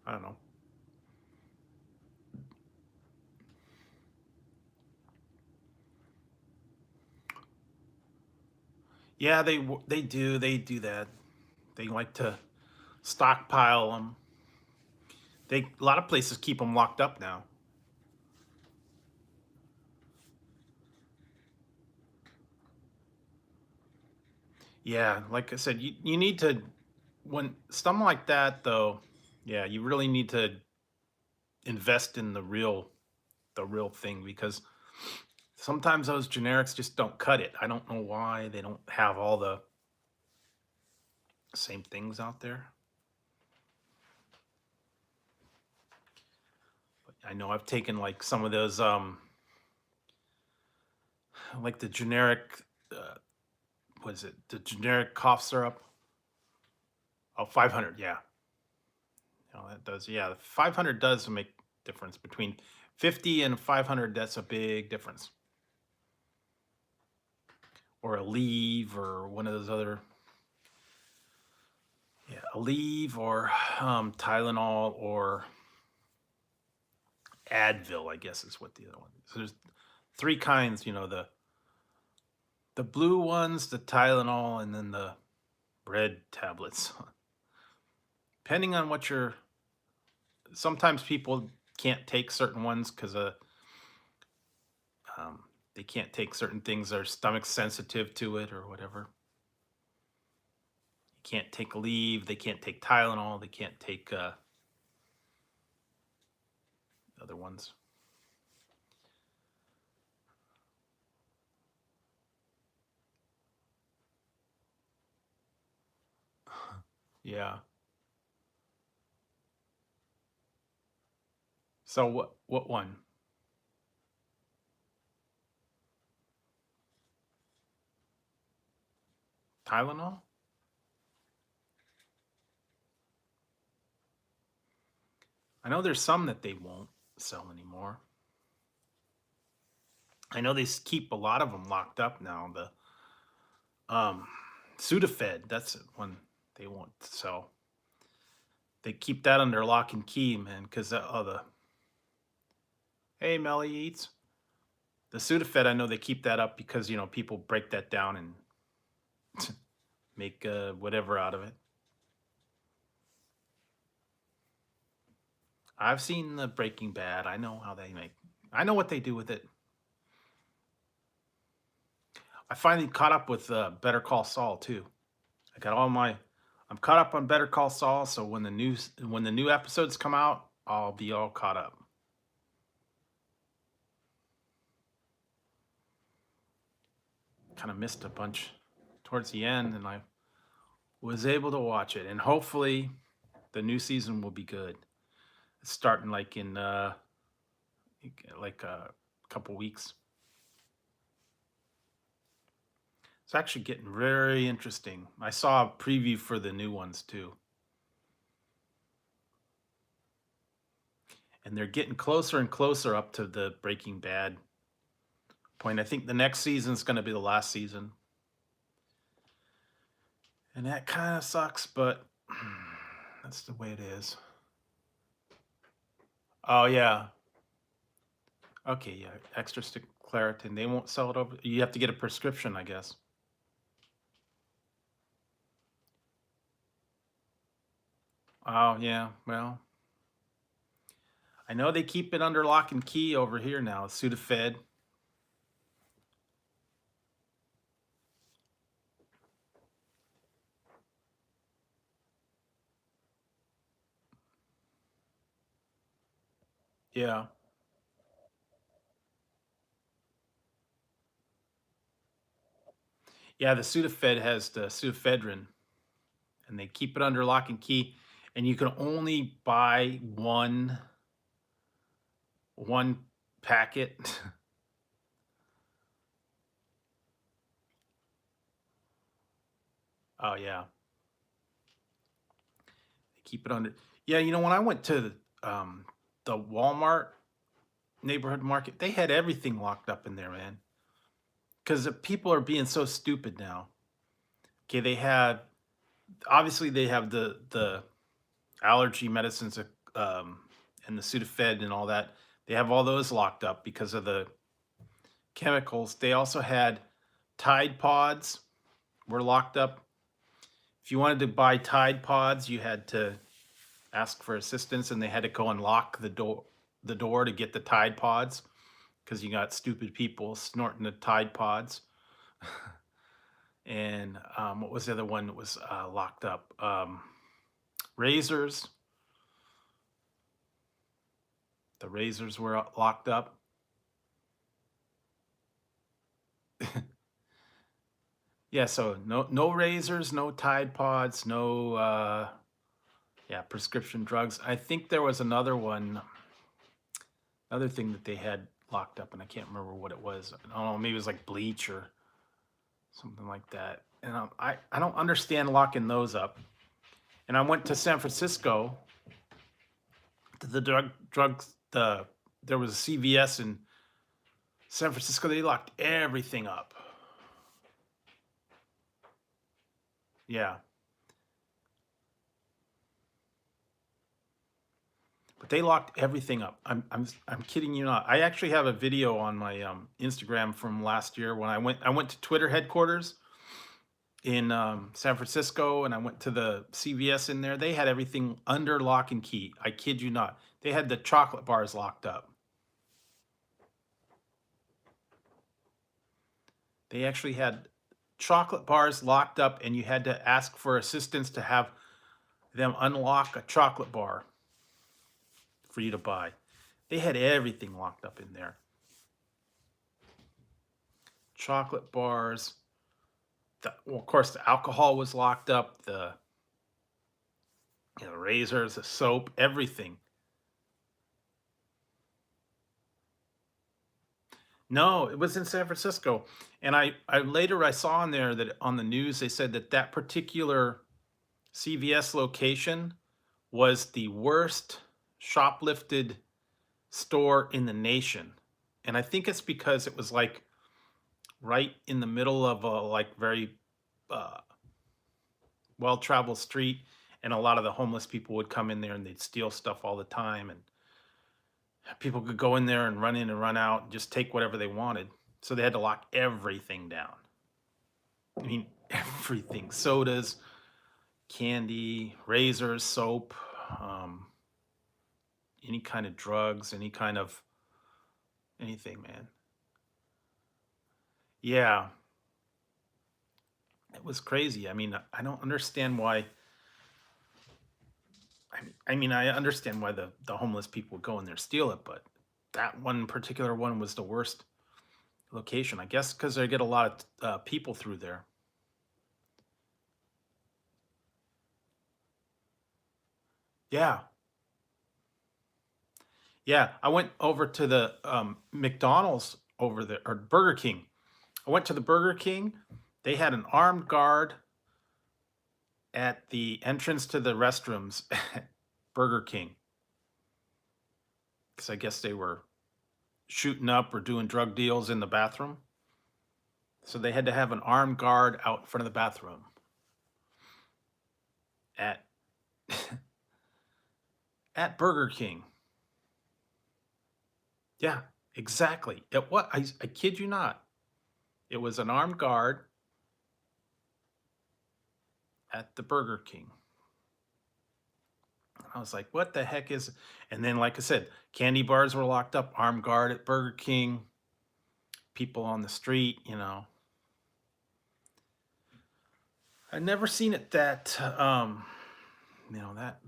I don't know. Yeah, they do that. They like to stockpile them. A lot of places keep them locked up now. Yeah, like I said, you need to, when something like that though, yeah, you really need to invest in the real thing, because sometimes those generics just don't cut it. I don't know why they don't have all the same things out there. But I know I've taken like some of those like the generic what is it? The generic cough syrup. Oh, 500, yeah. That does, yeah. 500 does make difference between 50 and 500. That's a big difference. Or Aleve or one of those other, yeah, Aleve or Tylenol or Advil, I guess is what the other one is. So there's three kinds, the blue ones, the Tylenol, and then the red tablets. Depending on what sometimes people can't take certain ones because they can't take certain things. Their stomach's sensitive to it or whatever. You can't take Aleve. They can't take Tylenol. They can't take other ones. Yeah. So what one? Tylenol? I know there's some that they won't sell anymore. I know they keep a lot of them locked up now. The Sudafed, that's one they won't sell. They keep that under lock and key, man, because hey, Melly Eats. The Sudafed, I know they keep that up because, people break that down and make whatever out of it. I've seen the Breaking Bad. I know how they make. I know what they do with it. I finally caught up with Better Call Saul too. I got I'm caught up on Better Call Saul, so when the new episodes come out, I'll be all caught up. Kind of missed a bunch towards the end, and I was able to watch it, and hopefully the new season will be good. It's starting like in like a couple weeks. It's actually getting very interesting. I saw a preview for the new ones too. And they're getting closer and closer up to the Breaking Bad point. I think the next season is going to be the last season. And that kind of sucks, but that's the way it is. Oh yeah. Okay, yeah. Extra stick Claritin. They won't sell it over. You have to get a prescription, I guess. Oh yeah. Well, I know they keep it under lock and key over here now. Sudafed. Yeah. Yeah, the Sudafed has the pseudoephedrine, and they keep it under lock and key, and you can only buy one packet. Oh yeah, they keep it under. Yeah, when I went to the Walmart neighborhood market, they had everything locked up in there, man. Because people are being so stupid now. Okay, they have obviously they have the allergy medicines, and the Sudafed and all that. They have all those locked up because of the chemicals. They also had Tide Pods were locked up. If you wanted to buy Tide Pods, you had to ask for assistance, and they had to go and lock the door to get the Tide Pods because you got stupid people snorting the Tide Pods. And what was the other one that was locked up? Razors. The razors were locked up. Yeah, so no razors, no Tide Pods, no yeah, prescription drugs. I think there was another thing that they had locked up, and I can't remember what it was. I don't know, maybe it was like bleach or something like that. And I don't understand locking those up. And I went to San Francisco to the there was a CVS in San Francisco. They locked everything up. Yeah. But they locked everything up. I'm kidding you not. I actually have a video on my Instagram from last year when I went to Twitter headquarters in San Francisco, and I went to the CVS in there. They had everything under lock and key. I kid you not. They had the chocolate bars locked up. They actually had chocolate bars locked up, and you had to ask for assistance to have them unlock a chocolate bar for you to buy. They had everything locked up in there. Chocolate bars. Well, of course, the alcohol was locked up. The razors, the soap, everything. No, it was in San Francisco, and I later I saw on there that on the news they said that that particular CVS location was the worst shoplifted store in the nation, and I think it's because it was like right in the middle of a like very uh, well-traveled street, and a lot of the homeless people would come in there and they'd steal stuff all the time, and people could go in there and run in and run out and just take whatever they wanted. So they had to lock everything down. I mean, everything: sodas, candy, razors, soap, um, any kind of drugs, any kind of anything, man. Yeah, it was crazy. I mean, I don't understand why. I mean, I understand why the homeless people would go in there steal it, but that one particular one was the worst location. I guess because they get a lot of people through there. Yeah, yeah. I went over to the McDonald's over there, or Burger King. I went to the Burger King. They had an armed guard at the entrance to the restrooms at Burger King because I guess they were shooting up or doing drug deals in the bathroom. So they had to have an armed guard out in front of the bathroom at at Burger King. Yeah, exactly. I kid you not. It was an armed guard at the Burger King. I was like, what the heck is, and then like I said, candy bars were locked up, armed guard at Burger King, people on the street, you know. I'd never seen it that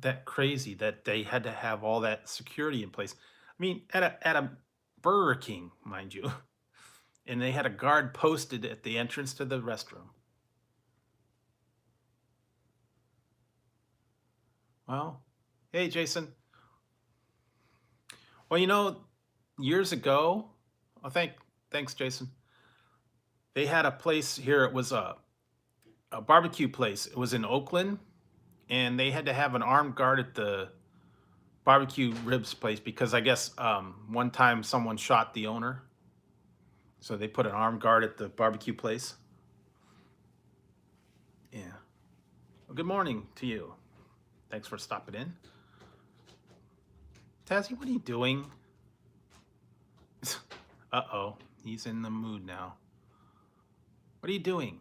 that crazy that they had to have all that security in place. I mean, at a Burger King, mind you, and they had a guard posted at the entrance to the restroom. Well, hey Jason. Well, years ago, oh thanks Jason. They had a place here. It was a barbecue place. It was in Oakland, and they had to have an armed guard at the barbecue ribs place because I guess one time someone shot the owner, so they put an armed guard at the barbecue place. Yeah. Well, good morning to you. Thanks for stopping in. Tazzy, what are you doing? Uh-oh, he's in the mood now. What are you doing?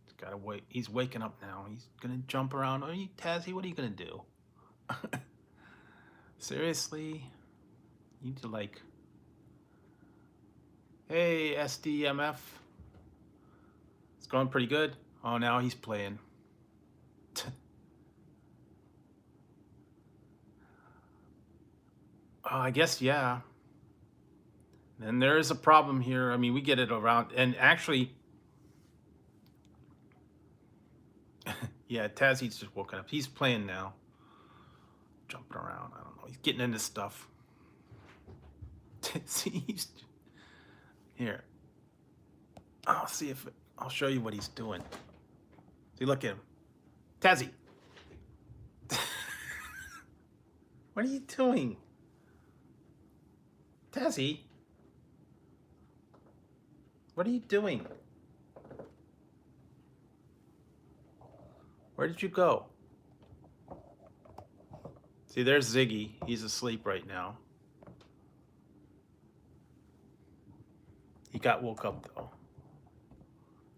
He's gotta wait. He's waking up now. He's gonna jump around. Are you, Tazzy? What are you gonna do? Seriously? You need to like. Hey, SDMF. It's going pretty good. Oh, now he's playing. I guess, yeah. And there is a problem here. I mean, we get it around. And actually, yeah, Tazzy's just woken up. He's playing now. Jumping around. I don't know. He's getting into stuff. See, here. I'll see if I'll show you what he's doing. See, look at him. Tazzy. What are you doing? Tazzy. What are you doing? Where did you go? See, there's Ziggy. He's asleep right now. He got woke up, though.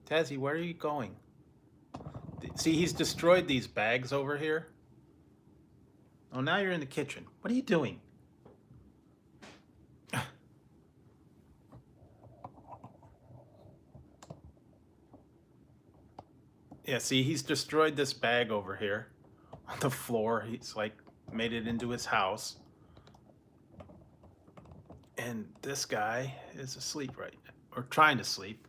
Tazzy, where are you going? See, he's destroyed these bags over here. Oh, now you're in the kitchen. What are you doing? Yeah, see, he's destroyed this bag over here on the floor. He's like made it into his house. And this guy is asleep right now, or trying to sleep.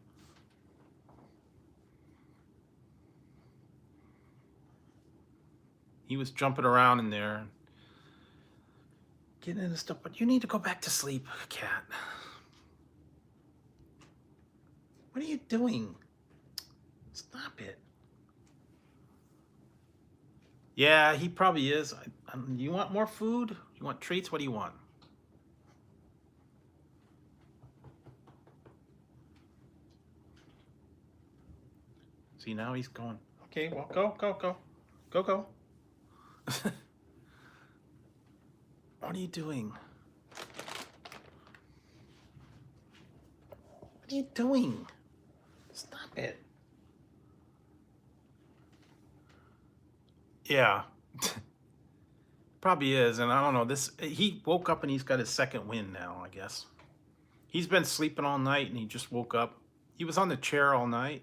He was jumping around in there, getting into stuff, but you need to go back to sleep, cat. What are you doing? Stop it. Yeah, he probably is. You want more food? You want treats? What do you want? See, now he's going. Okay, well, go. Go. What are you doing? What are you doing? Stop it. Yeah. Probably is, and I don't know. He woke up and he's got his second wind now, I guess. He's been sleeping all night and he just woke up. He was on the chair all night.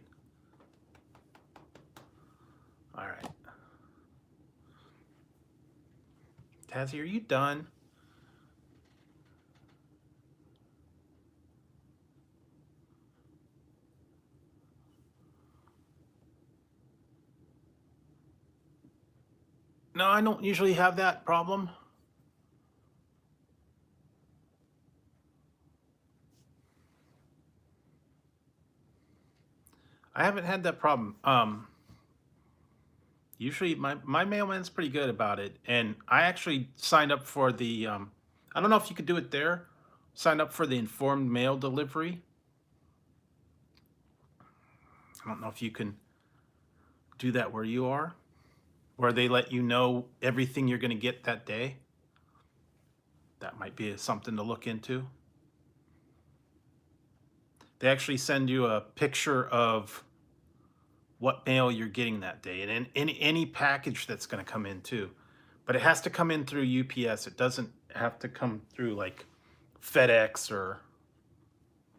All right. Tazzy, are you done? No, I don't usually have that problem. I haven't had that problem. Usually my mailman's pretty good about it. And I actually signed up for the, I don't know if you could do it there. Signed up for the informed mail delivery. I don't know if you can do that where you are, where they let you know everything you're going to get that day. That might be something to look into. They actually send you a picture of what mail you're getting that day, and any package that's going to come in too. But it has to come in through UPS. It doesn't have to come through like FedEx or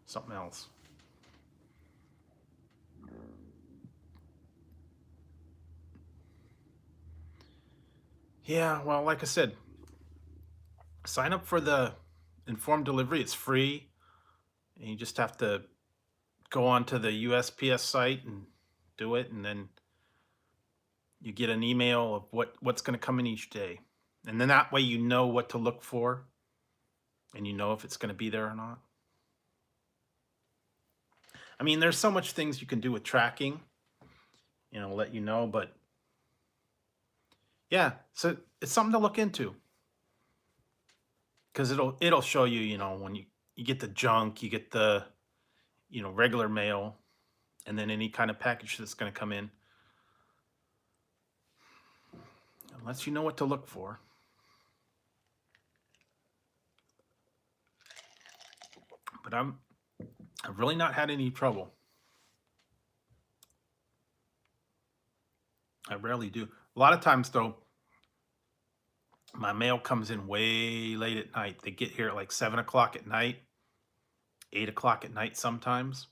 something else. Yeah, well, like I said, sign up for the informed delivery. It's free, and you just have to go onto the USPS site and do it, and then you get an email of what's going to come in each day, and then that way you know what to look for, and you know if it's going to be there or not. I mean, there's so much things you can do with tracking, let you know, but yeah, so it's something to look into because it'll show you, when you get the junk, you get the, regular mail, and then any kind of package that's going to come in. It lets you know what to look for. But I've really not had any trouble. I rarely do. A lot of times though, my mail comes in way late at night. They get here at like 7 o'clock at night, 8 o'clock at night sometimes.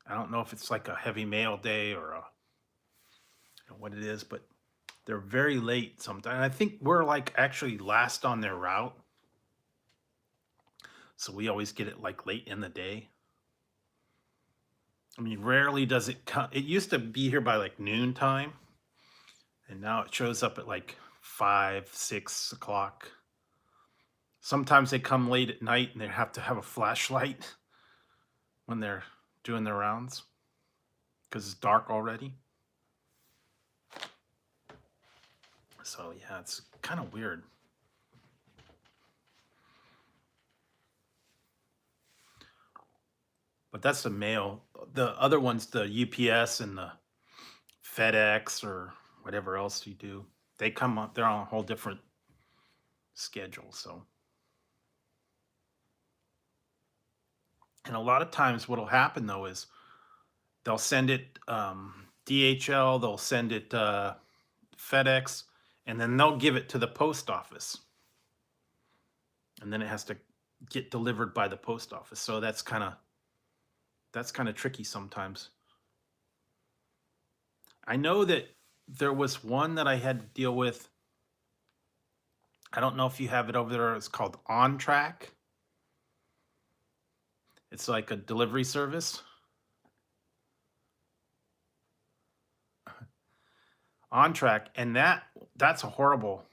I don't know if it's like a heavy mail day or what it is, but they're very late sometimes. I think we're like actually last on their route. So we always get it like late in the day. I mean, rarely does it come. It used to be here by like noon time, and now it shows up at like 5, 6 o'clock. Sometimes they come late at night and they have to have a flashlight when they're doing their rounds because it's dark already. So yeah, it's kind of weird. But that's the mail. The other ones, the UPS and the FedEx or whatever else you do, they come up, they're on a whole different schedule. So, and a lot of times what'll happen though is they'll send it DHL, they'll send it FedEx, and then they'll give it to the post office. And then it has to get delivered by the post office. So that's kind of tricky sometimes. I know that there was one that I had to deal with. I don't know if you have it over there. It's called On Track. It's like a delivery service. On Track, and that's a horrible.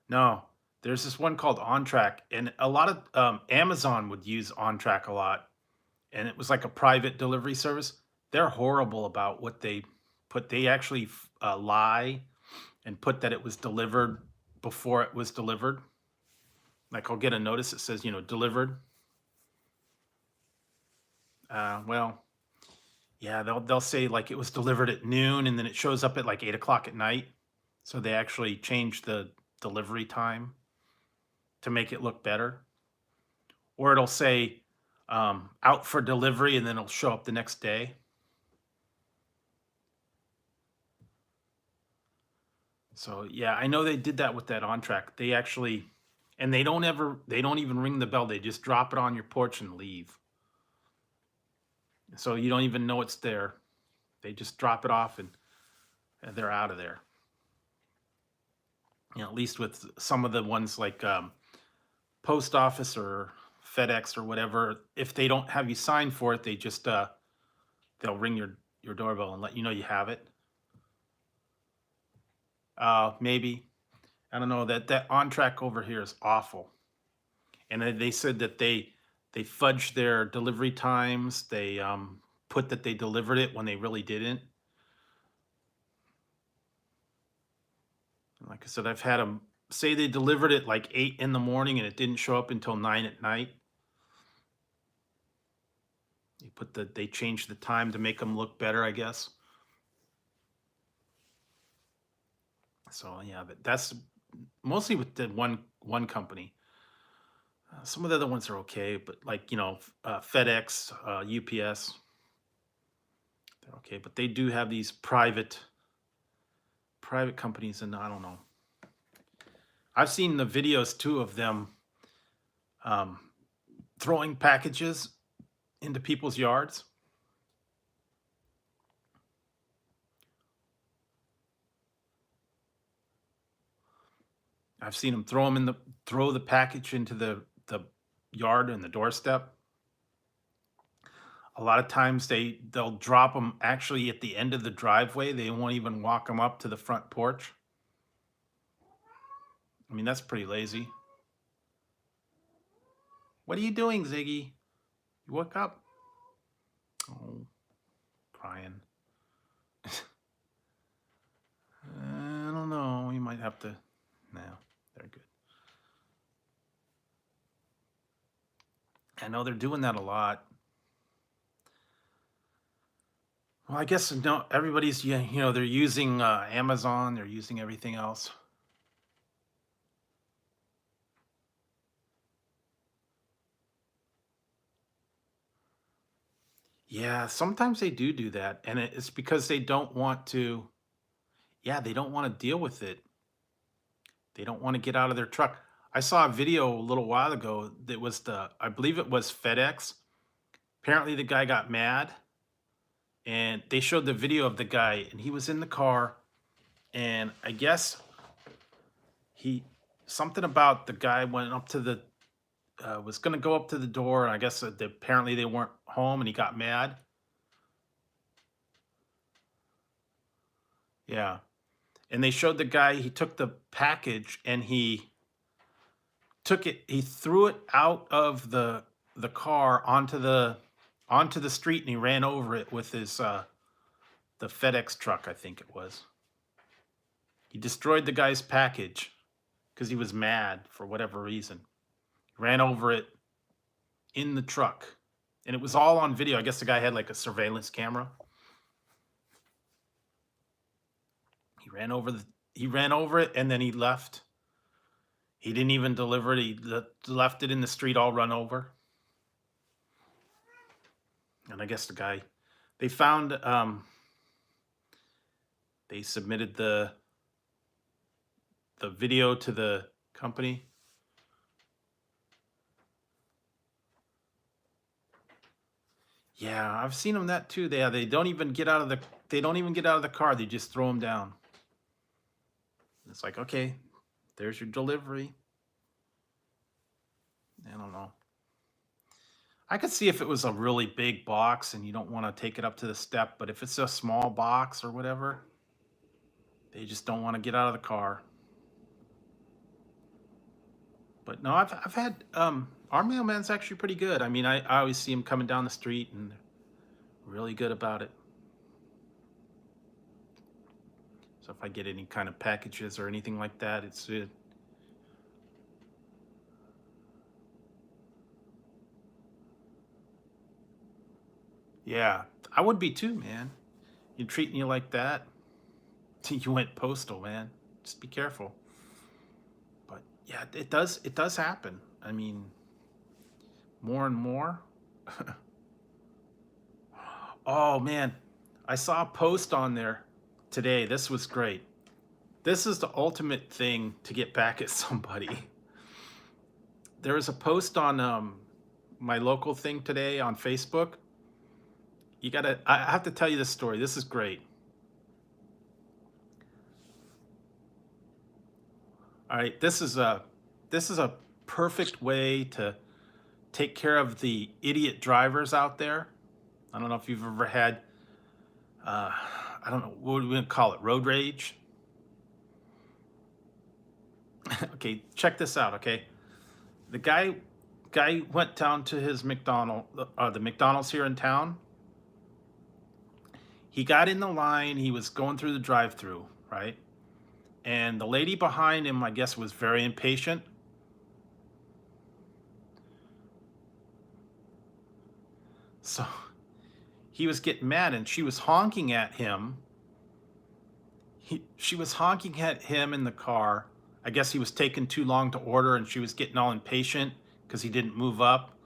No, there's this one called On Track, and a lot of Amazon would use On Track a lot, and it was like a private delivery service. They're horrible about what they put. They actually lie and put that it was delivered before it was delivered. Like I'll get a notice that says, delivered. Well, yeah, they'll say like it was delivered at noon, and then it shows up at like 8 o'clock at night. So they actually changed the delivery time to make it look better. Or it'll say out for delivery, and then it'll show up the next day. So yeah, I know they did that with that On Track. They actually, and they don't even ring the bell. They just drop it on your porch and leave. So you don't even know it's there. They just drop it off and they're out of there. At least with some of the ones like post office or FedEx or whatever, if they don't have you sign for it, they just they'll ring your doorbell and let you know you have it. Maybe. I don't know, that On Track over here is awful. And they said that they fudged their delivery times. They put that they delivered it when they really didn't. Like I said, I've had them say they delivered it like 8 in the morning and it didn't show up until 9 at night. They changed the time to make them look better, I guess. So yeah, but that's mostly with the one company. Some of the other ones are okay, but like FedEx, UPS, they're okay. But they do have these private companies, and I don't know. I've seen the videos too of them um, throwing packages into people's yards. I've seen them throw the package into the yard and the doorstep. A lot of times they'll drop them actually at the end of the driveway. They won't even walk them up to the front porch. I mean, that's pretty lazy. What are you doing, Ziggy? You woke up? Oh, crying. I don't know. You might have to. No, they're good. I know they're doing that a lot. Well, I guess no. Everybody's they're using Amazon. They're using everything else. Yeah, sometimes they do that, and it's because they don't want to. Yeah, they don't want to deal with it. They don't want to get out of their truck. I saw a video a little while ago that was I believe it was FedEx. Apparently, the guy got mad, and they showed the video of the guy, and he was in the car, and I guess something about the guy went up to the was going to go up to the door, and I guess apparently they weren't home, and he got mad. Yeah. And they showed the guy, he took the package and he threw it out of the car onto the street, and he ran over it with his the FedEx truck, I think it was. He destroyed the guy's package because he was mad for whatever reason. He ran over it in the truck. And it was all on video. I guess the guy had like a surveillance camera. He ran over it, and then he left. He didn't even deliver it. He left it in the street all run over. And I guess the guy, they found, they submitted the video to the company. Yeah, I've seen them that too. They don't even get out of the car. They just throw them down. It's like, okay, there's your delivery. I don't know. I could see if it was a really big box and you don't want to take it up to the step, but if it's a small box or whatever, they just don't want to get out of the car. But no, I've had our mailman's actually pretty good. I mean, I always see him coming down the street, and they're really good about it. So if I get any kind of packages or anything like that, it's yeah, I would be too, man. You're treating you like that. You went postal, man. Just be careful. But yeah, it does happen. I mean, more and more. Oh man, I saw a post on there today. This was great. This is the ultimate thing to get back at somebody. There was a post on my local thing today on Facebook. I have to tell you this story. This is great. All right, this is a perfect way to take care of the idiot drivers out there. I don't know if you've ever had, I don't know, what are we gonna call it, road rage? Okay, check this out, okay? The guy went down to his the McDonald's here in town. He got in the line, he was going through the drive-through, right? And the lady behind him, I guess, was very impatient. So he was getting mad, and she was honking at him. She was honking at him in the car, I guess he was taking too long to order, and she was getting all impatient because he didn't move up,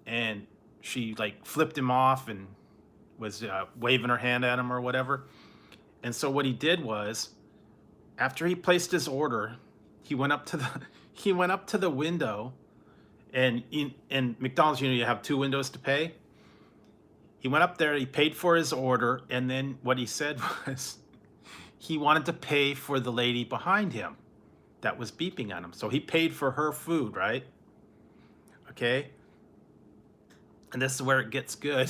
and she like flipped him off and was waving her hand at him or whatever. And so what he did was, after he placed his order, he went up to the he went up to the window, and in McDonald's, you have 2 windows to pay. He went up there, he paid for his order, and then what he said was he wanted to pay for the lady behind him that was beeping at him. So he paid for her food, right? Okay. And this is where it gets good.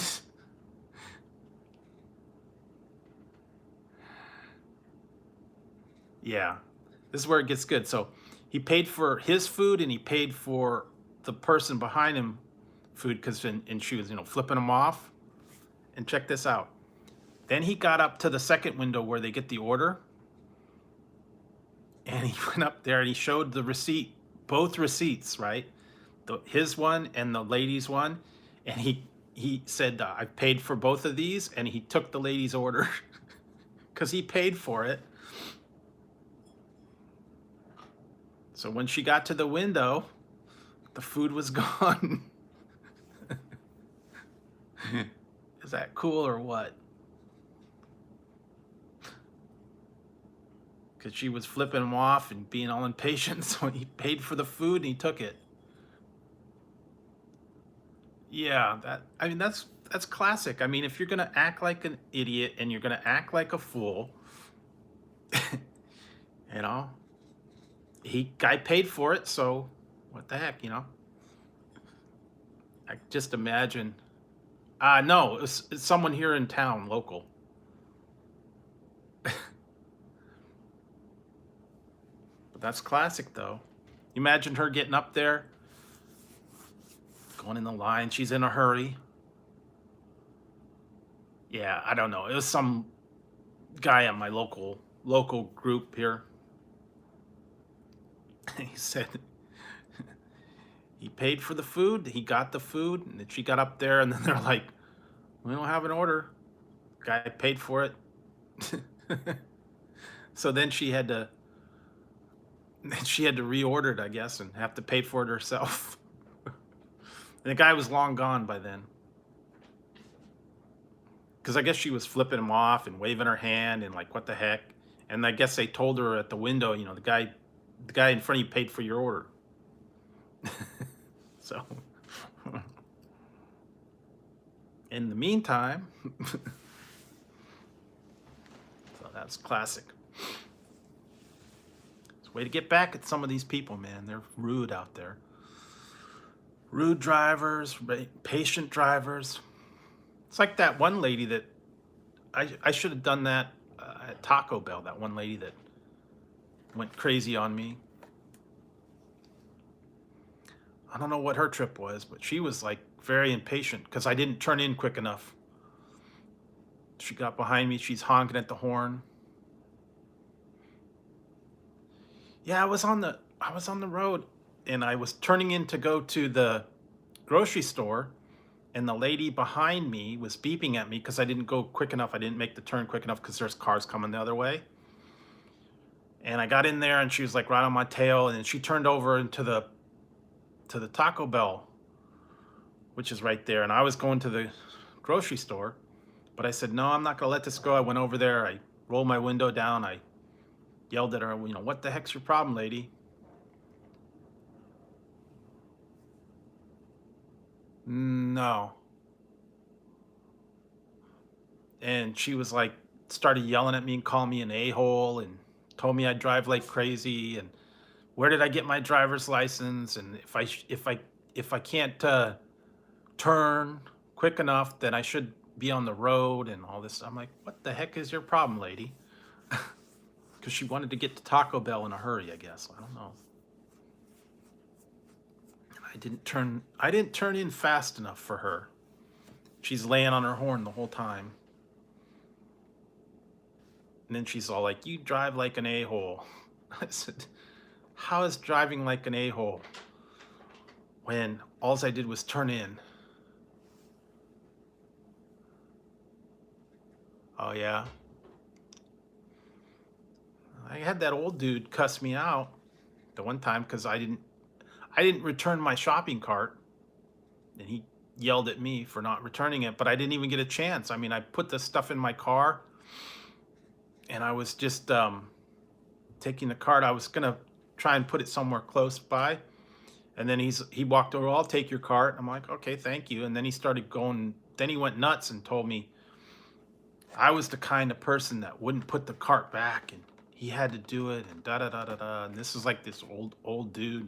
Yeah, this is where it gets good. So he paid for his food and he paid for the person behind him food because and she was flipping him off. And check this out. Then he got up to the second window where they get the order, and he went up there and he showed the receipt, both receipts, right? His one and the lady's one, and he said, I paid for both of these, and he took the lady's order because he paid for it. So when she got to the window, the food was gone. Is that cool or what? Because she was flipping him off and being all impatient, so he paid for the food and he took it. Yeah, that's classic. I mean, if you're gonna act like an idiot and you're gonna act like a fool, you know, guy paid for it, so what the heck, I just imagine. No, it's someone here in town, local. But that's classic, though. You imagine her getting up there, going in the line. She's in a hurry. Yeah, I don't know. It was some guy on my local group here. He said he paid for the food. He got the food, and then she got up there, and then they're like, "We don't have an order." Guy paid for it. So then she had to reorder it, I guess, and have to pay for it herself. And the guy was long gone by then, because I guess she was flipping him off and waving her hand and like, what the heck? And I guess they told her at the window, the guy in front of you paid for your order. So in the meantime, so that's classic. It's a way to get back at some of these people, man. They're rude out there. Rude drivers, patient drivers. It's like that one lady that I should have done that at Taco Bell. That one lady that went crazy on me. I don't know what her trip was, but she was like very impatient because I didn't turn in quick enough. She got behind me. She's honking at the horn. Yeah, I was on the road, and I was turning in to go to the grocery store, and the lady behind me was beeping at me because I didn't go quick enough. I didn't make the turn quick enough because there's cars coming the other way. And I got in there, and she was like right on my tail, and then she turned over into the Taco Bell, which is right there, and I was going to the grocery store, but I said, no, I'm not gonna let this go. I went over there, I rolled my window down, I yelled at her, what the heck's your problem, lady? No. And she was like, started yelling at me and calling me an a-hole and told me I'd drive like crazy, and where did I get my driver's license, and if I can't turn quick enough, then I should be on the road and all this. I'm like, what the heck is your problem, lady? Because she wanted to get to Taco Bell in a hurry, I guess. I don't know. I didn't turn in fast enough for her. She's laying on her horn the whole time. And then she's all like, you drive like an a-hole. I said, how is driving like an a-hole when all I did was turn in? Oh, yeah? I had that old dude cuss me out the one time because I didn't return my shopping cart, and he yelled at me for not returning it, but I didn't even get a chance. I mean, I put the stuff in my car, and I was just taking the cart. I was gonna try and put it somewhere close by, and then he walked over. I'll take your cart. I'm like, okay, thank you. And then he started going. Then he went nuts and told me I was the kind of person that wouldn't put the cart back, and he had to do it, and da da da da da. And this is like this old dude.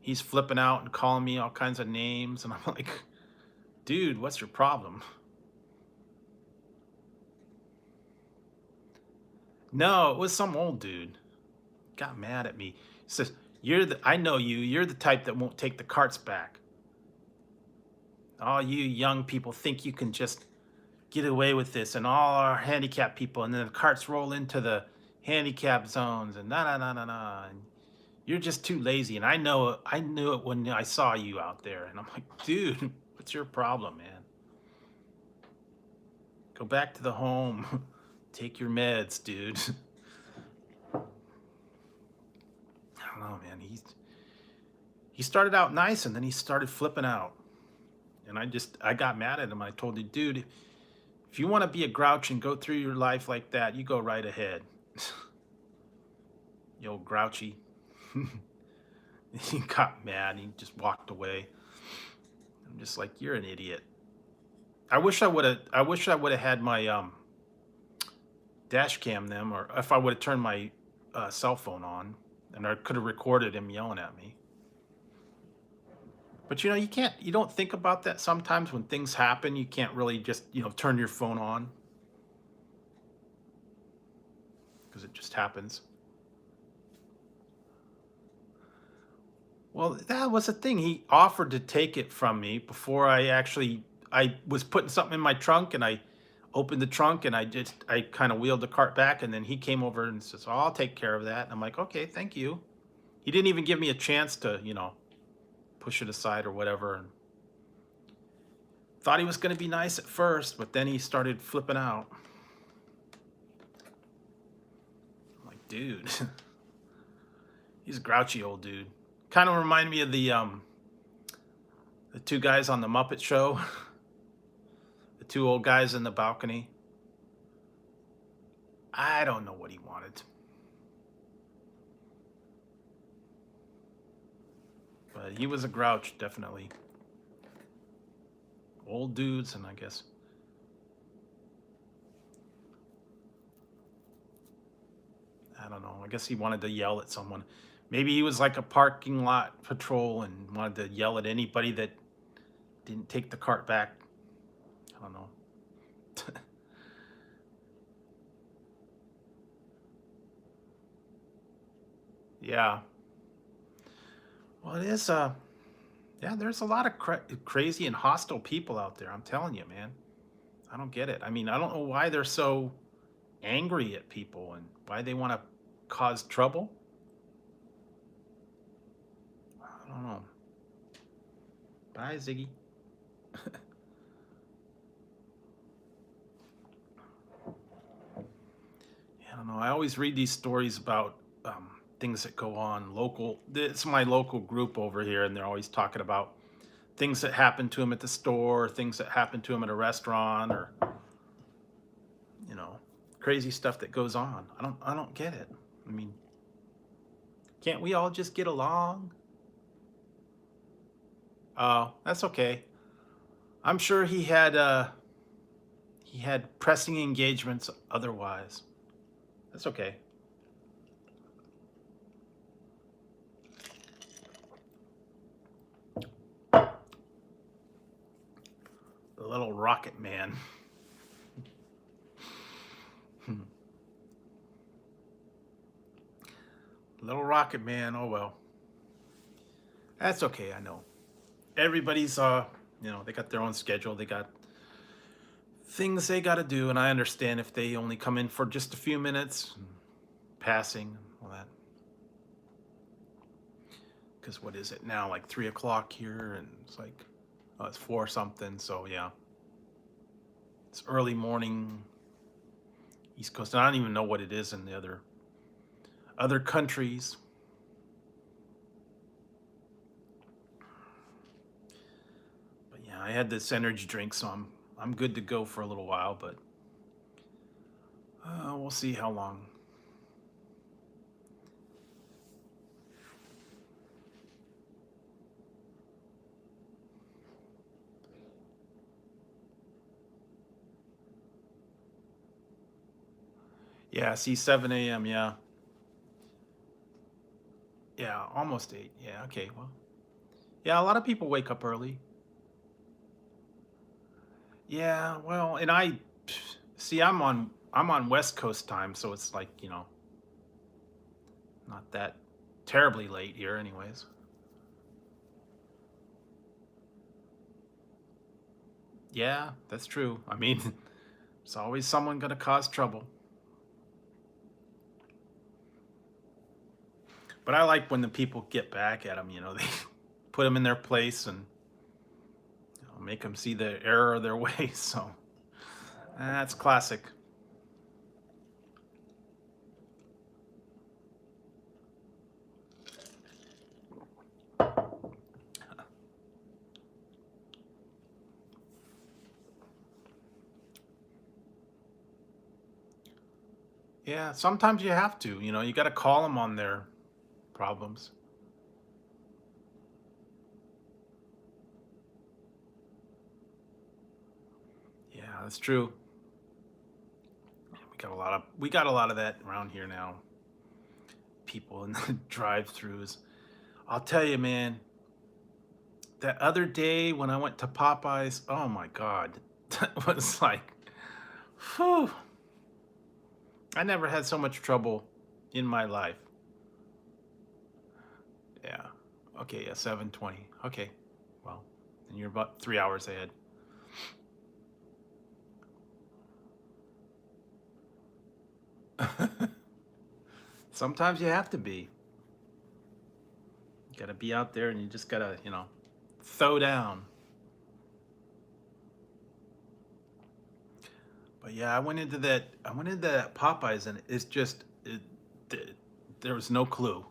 He's flipping out and calling me all kinds of names, and I'm like, dude, what's your problem? No, it was some old dude. Got mad at me. He says, I know you. You're the type that won't take the carts back. All you young people think you can just get away with this, and all our handicapped people, and then the carts roll into the handicap zones, and na na na na na. And you're just too lazy. And I knew it when I saw you out there. And I'm like, dude, what's your problem, man? Go back to the home. Take your meds, dude. I don't know, man. He started out nice, and then he started flipping out. And I got mad at him. I told him, dude, if you want to be a grouch and go through your life like that, you go right ahead. You old grouchy. He got mad. He just walked away. I'm just like, you're an idiot. I wish I would have had my dash cam them, or if I would have turned my cell phone on, and I could have recorded him yelling at me. But you don't think about that sometimes when things happen. You can't really just turn your phone on because it just happens. Well, that was the thing. He offered to take it from me before I was putting something in my trunk, and I opened the trunk, and I kind of wheeled the cart back, and then he came over and says, "Oh, I'll take care of that." And I'm like, "Okay, thank you." He didn't even give me a chance to, push it aside or whatever. And thought he was going to be nice at first, but then he started flipping out. I'm like, dude, he's a grouchy old dude. Kind of remind me of the two guys on the Muppet Show, the two old guys in the balcony. I don't know what he wanted, but he was a grouch, definitely. Old dudes, and I guess I don't know. I guess he wanted to yell at someone. Maybe he was like a parking lot patrol and wanted to yell at anybody that didn't take the cart back. I don't know. Yeah. Well, it is. Yeah, there's a lot of crazy and hostile people out there. I'm telling you, man. I don't get it. I mean, I don't know why they're so angry at people and why they want to cause trouble. I don't know. Bye, Ziggy. I don't know. I always read these stories about things that go on local. It's my local group over here, and they're always talking about things that happen to them at the store, things that happen to them at a restaurant, or crazy stuff that goes on. I don't get it. I mean, can't we all just get along? Oh, that's okay. I'm sure he had pressing engagements otherwise. That's okay. The little rocket man. Little rocket man. Oh well. That's okay. I know. Everybody's they got their own schedule. They got things they got to do, and I understand if they only come in for just a few minutes, passing, and all that. Because what is it now? Like 3 o'clock here, and it's like, oh, it's 4 something. So yeah, it's early morning, East Coast. And I don't even know what it is in the other other countries. But yeah, I had this energy drink, so I'm good to go for a little while, but we'll see how long. Yeah, see, 7 a.m. Yeah, yeah, almost 8. Yeah, okay, well, yeah, a lot of people wake up early. Yeah, well, and I see, I'm on West Coast time, so it's like, not that terribly late here, anyways. Yeah, that's true. I mean, there's always someone gonna cause trouble. But I like when the people get back at them. They put them in their place and make them see the error of their ways. So that's classic. Yeah, sometimes you have to. You got to call them on their problems. Yeah, that's true. We got a lot of that around here now. People in the drive-throughs. I'll tell you, man. That other day when I went to Popeyes, oh my God, that was like, whew. I never had so much trouble in my life. Yeah. Okay, yeah, 7:20. Okay. Well, and you're about 3 hours ahead. Sometimes you have to be. You gotta be out there and you just gotta, throw down. But yeah, I went into that Popeyes and it's just there was no clue.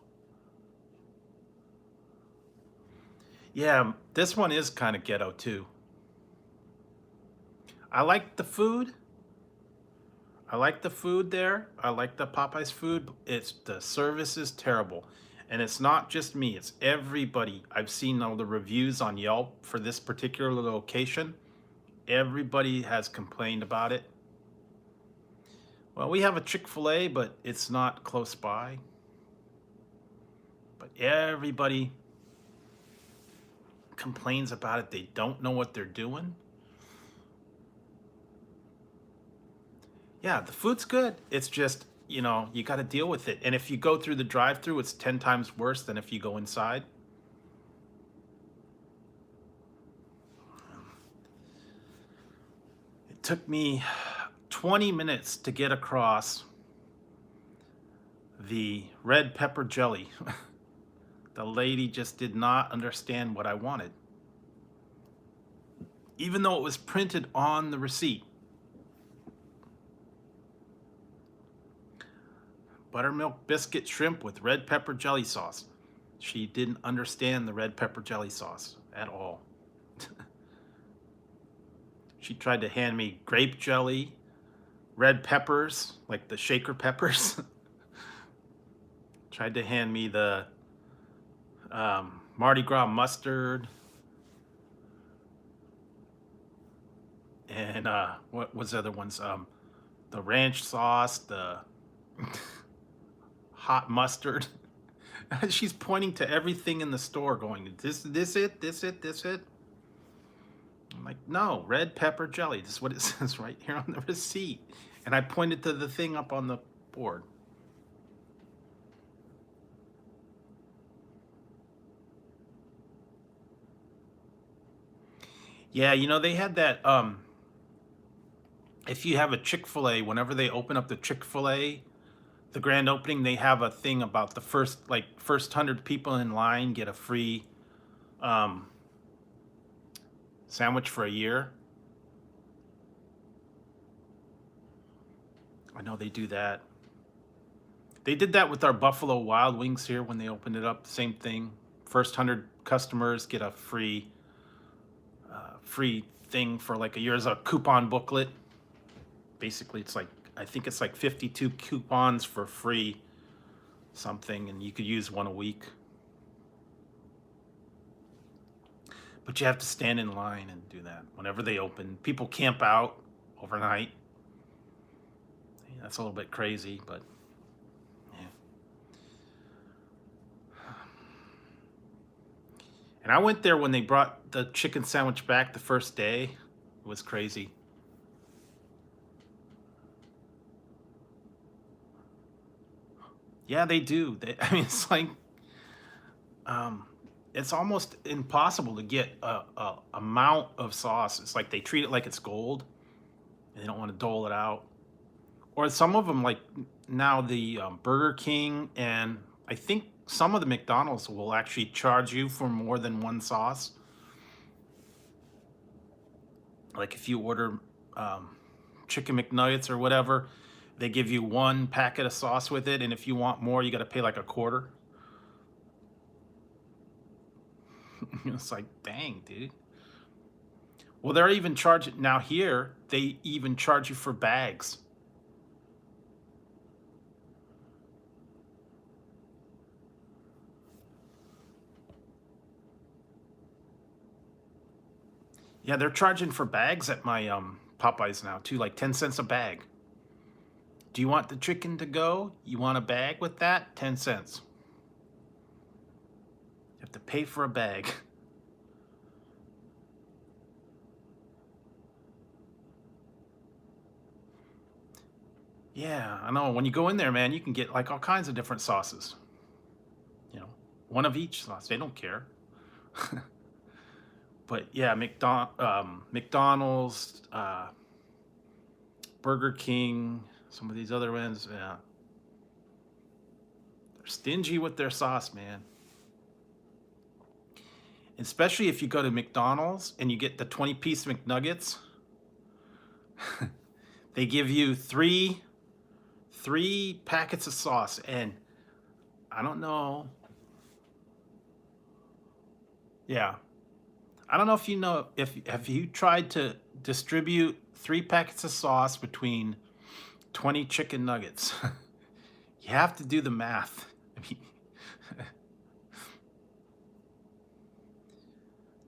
Yeah, this one is kind of ghetto too. I like the food. I like the food there. I like the Popeyes food. It's the service is terrible. And it's not just me, it's everybody. I've seen all the reviews on Yelp for this particular location. Everybody has complained about it. Well, we have a Chick-fil-A, but it's not close by. But everybody complains about it. They don't know what they're doing. Yeah, the food's good. It's just, you got to deal with it. And if you go through the drive-through, it's 10 times worse than if you go inside. It took me 20 minutes to get across the red pepper jelly. The lady just did not understand what I wanted, even though it was printed on the receipt. Buttermilk biscuit shrimp with red pepper jelly sauce. She didn't understand the red pepper jelly sauce at all. She tried to hand me grape jelly, red peppers, like the shaker peppers. Tried to hand me the Mardi Gras mustard. And what was the other ones? The ranch sauce, the hot mustard. She's pointing to everything in the store going, this it, this it, this it. I'm like, no, red pepper jelly. This is what it says right here on the receipt. And I pointed to the thing up on the board. Yeah, they had that, if you have a Chick-fil-A, whenever they open up the Chick-fil-A, the grand opening, they have a thing about the first 100 people in line get a free um, sandwich for a year. I know they do that. They did that with our Buffalo Wild Wings here when they opened it up. Same thing. First 100 customers get a free thing for like a year as a coupon booklet. Basically, it's like, I think it's like 52 coupons for free something, and you could use one a week. But you have to stand in line and do that whenever they open. People camp out overnight. Yeah, that's a little bit crazy, but yeah. And I went there when they brought the chicken sandwich back the first day. It was crazy. Yeah, they do. I mean, it's like, it's almost impossible to get a amount of sauce. It's like they treat it like it's gold, and they don't want to dole it out. Or some of them, like now the Burger King, and I think some of the McDonald's will actually charge you for more than one sauce. Like if you order chicken McNuggets or whatever, they give you one packet of sauce with it, and if you want more, you got to pay like a quarter. It's like, dang, dude. Well, they're even charging now here. They even charge you for bags. Yeah, they're charging for bags at my Popeyes now too, like 10 cents a bag. Do you want the chicken to go? You want a bag with that? 10 cents. You have to pay for a bag. Yeah, I know. When you go in there, man, you can get like all kinds of different sauces. You know, one of each sauce. They don't care. But yeah, McDonald's, Burger King, some of these other ones, yeah. They're stingy with their sauce, man. Especially if you go to McDonald's and you get the 20-piece McNuggets. They give you three packets of sauce, and I don't know. Yeah. I don't know if you know, if have you tried to distribute 3 packets of sauce between 20 chicken nuggets? You have to do the math. I mean,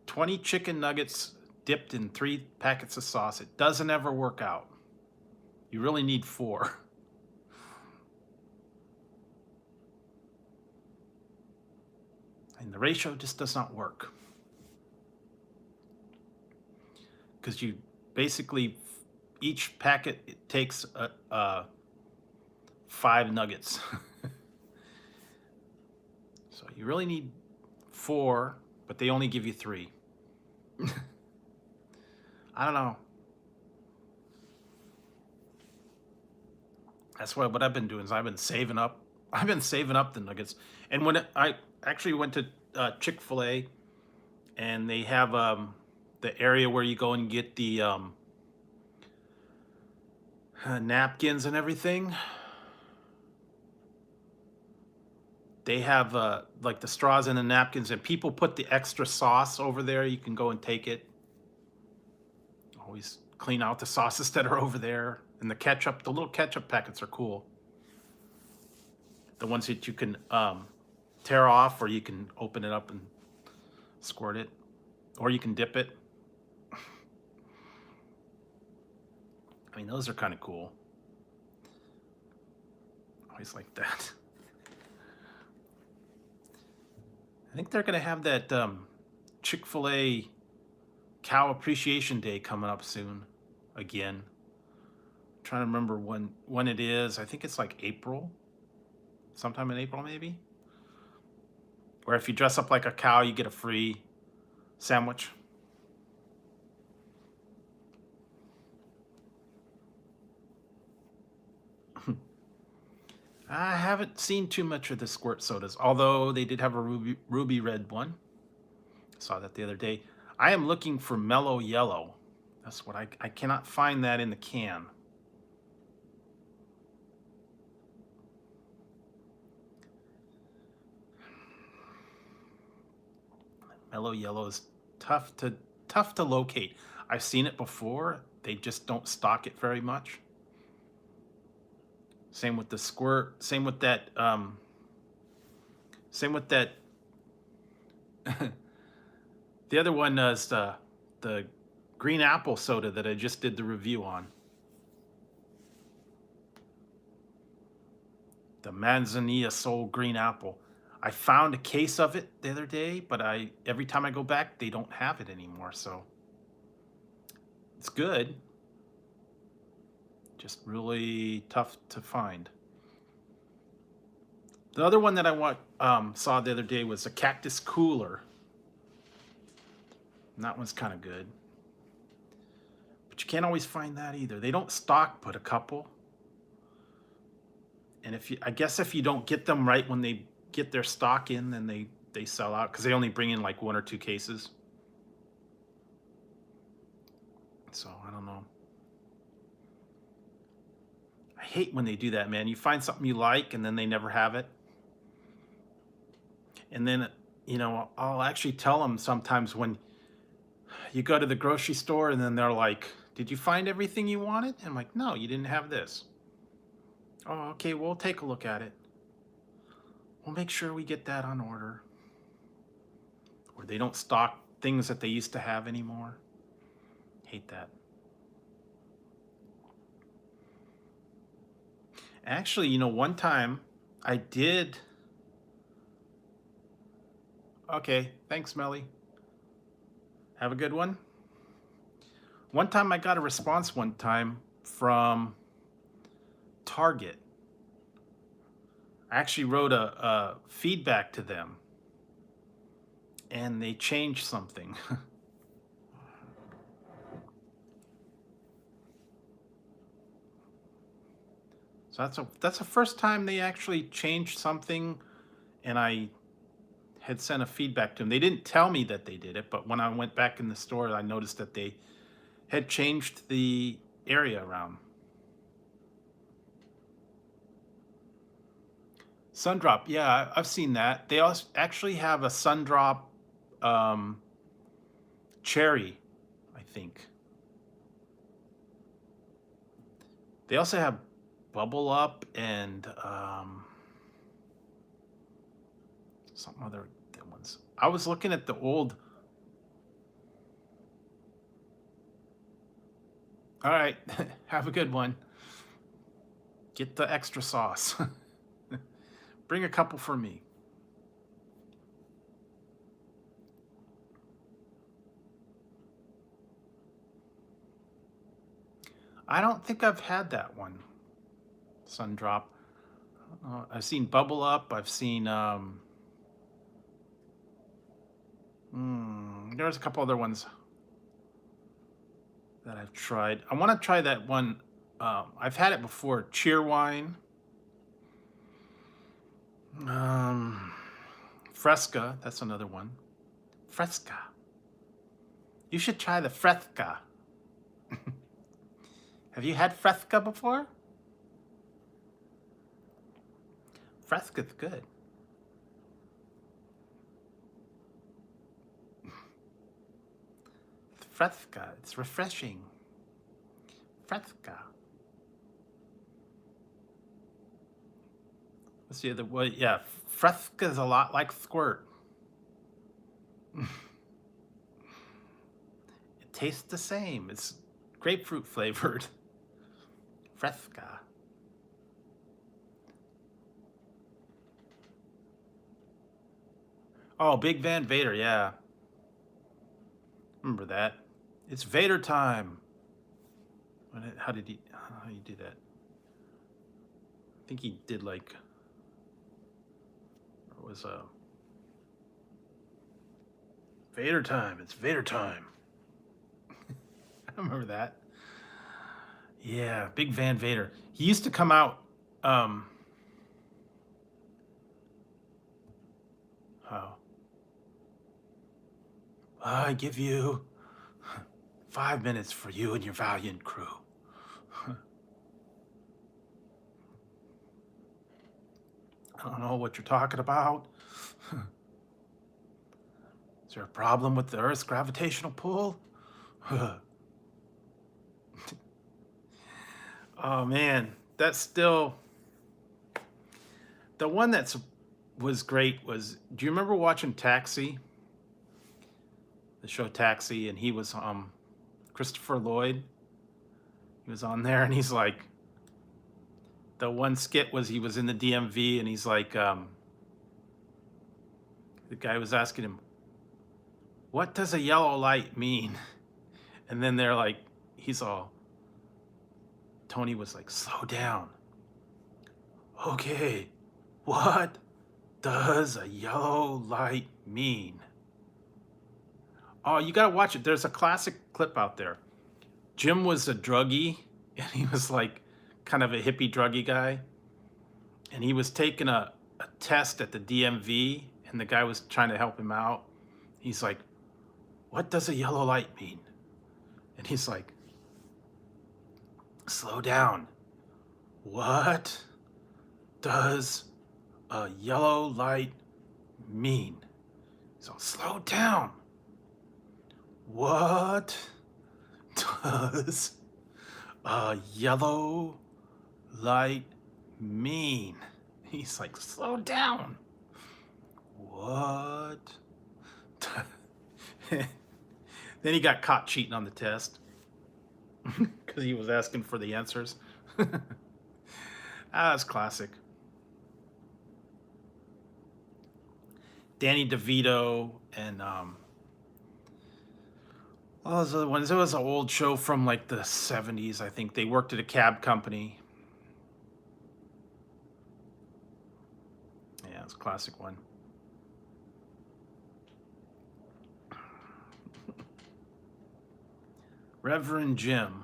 20 chicken nuggets dipped in 3 packets of sauce. It doesn't ever work out. You really need 4. And the ratio just does not work. Because you basically, each packet, it takes 5 nuggets. So you really need 4, but they only give you 3. I don't know. That's what I've been doing is I've been saving up. I've been saving up the nuggets. And when I actually went to Chick-fil-A, and they have the area where you go and get the napkins and everything. They have like the straws and the napkins, and people put the extra sauce over there. You can go and take it. Always clean out the sauces that are over there. And the ketchup, the little ketchup packets are cool. The ones that you can tear off, or you can open it up and squirt it, or you can dip it. I mean, those are kind of cool. Always like that. I think they're going to have that Chick-fil-A Cow Appreciation Day coming up soon again. I'm trying to remember when it is. I think it's like April. Sometime in April, maybe. Where if you dress up like a cow, you get a free sandwich. I haven't seen too much of the squirt sodas, although they did have a ruby red one. Saw that the other day. I am looking for mellow yellow. That's what I cannot find that in the can. Mellow yellow is tough to locate. I've seen it before. They just don't stock it very much. Same with the squirt. Same with that. Same with that. The other one is the green apple soda that I just did the review on. The Manzanilla Soul Green Apple. I found a case of it the other day, but every time I go back, they don't have it anymore. So it's good, just really tough to find. The other one that I saw the other day was a cactus cooler. And that one's kind of good, but you can't always find that either. They don't stock but a couple. And I guess if you don't get them right when they get their stock in, then they sell out because they only bring in like 1 or 2 cases. So I don't know. I hate when they do that, man. You find something you like and then they never have it. And then, you know, I'll actually tell them sometimes when you go to the grocery store and then they're like, "Did you find everything you wanted?" And I'm like, "No, you didn't have this." "Oh, okay, we'll take a look at it. We'll make sure we get that on order." Or they don't stock things that they used to have anymore. Hate that. Actually, you know, one time I did. Okay, thanks, Melly. Have a good one. One time I got a response one time from Target. I actually wrote a feedback to them and they changed something. So that's the first time they actually changed something, and I had sent a feedback to them. They didn't tell me that they did it, but when I went back in the store, I noticed that they had changed the area around. Sundrop, yeah, I've seen that. They also actually have a Sundrop cherry, I think. They also have Bubble Up and some other ones. I was looking at the old. All right, have a good one. Get the extra sauce. Bring a couple for me. I don't think I've had that one. Sundrop. I've seen Bubble Up. I've seen there's a couple other ones that I've tried. I want to try that one. I've had it before. Cheerwine. Fresca. That's another one. Fresca. You should try the Fresca. Have you had Fresca before? Fresca's good. Fresca. It's refreshing. Fresca. What's the other one? Yeah, Fresca is a lot like Squirt. It tastes the same. It's grapefruit flavored. Fresca. Oh, Big Van Vader, yeah. Remember that. It's Vader time. How do you do that? I think he did like, it was Vader time. It's Vader time. I remember that. Yeah, Big Van Vader. He used to come out. Oh. I give you 5 minutes for you and your valiant crew. I don't know what you're talking about. there a problem with the Earth's gravitational pull? Oh man, that's still the one that's was great was, do you remember watching Taxi? The show Taxi, and he was Christopher Lloyd. He was on there and he's like, the one skit was he was in the DMV and he's like, the guy was asking him, what does a yellow light mean? And then they're like, Tony was like, slow down. Okay, what does a yellow light mean? Oh, you gotta watch it. There's a classic clip out there. Jim was a druggie, and he was like kind of a hippie druggie guy. And he was taking a test at the DMV, and the guy was trying to help him out. He's like, what does a yellow light mean? And he's like, slow down. What does a yellow light mean? So slow down. What does a yellow light mean? He's like, slow down. What? Then he got caught cheating on the test because he was asking for the answers. That's classic. Danny DeVito and all those other ones. It was an old show from like the 70s, I think. They worked at a cab company. Yeah, it's a classic one. Reverend Jim.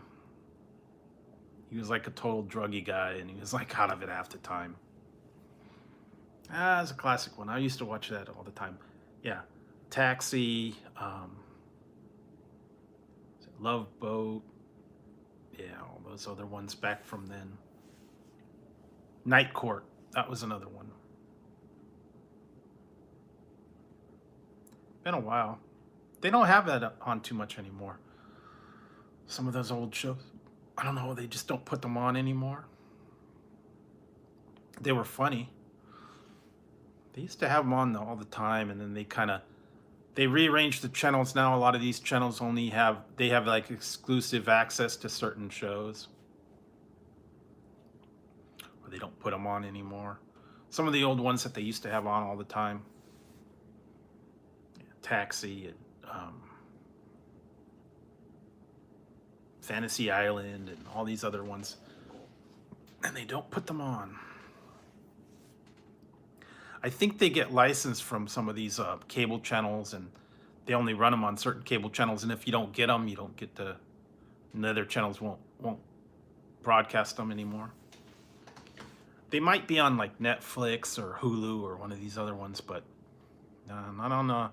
He was like a total druggy guy, and he was like out of it half the time. It's a classic one. I used to watch that all the time. Yeah, Taxi, Love Boat. Yeah, all those other ones back from then. Night Court. That was another one. Been a while. They don't have that on too much anymore. Some of those old shows, I don't know, they just don't put them on anymore. They were funny. They used to have them on all the time, and then they rearranged the channels now. A lot of these channels they have like exclusive access to certain shows, or they don't put them on anymore. Some of the old ones that they used to have on all the time, Taxi and Fantasy Island and all these other ones, and they don't put them on. I think they get licensed from some of these cable channels, and they only run them on certain cable channels. And if you don't get them, you don't get the other channels won't broadcast them anymore. They might be on like Netflix or Hulu or one of these other ones, but not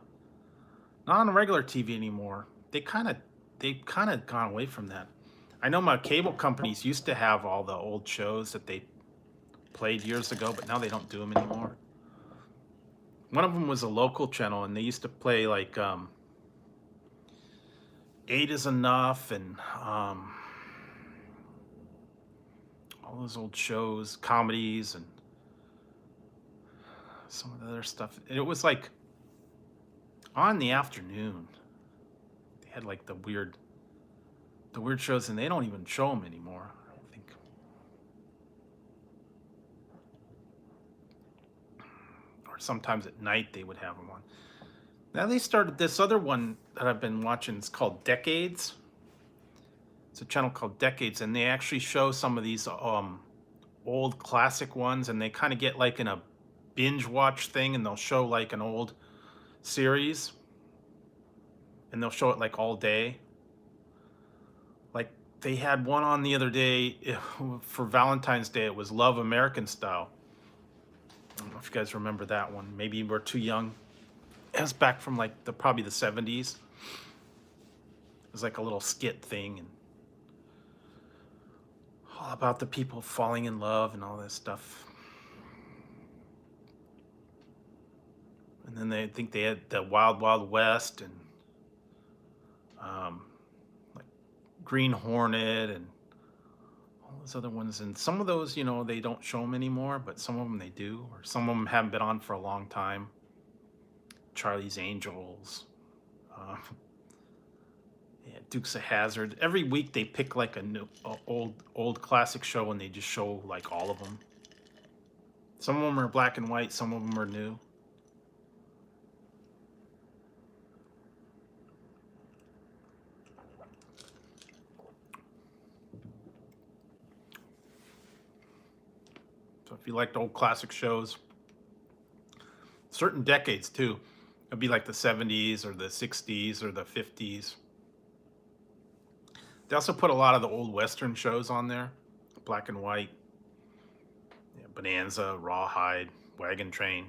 on regular TV anymore. They've kind of gone away from that. I know my cable companies used to have all the old shows that they played years ago, but now they don't do them anymore. One of them was a local channel, and they used to play like 8 is Enough and all those old shows, comedies, and some of the other stuff. It was like on in the afternoon. They had like the weird shows, and they don't even show them anymore, I don't think. Or sometimes at night they would have them on. Now they started this other one that I've been watching. It's called Decades. It's a channel called Decades, and they actually show some of these old classic ones, and they kind of get like in a binge watch thing, and they'll show like an old series, and they'll show it like all day. Like they had one on the other day for Valentine's Day. It was Love American Style. I don't know if you guys remember that one. Maybe we're too young. It was back from like probably the 70s. It was like a little skit thing, and all about the people falling in love and all this stuff. And then they think they had the Wild Wild West and like Green Hornet and all those other ones. And some of those, you know, they don't show them anymore, but some of them they do, or some of them haven't been on for a long time. Charlie's Angels, yeah, Dukes of Hazzard. Every week they pick like a new, old classic show, and they just show like all of them. Some of them are black and white, some of them are new. So if you liked old classic shows, certain decades too, it'd be like the 70s or the 60s or the 50s. They also put a lot of the old Western shows on there, black and white. Yeah, Bonanza, Rawhide, Wagon Train.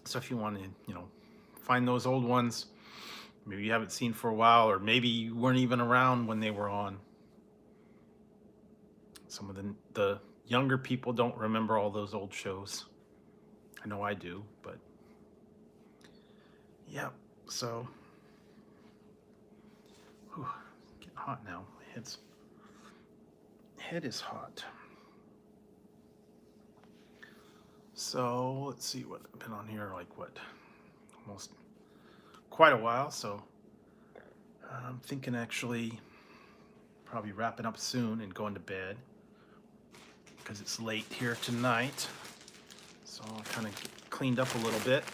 So if you want to, you know, find those old ones, maybe you haven't seen for a while, or maybe you weren't even around when they were on. Some of the younger people don't remember all those old shows. I know I do, but yeah, so whew, getting hot now. My head is hot. So let's see what I've been on here, like what, almost quite a while. So I'm thinking actually probably wrapping up soon and going to bed because it's late here tonight. So I'll kind of cleaned up a little bit.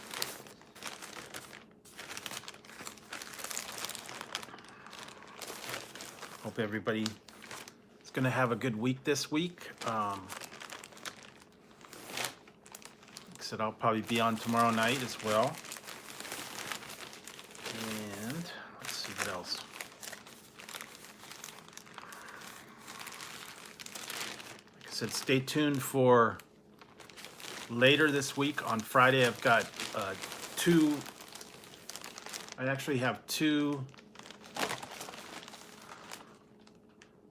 Hope everybody is going to have a good week this week. Like I said, I'll probably be on tomorrow night as well. And let's see what else. Like I said, stay tuned for later this week on Friday. I've got I actually have two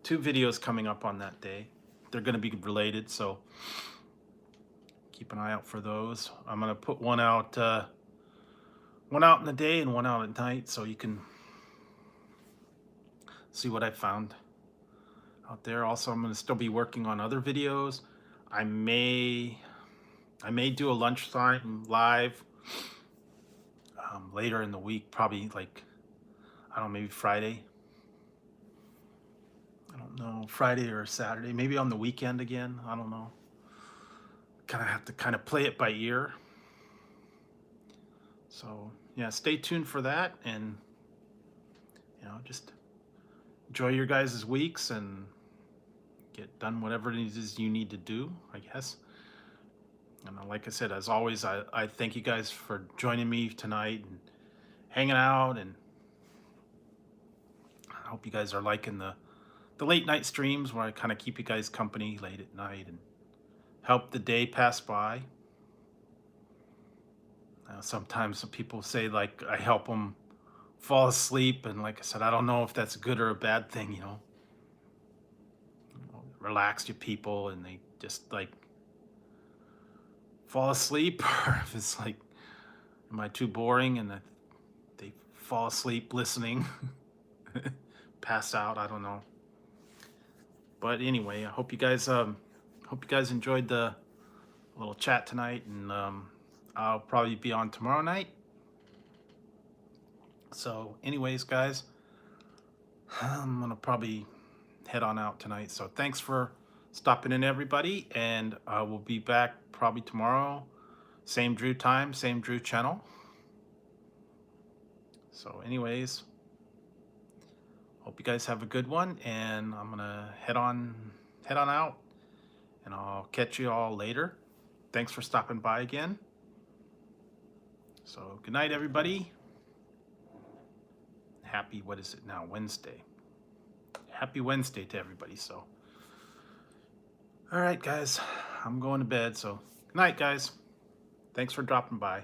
videos coming up on that day. They're going to be related, so keep an eye out for those. I'm going to put one out in the day and one out at night, so you can see what I found out there. Also, I'm going to still be working on other videos. I may do a lunchtime live later in the week, probably like, I don't know, maybe Friday. I don't know, Friday or Saturday, maybe on the weekend again. I don't know. Kind of have to kind of play it by ear. So yeah, stay tuned for that, and you know, just enjoy your guys' weeks and get done whatever it is you need to do, I guess. And like I said, as always, I thank you guys for joining me tonight and hanging out, and I hope you guys are liking the late night streams where I kind of keep you guys company late at night and help the day pass by. Sometimes some people say like I help them fall asleep, and like I said, I don't know if that's a good or a bad thing, you know. Relax your people and they just like fall asleep, or if it's like, am I too boring and they fall asleep listening, pass out, I don't know. But anyway, I hope you guys enjoyed the little chat tonight, and I'll probably be on tomorrow night. So anyways, guys, I'm gonna probably head on out tonight. So thanks for stopping in, everybody, and I will be back probably tomorrow, same Drew time, same Drew channel. So anyways, hope you guys have a good one, and I'm gonna head on out, and I'll catch you all later. Thanks for stopping by again. So good night, everybody. Happy, what is it now, Wednesday? Happy Wednesday to everybody. So all right, guys, I'm going to bed. So good night, guys. Thanks for dropping by.